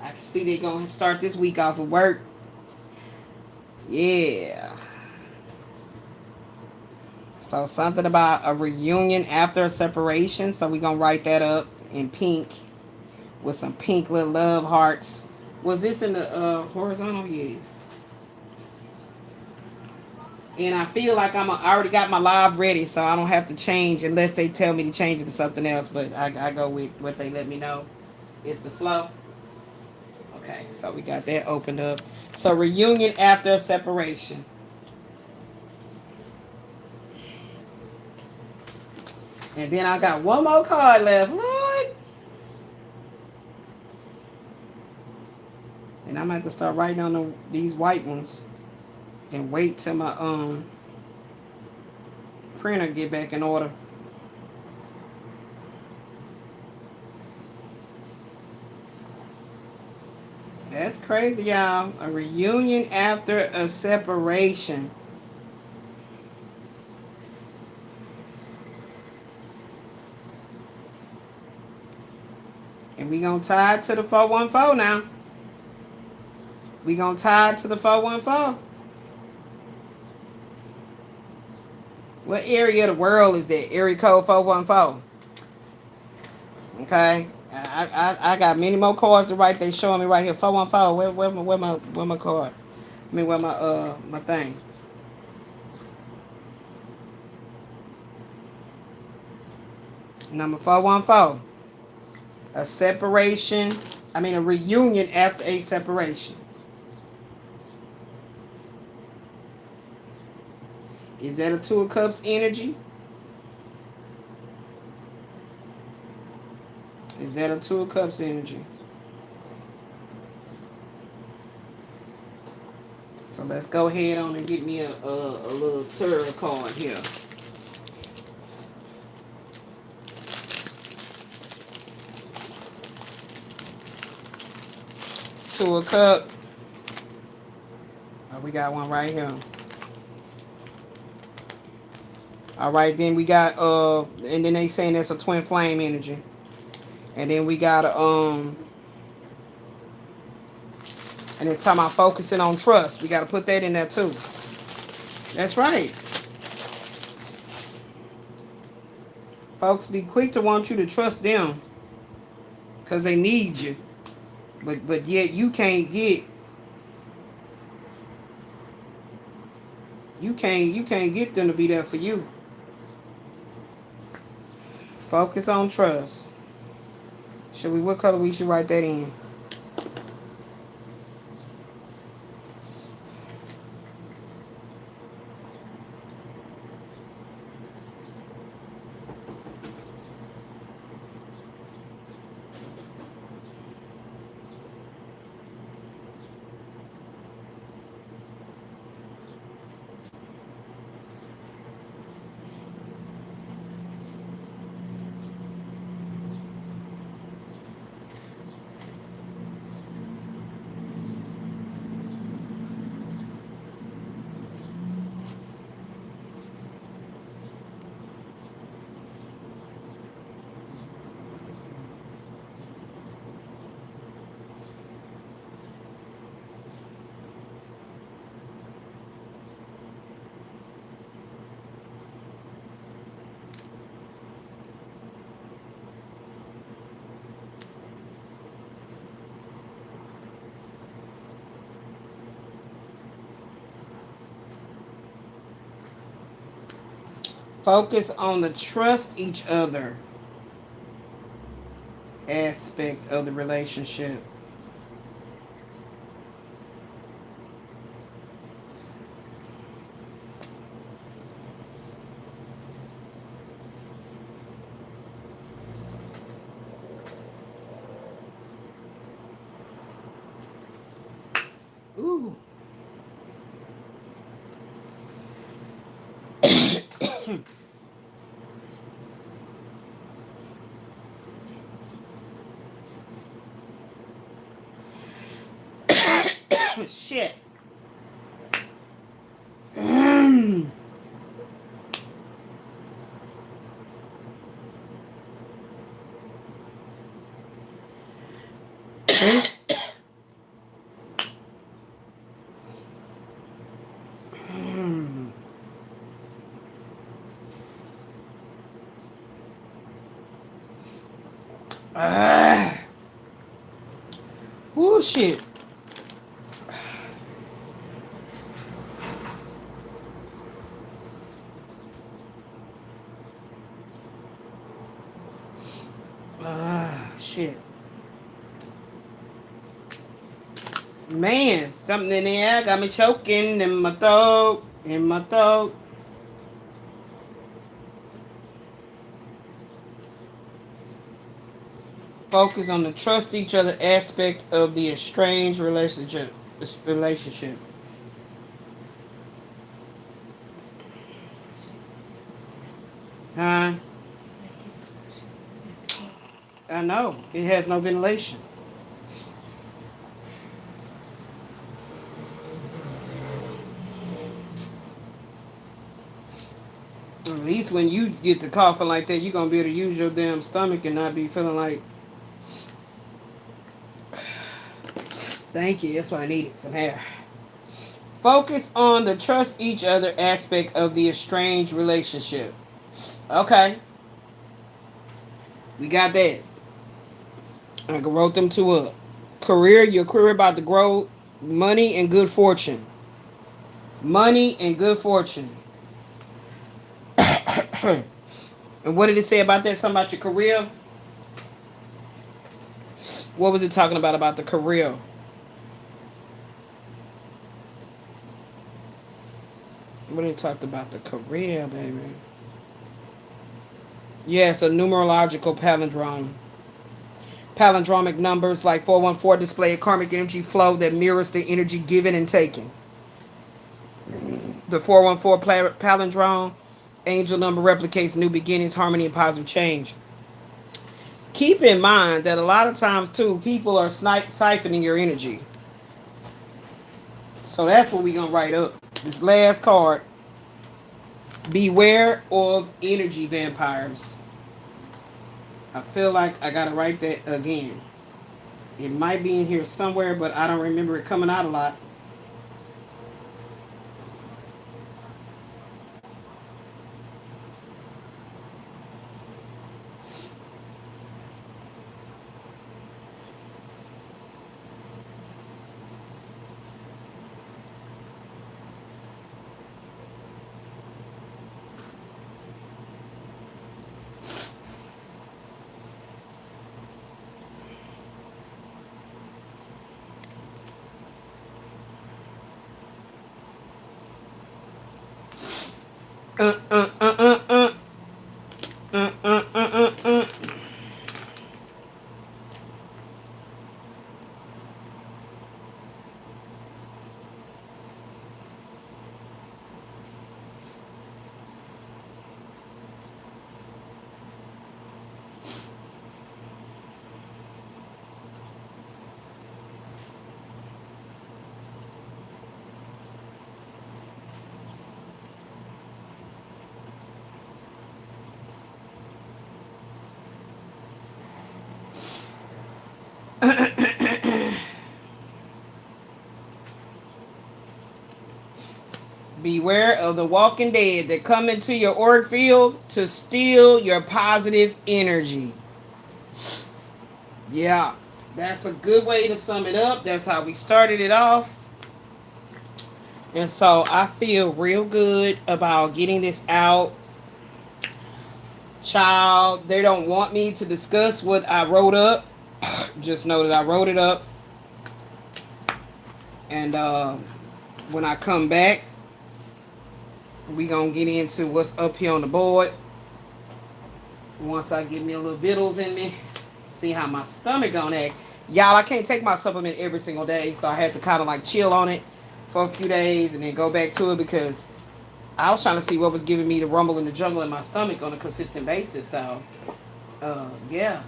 I can see they're gonna start this week off of work. Yeah. So something about a reunion after a separation. So we gonna write that up in pink with some pink little love hearts. Was this in the horizontal? Yes. And I feel like I already got my live ready, so I don't have to change unless they tell me to change it to something else. But I go with what they let me know. It's the flow. Okay, so we got that opened up. So reunion after separation. And then I got one more card left. What? And I'm gonna have to start writing on these white ones and wait till my printer get back in order. That's crazy, y'all. A reunion after a separation. And we gonna tie it to the 414 now. We gonna tie it to the 414. What area of the world is that? Area code 414. Okay. I got many more cards to write. They showing me right here. 414. Where my card? I mean, where my thing? Number 414. A separation. I mean, a reunion after a separation. Is that a Two of Cups energy? Is that a Two of Cups energy? So let's go ahead on and get me a little tarot card here. Two of Cups. Oh, we got one right here. All right, then we got and then they saying that's a twin flame energy. And then we got and it's talking about focusing on trust. We got to put that in there too. That's right. Folks, be quick to want you to trust them because they need you. But yet you can't get them to be there for you. Focus on trust. What color we should write that in? Focus on the trust each other aspect of the relationship. Ooh. Shit. Oh shit. Shit. Man, something in the air got me choking in my throat. In my throat. Focus on the trust each other aspect of the estranged relationship. Relationship. Huh? I know. It has no ventilation. At least when you get the coughing like that, you're going to be able to use your damn stomach and not be feeling like... Thank you. That's what I needed. Some air. Focus on the trust each other aspect of the estranged relationship. Okay. We got that. I can wrote them two up. Career, your career about to grow. Money and good fortune. Money and good fortune. And what did it say about that? Something about your career? What was it talking about the career? What did it talk about the career, baby? Yes, a numerological palindrome. Palindromic numbers like 414 display a karmic energy flow that mirrors the energy given and taken. The 414 palindrome angel number replicates new beginnings, harmony, and positive change. Keep in mind that a lot of times, too, people are siphoning your energy. So that's what we're going to write up. This last card. Beware of energy vampires. I feel like I got to write that again. It might be in here somewhere, but I don't remember it coming out a lot. Beware of the walking dead that come into your auric field to steal your positive energy. Yeah, that's a good way to sum it up. That's how we started it off. And so I feel real good about getting this out. Child, they don't want me to discuss what I wrote up. Just know that I wrote it up. And when I come back, we gonna get into what's up here on the board. Once I get me a little vittles in me, see how my stomach gonna act. Y'all, I can't take my supplement every single day, so I had to kind of like chill on it for a few days and then go back to it because I was trying to see what was giving me the rumble in the jungle in my stomach on a consistent basis. So, yeah.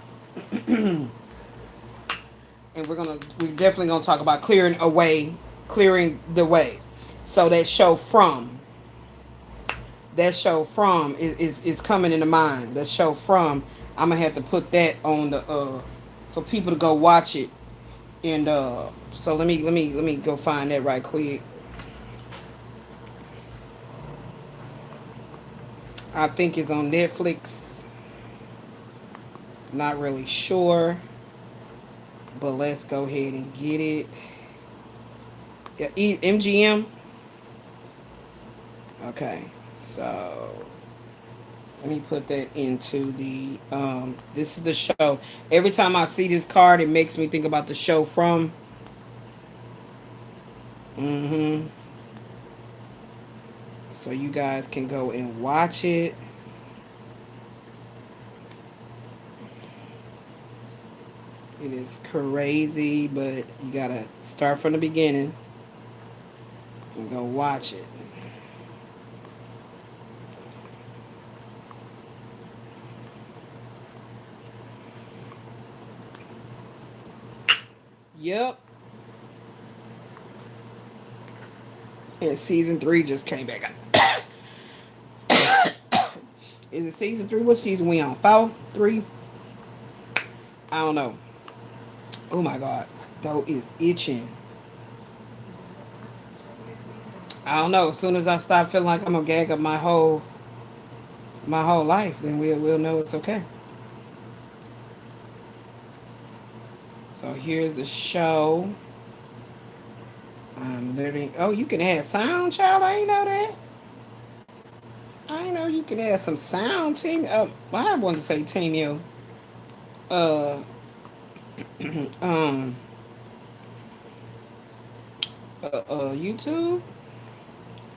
And we're definitely gonna talk about clearing the way. So that show from is coming into mind. That show from, I'm gonna have to put that on the for people to go watch it. And so let me go find that right quick. I think it's on Netflix. Not really sure, but let's go ahead and get it. Yeah, MGM. Okay, so let me put that into the this is the show. Every time I see this card, it makes me think about the show from. So you guys can go and watch it. It is crazy, but you gotta start from the beginning and go watch it. Yep. And season 3 just came back. Is it season 3? What season we on? 4? 3? I don't know. Oh my God. Throat is itching. I don't know. As soon as I stop feeling like I'm gonna gag up my whole life, then we'll know it's okay. So here's the show. I'm literally. Oh, you can add sound, child. I ain't know that. I know you can add some sound, team. I wanted to say team you. YouTube.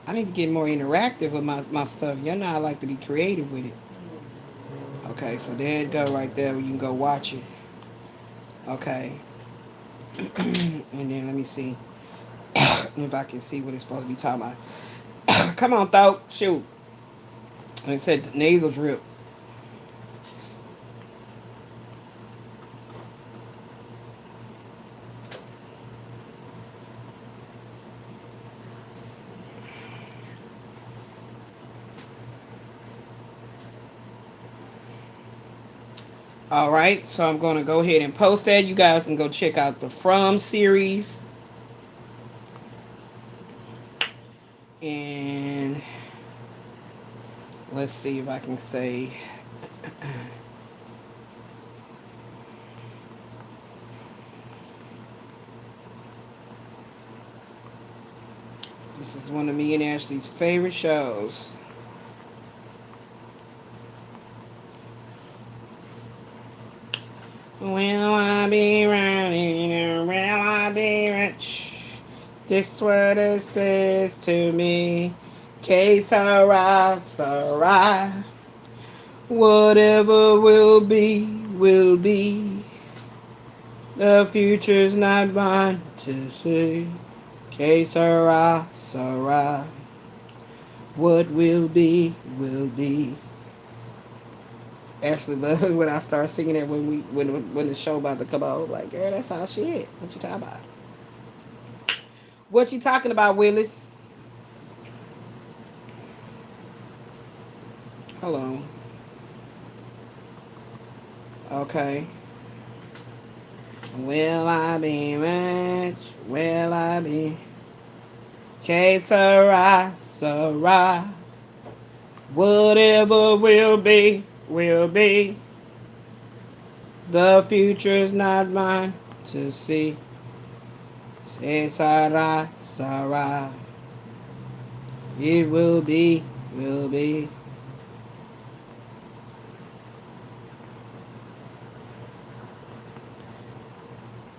I need to get more interactive with my stuff. You know I like to be creative with it. Okay, so there it go right there. You can go watch it. Okay. And then let me see if I can see what it's supposed to be talking about. Come on, throat. Shoot. And it said nasal drip. All right, so I'm going to go ahead and post that. You guys can go check out the From series. And let's see if I can say... This is one of me and Ashley's favorite shows. Will I be running or will I be rich? This what it says to me. Que sera, sera. Whatever will be, will be. The future's not mine to see. Que sera, sera. What will be, will be. Ashley loves when I start singing it when the show about to come out. Like, girl, that's how shit. What you talking about? What you talking about, Willis? Hello. Okay. Will I be rich? Will I be? Que sera, sera. Whatever will be, will be. The future's not mine to see. Say sera, sera. It will be, will be.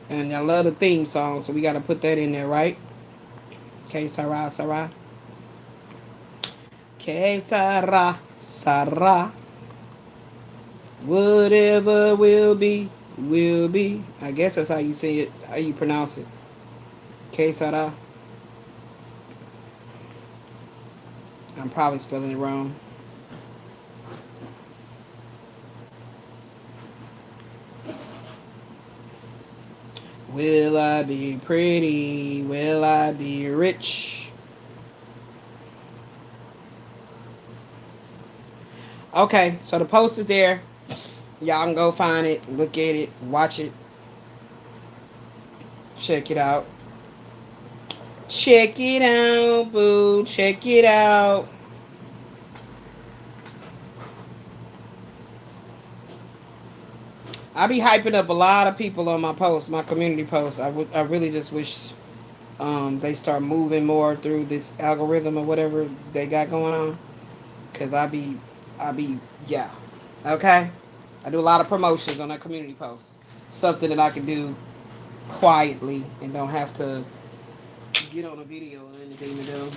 And I love the theme song, so we got to put that in there, right? Okay, Sarah, Sarah. Okay, Sarah, Sarah. Whatever will be, will be. I guess that's how you say it, how you pronounce it. Okay, Sarah. I'm probably spelling it wrong. Will I be pretty? Will I be rich? Okay, so the post is there. Y'all can go find it, look at it, watch it, check it out. Check it out, boo. Check it out. I be hyping up a lot of people on my posts, my community posts. I really just wish they start moving more through this algorithm or whatever they got going on. Cause yeah. Okay? I do a lot of promotions on that community post. Something that I can do quietly and don't have to get on a video or anything to do.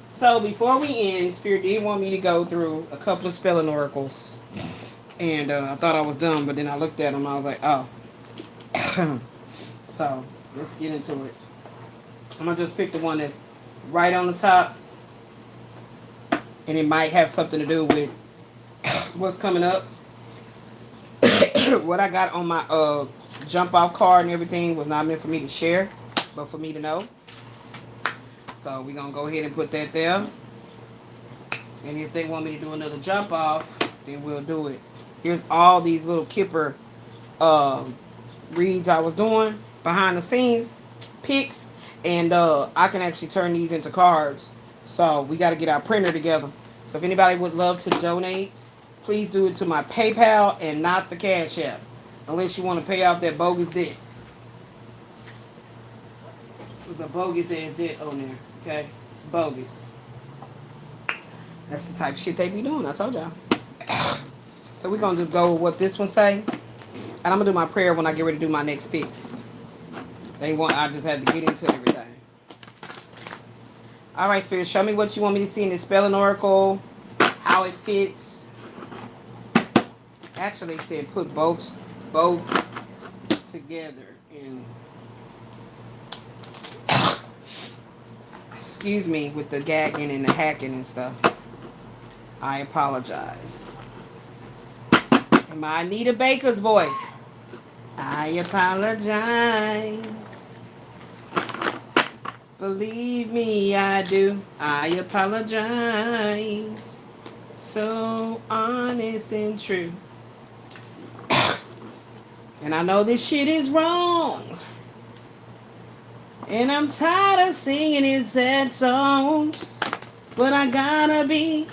So before we end, Spirit did want me to go through a couple of spelling oracles. And I thought I was done, but then I looked at them. I was like, oh. So let's get into it. I'm going to just pick the one that's right on the top. And it might have something to do with what's coming up. What I got on my jump off card and everything was not meant for me to share, but for me to know. So we're going to go ahead and put that there. And if they want me to do another jump off, then we'll do it. Here's all these little Kipper reads I was doing behind the scenes, pics, and I can actually turn these into cards. So we got to get our printer together. So if anybody would love to donate, please do it to my PayPal and not the Cash App, unless you want to pay off that bogus debt. There's a bogus ass debt on there, okay? It's bogus. That's the type of shit they be doing, I told y'all. So we're going to just go with what this one say. And I'm going to do my prayer when I get ready to do my next picks. I just had to get into everything. All right, Spirit, show me what you want me to see in this spelling oracle. How it fits. Actually, they said put both together. And excuse me with the gagging and the hacking and stuff. I apologize. In my Anita Baker's voice. I apologize. Believe me, I do. I apologize. So honest and true. And I know this shit is wrong. And I'm tired of singing his sad songs. But I gotta be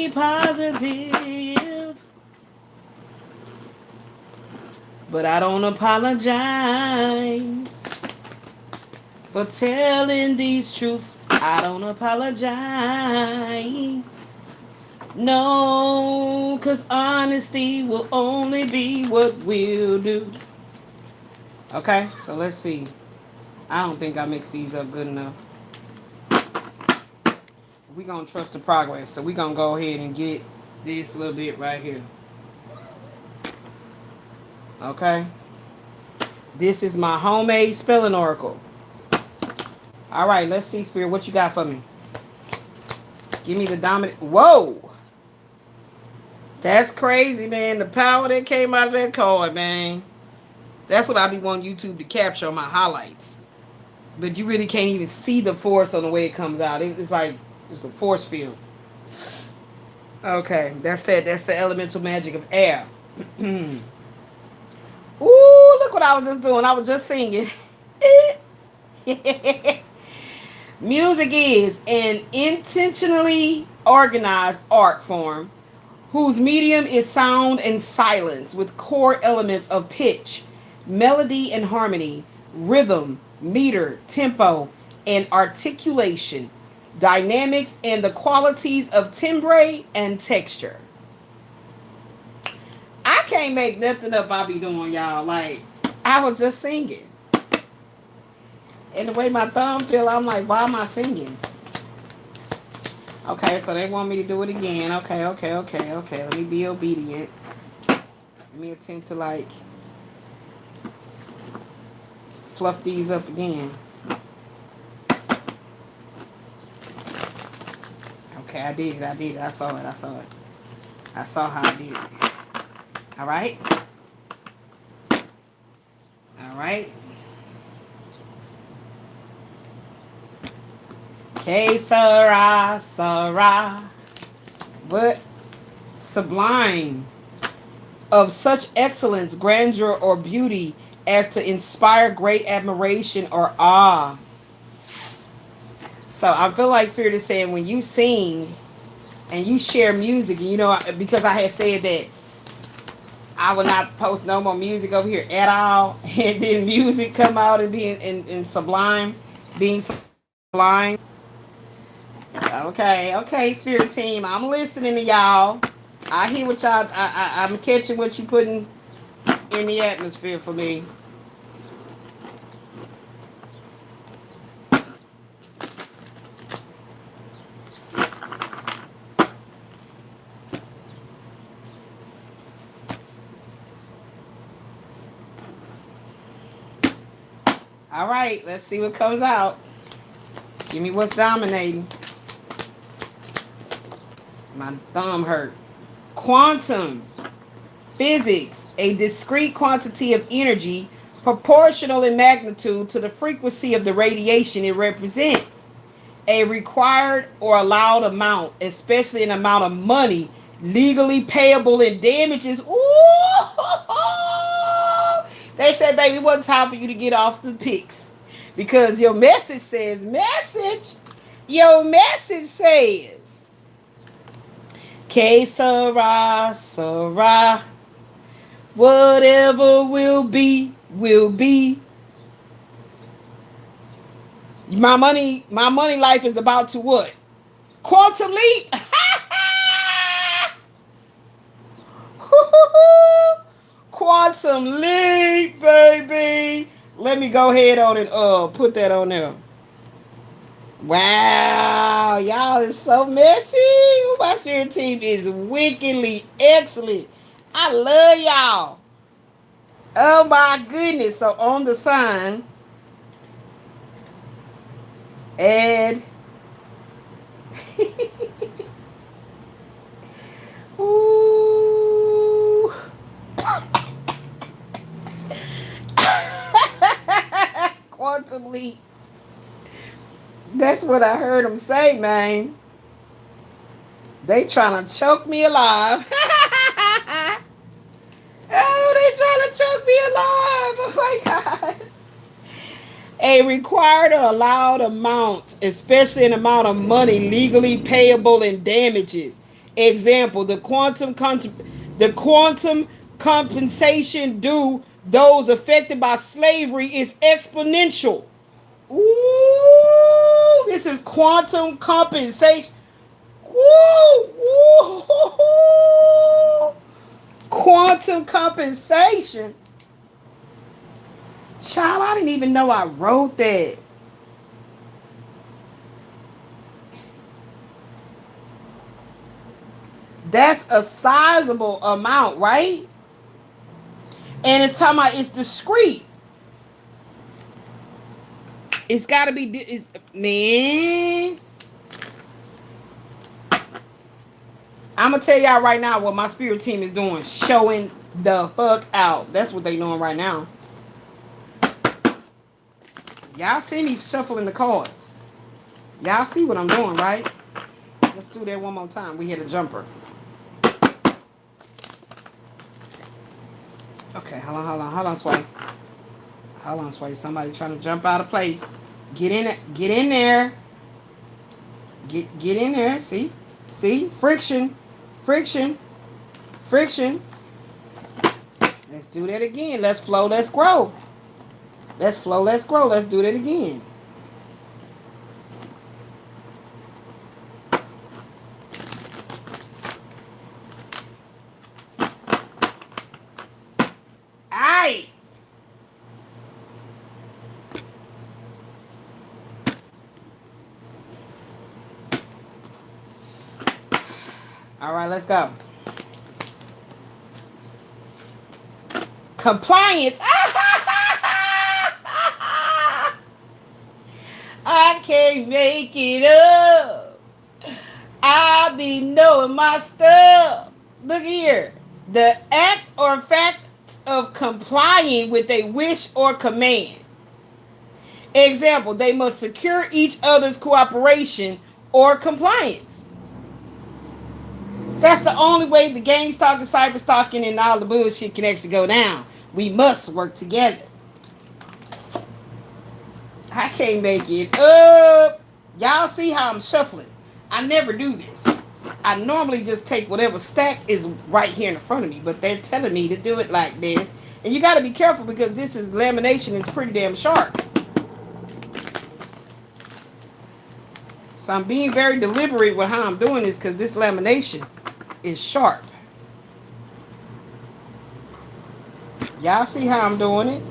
positive. But I don't apologize for telling these truths. I don't apologize. No, 'cause honesty will only be what we'll do. Okay, so let's see. I don't think I mixed these up good enough. We're going to trust the progress. So we're going to go ahead and get this little bit right here. Okay. This is my homemade spelling oracle. All right, let's see, Spirit, what you got for me. Give me the dominant. Whoa. That's crazy, man. The power that came out of that card, man. That's what I be wanting YouTube to capture on my highlights. But you really can't even see the force on the way it comes out. It's like it's a force field. Okay, that's the elemental magic of air. Ooh, look what I was just doing. I was just singing. Music is an intentionally organized art form whose medium is sound and silence with core elements of pitch, melody and harmony, rhythm, meter, tempo, and articulation, dynamics, and the qualities of timbre and texture. I can't make nothing up I be doing, y'all. Like, I was just singing. And the way my thumb feel, I'm like, why am I singing? Okay, so they want me to do it again. Okay. Let me be obedient. Let me attempt to, like, fluff these up again. Okay, I did it. I saw it. I saw how I did it. All right. Que sera. What sublime of such excellence, grandeur, or beauty as to inspire great admiration or awe. So I feel like Spirit is saying when you sing and you share music, you know, because I had said that I will not post no more music over here at all, and then music come out and be in sublime, being sublime. Okay, Spirit team, I'm listening to y'all. I hear what y'all. I'm catching what you putting in the atmosphere for me. All right, let's see what comes out. Give me what's dominating. My thumb hurt. Quantum physics, a discrete quantity of energy proportional in magnitude to the frequency of the radiation it represents. A required or allowed amount, especially an amount of money legally payable in damages. Ooh! They said, baby, it wasn't time for you to get off the pics. Because your message says, Que sera, whatever will be, will be. My money life is about to what? Quantum leap. Quantum leap, baby. Let me go ahead on and put that on there. Wow, y'all is so messy. My Spirit team is wickedly excellent. I love y'all. Oh my goodness. So on the sign, add ooh. Quantum leap. That's what I heard them say, man. They trying to choke me alive. Oh, they trying to choke me alive. Oh my God. A required or allowed amount, especially an amount of money legally payable in damages. Example, the quantum compensation due those affected by slavery is exponential. Ooh, this is quantum compensation. Woo! Quantum compensation. Child, I didn't even know I wrote that. That's a sizable amount, right? And it's talking about it's discrete. It's got to be, man. I'm going to tell y'all right now what my Spirit team is doing. Showing the fuck out. That's what they doing right now. Y'all see me shuffling the cards. Y'all see what I'm doing, right? Let's do that one more time. We hit a jumper. Okay, hold on, Sway. Hold on, Sway. Somebody trying to jump out of place. Get in it. Get in there. Get in there. See? Friction. Let's do that again. Let's flow. Let's grow. Let's flow. Let's grow. Let's do that again. All right, let's go. Compliance. I can't make it up. I be knowing my stuff. Look here. The act or fact of complying with a wish or command. Example, they must secure each other's cooperation or compliance. That's the only way the gang stalking, cyber stalking, and all the bullshit can actually go down. We must work together. I can't make it up. Y'all see how I'm shuffling? I never do this. I normally just take whatever stack is right here in front of me, but they're telling me to do it like this. And you got to be careful because this is lamination. It's pretty damn sharp. So I'm being very deliberate with how I'm doing this because this lamination is sharp. Y'all see how I'm doing it?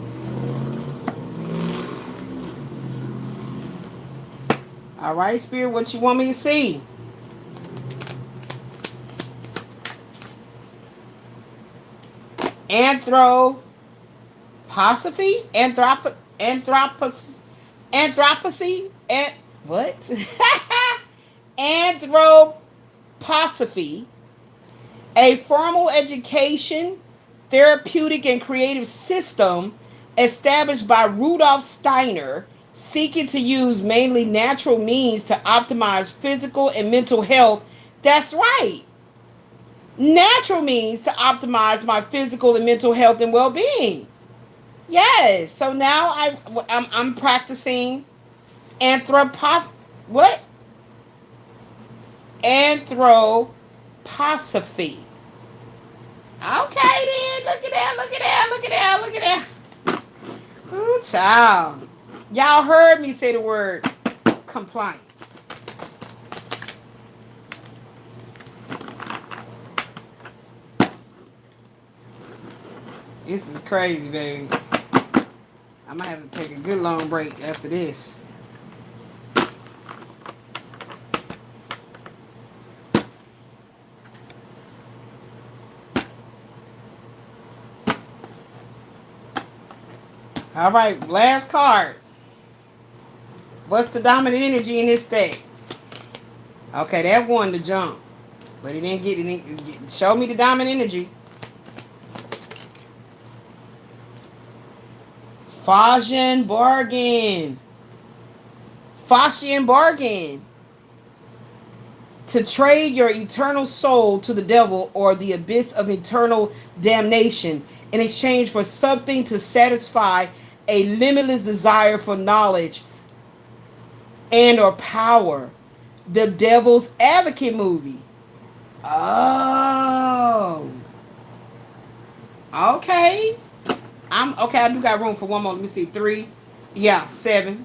All right, Spirit, what you want me to see? Anthropophagy? Anthropophagy? What? Anthroposophy, a formal education, therapeutic, and creative system established by Rudolf Steiner, seeking to use mainly natural means to optimize physical and mental health. That's right. Natural means to optimize my physical and mental health and well-being. Yes. So now I'm practicing Anthroposophy. Okay then. Look at that. Ooh, child. Y'all heard me say the word compliance. This is crazy, baby. I might have to take a good long break after this. All right, last card. What's the dominant energy in this deck? Okay, that won the jump. But it didn't get show me the dominant energy. Faustian bargain. To trade your eternal soul to the devil or the abyss of eternal damnation in exchange for something to satisfy a limitless desire for knowledge and or power. The Devil's Advocate movie. Oh. Okay. I do got room for one more. Let me see. 3. Yeah, 7.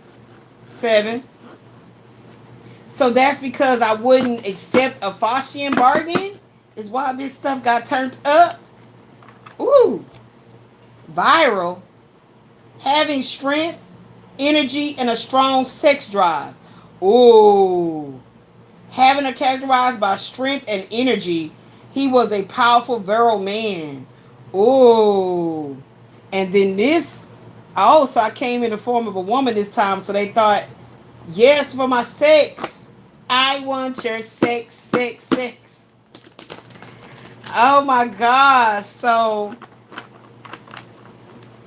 So that's because I wouldn't accept a Faustian bargain? Is why this stuff got turned up? Ooh. Viral. Having strength, energy, and a strong sex drive. Ooh. Having a characterized by strength and energy, he was a powerful, virile man. Ooh. And then this, so I came in the form of a woman this time, so they thought, yes, for my sex. I want your sex. Oh my gosh. So,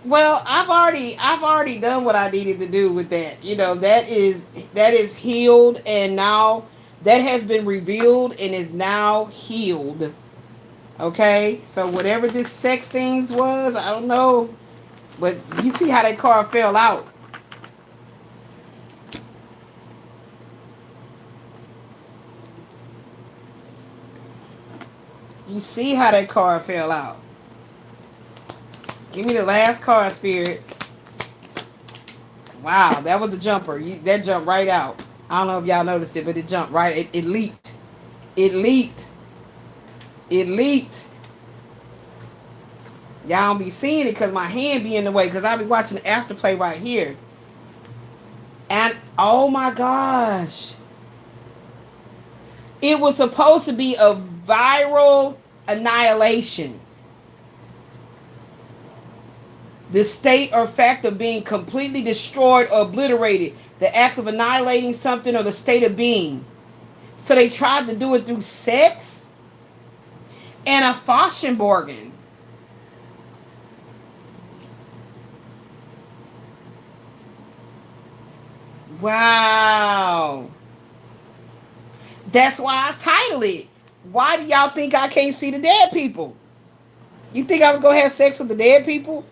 well, I've already done what I needed to do with that. You know, that is healed, and now that has been revealed and is now healed. Okay? So whatever this sex things was, I don't know. But you see how that card fell out. You see how that card fell out. Give me the last card, Spirit. Wow, that was a jumper. That jumped right out. I don't know if y'all noticed it, but it jumped right. It leaped. It leaped. Y'all don't be seeing it because my hand be in the way because I'll be watching the afterplay right here. And, oh my gosh. It was supposed to be a viral annihilation. The state or fact of being completely destroyed or obliterated. The act of annihilating something or the state of being. So they tried to do it through sex and a Foshenborgen. Wow. That's why I titled it. Why do y'all think I can't see the dead people? You think I was going to have sex with the dead people?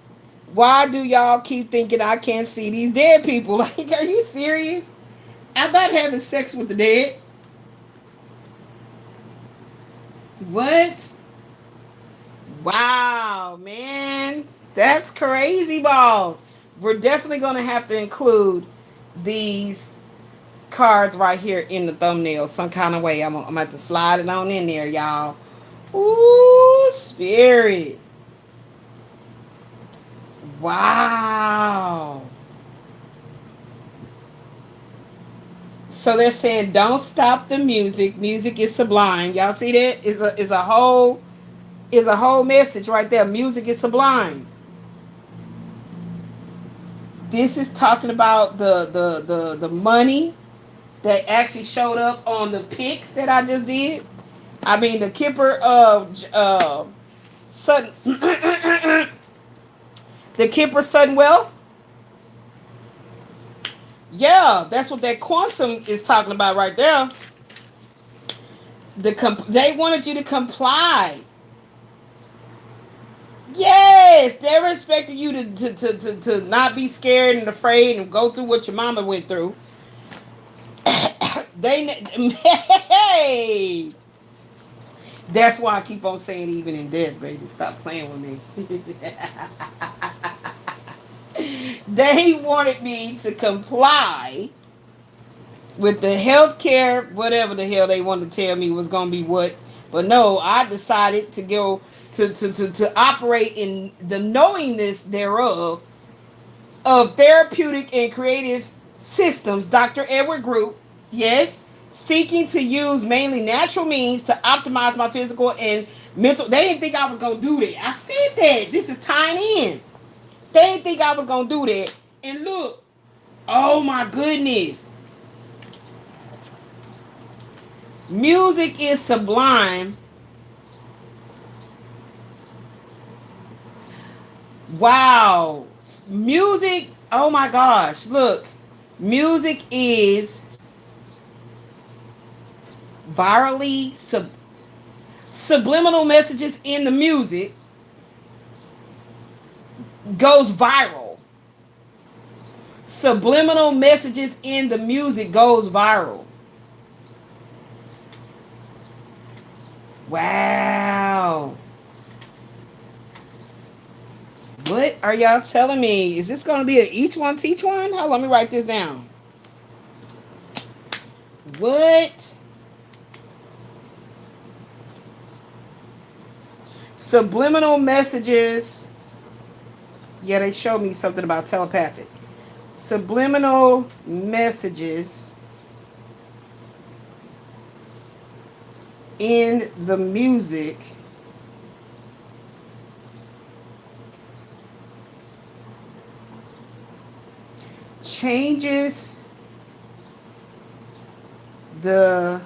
Why do y'all keep thinking I can't see these dead people? Like, are you serious? I'm not having sex with the dead. What? Wow, man. That's crazy balls. We're definitely going to have to include these cards right here in the thumbnail some kind of way. I'm going to have to slide it on in there, y'all. Ooh, spirit. Wow. So they're saying don't stop the music. Music is sublime. Y'all see that? Is a whole message right there. Music is sublime. This is talking about the money that actually showed up on the pics that I just did. I mean the Kipper of sudden the Kipper sudden wealth. Yeah, that's what that quantum is talking about right there. They wanted you to comply. Yes, they're expecting you to not be scared and afraid and go through what your mama went through. Hey, that's why I keep on saying even in death, baby, stop playing with me. They wanted me to comply with the healthcare, whatever the hell they wanted to tell me was going to be what. But no, I decided to go to operate in the knowingness thereof of therapeutic and creative systems. Dr. Edward Group, yes, seeking to use mainly natural means to optimize my physical and mental. They didn't think I was going to do that. I said that. This is tying in. They didn't think I was going to do that. And look, oh my goodness. Music is sublime. Wow. Music, oh my gosh. Look, music is virally subliminal messages in the music goes viral. Subliminal messages in the music goes viral. Wow. What are y'all telling me? Is this going to be a each one teach one? How? Let me write this down. What? Subliminal messages. Yeah, they showed me something about telepathic. Subliminal messages in the music changes the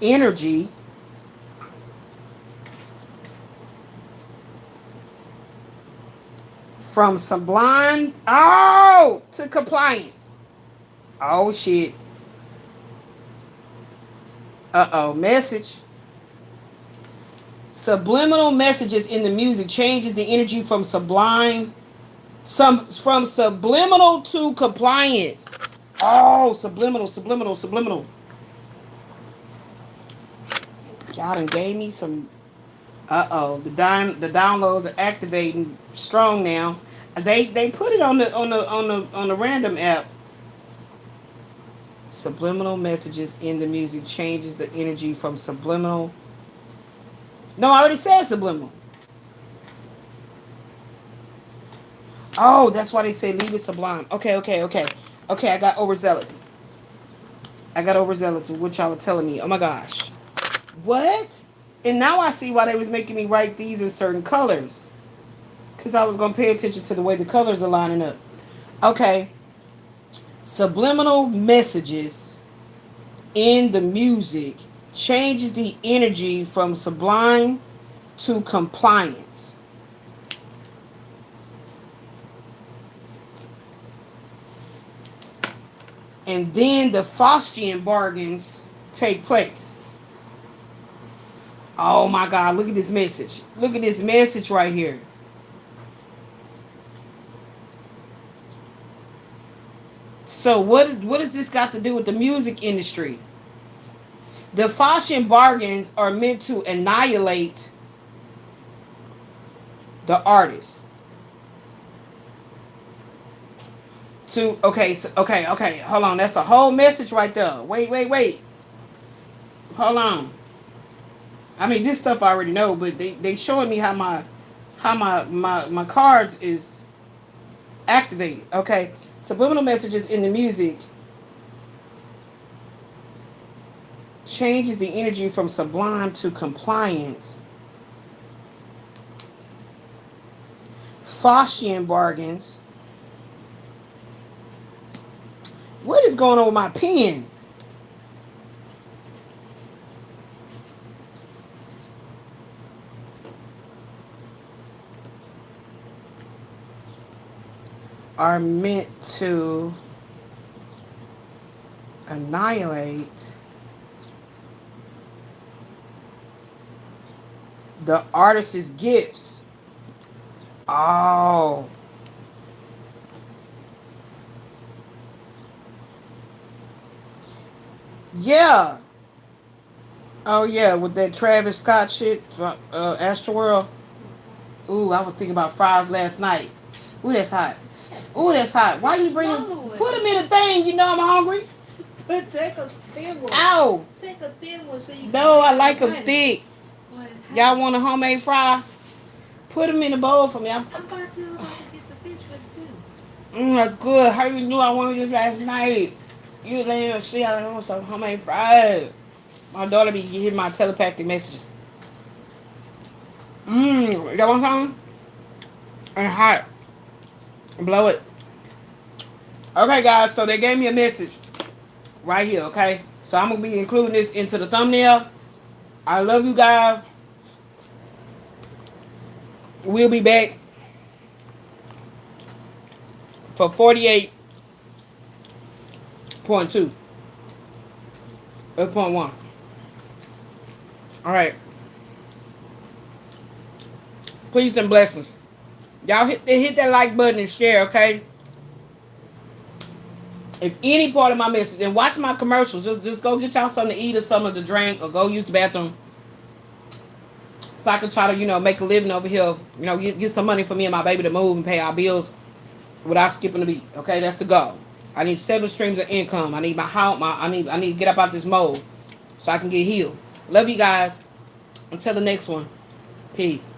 energy from sublime to compliance. Oh shit. Message. Subliminal messages in the music changes the energy from subliminal to compliance. Oh, subliminal. Y'all done gave me some. The downloads are activating strong now. They put it on the random app. Subliminal messages in the music changes the energy from subliminal. No, I already said subliminal. Oh, that's why they say leave it sublime. Okay. Okay, I got overzealous. I got overzealous with what y'all were telling me. Oh my gosh. What? And now I see why they was making me write these in certain colors. Because I was going to pay attention to the way the colors are lining up. Okay. Subliminal messages in the music changes the energy from sublime to compliance. And then the Faustian bargains take place. Oh my God, look at this message. Look at this message right here. So what does this got to do with the music industry? The Faustian bargains are meant to annihilate the artist. Okay, hold on. That's a whole message right there. Wait. Hold on. I mean, this stuff I already know, but they showing me how my cards is activated. Okay. Subliminal messages in the music changes the energy from sublime to compliance. Faustian bargains. What is going on with my pen? Are meant to annihilate the artist's gifts. Oh. Yeah. Oh yeah, with that Travis Scott shit, Astroworld. Ooh, I was thinking about fries last night. Ooh, that's hot. Ooh, that's hot. Why you bringing? Put them in a thing. You know I'm hungry. But take a thin one. Ow. Take a thin one so you can. No, I like them thick. Y'all want a homemade fry? Put them in the bowl for me. I thought you were about to get the fish for too. That's good. How you knew I wanted this last night? You didn't see I want some homemade fries. My daughter be hearing my telepathic messages. Y'all want some? And hot. Blow it. Okay, guys. So they gave me a message right here. Okay. So I'm gonna be including this into the thumbnail. I love you guys. We'll be back for 48.2. 8.1. All right. Please and blessings. Y'all hit that like button and share, okay? If any part of my message, and watch my commercials, just go get y'all something to eat or something to drink, or go use the bathroom, so I can try to, make a living over here, get some money for me and my baby to move and pay our bills without skipping a beat. Okay, that's the goal. I need 7 streams of income. I need my house. I need to get up out this mold so I can get healed. Love you guys. Until the next one. Peace.